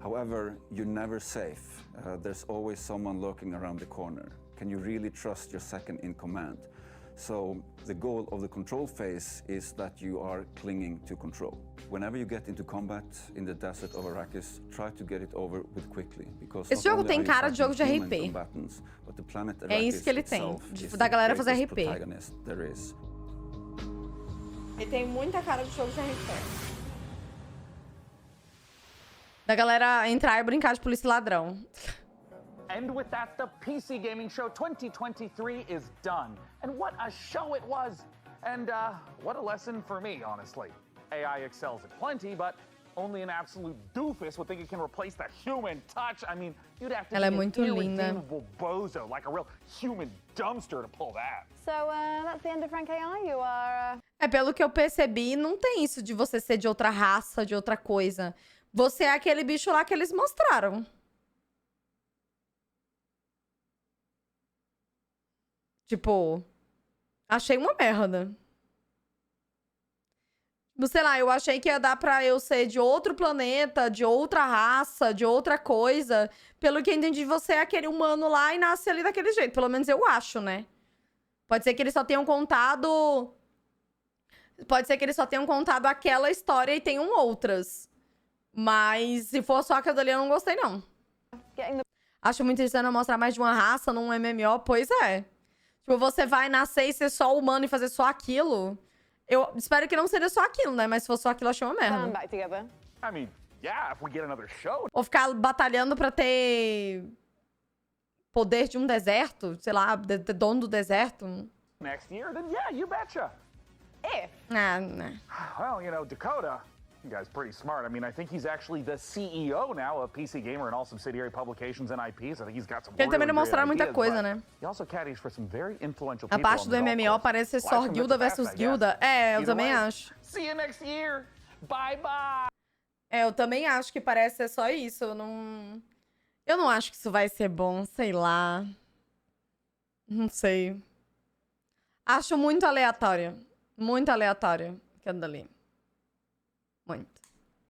However, you're never safe. There's always someone lurking around the corner. Can you really trust your second in command? So the goal of the control phase is that you are clinging to control. Whenever you get into combat in the desert of Arrakis, try to get it over with quickly, because esse jogo tem cara de jogo de RP. But the planet É isso que ele tem, da galera fazer RP. Ele tem muita cara de jogo de RP. Da galera entrar e brincar de polícia e ladrão. And with that, the PC Gaming Show 2023 is done. And what a show it was! And what a lesson for me, honestly. AI excels at plenty, but only an absolute doofus would think it can replace the human touch. I mean, you'd have to be an irredeemable bozo, like a real human dumpster to pull that. So that's the end of Frank AI. You are. É, pelo que eu percebi, não tem isso de você ser de outra raça, de outra coisa. Você é aquele bicho lá que eles mostraram. Tipo, achei uma merda. Sei lá, eu achei que ia dar pra eu ser de outro planeta, de outra raça, de outra coisa. Pelo que eu entendi, você é aquele humano lá e nasce ali daquele jeito. Pelo menos eu acho, né? Pode ser que eles só tenham contado... Pode ser que eles só tenham contado aquela história e tenham outras. Mas se for só aquela ali, eu não gostei, não. Acho muito interessante mostrar mais de uma raça num MMO. Pois é. Tipo, você vai nascer e ser só humano e fazer só aquilo. Eu espero que não seja só aquilo, né? Mas se for só aquilo, eu achei uma merda. I mean, yeah, if we get another show. Ou ficar batalhando pra ter poder de um deserto, sei lá, dono do deserto. Next year, then yeah, you betcha. If? Nah. Well, you know, Dakota, you guy's pretty smart. I mean, I think he's actually the CEO now of PC Gamer and all subsidiary publications and IPs. I think he's got some Ele também não mostraram muita coisa, né? He also caddies for some very influential A people. parte do MMO parece ser só guilda versus guilda. É, eu também acho. See you next year. Bye bye. É, eu também acho que parece ser só isso. Eu não acho que isso vai ser bom, sei lá. Não sei. Acho muito aleatório. Muito aleatório aquilo dali. Muito.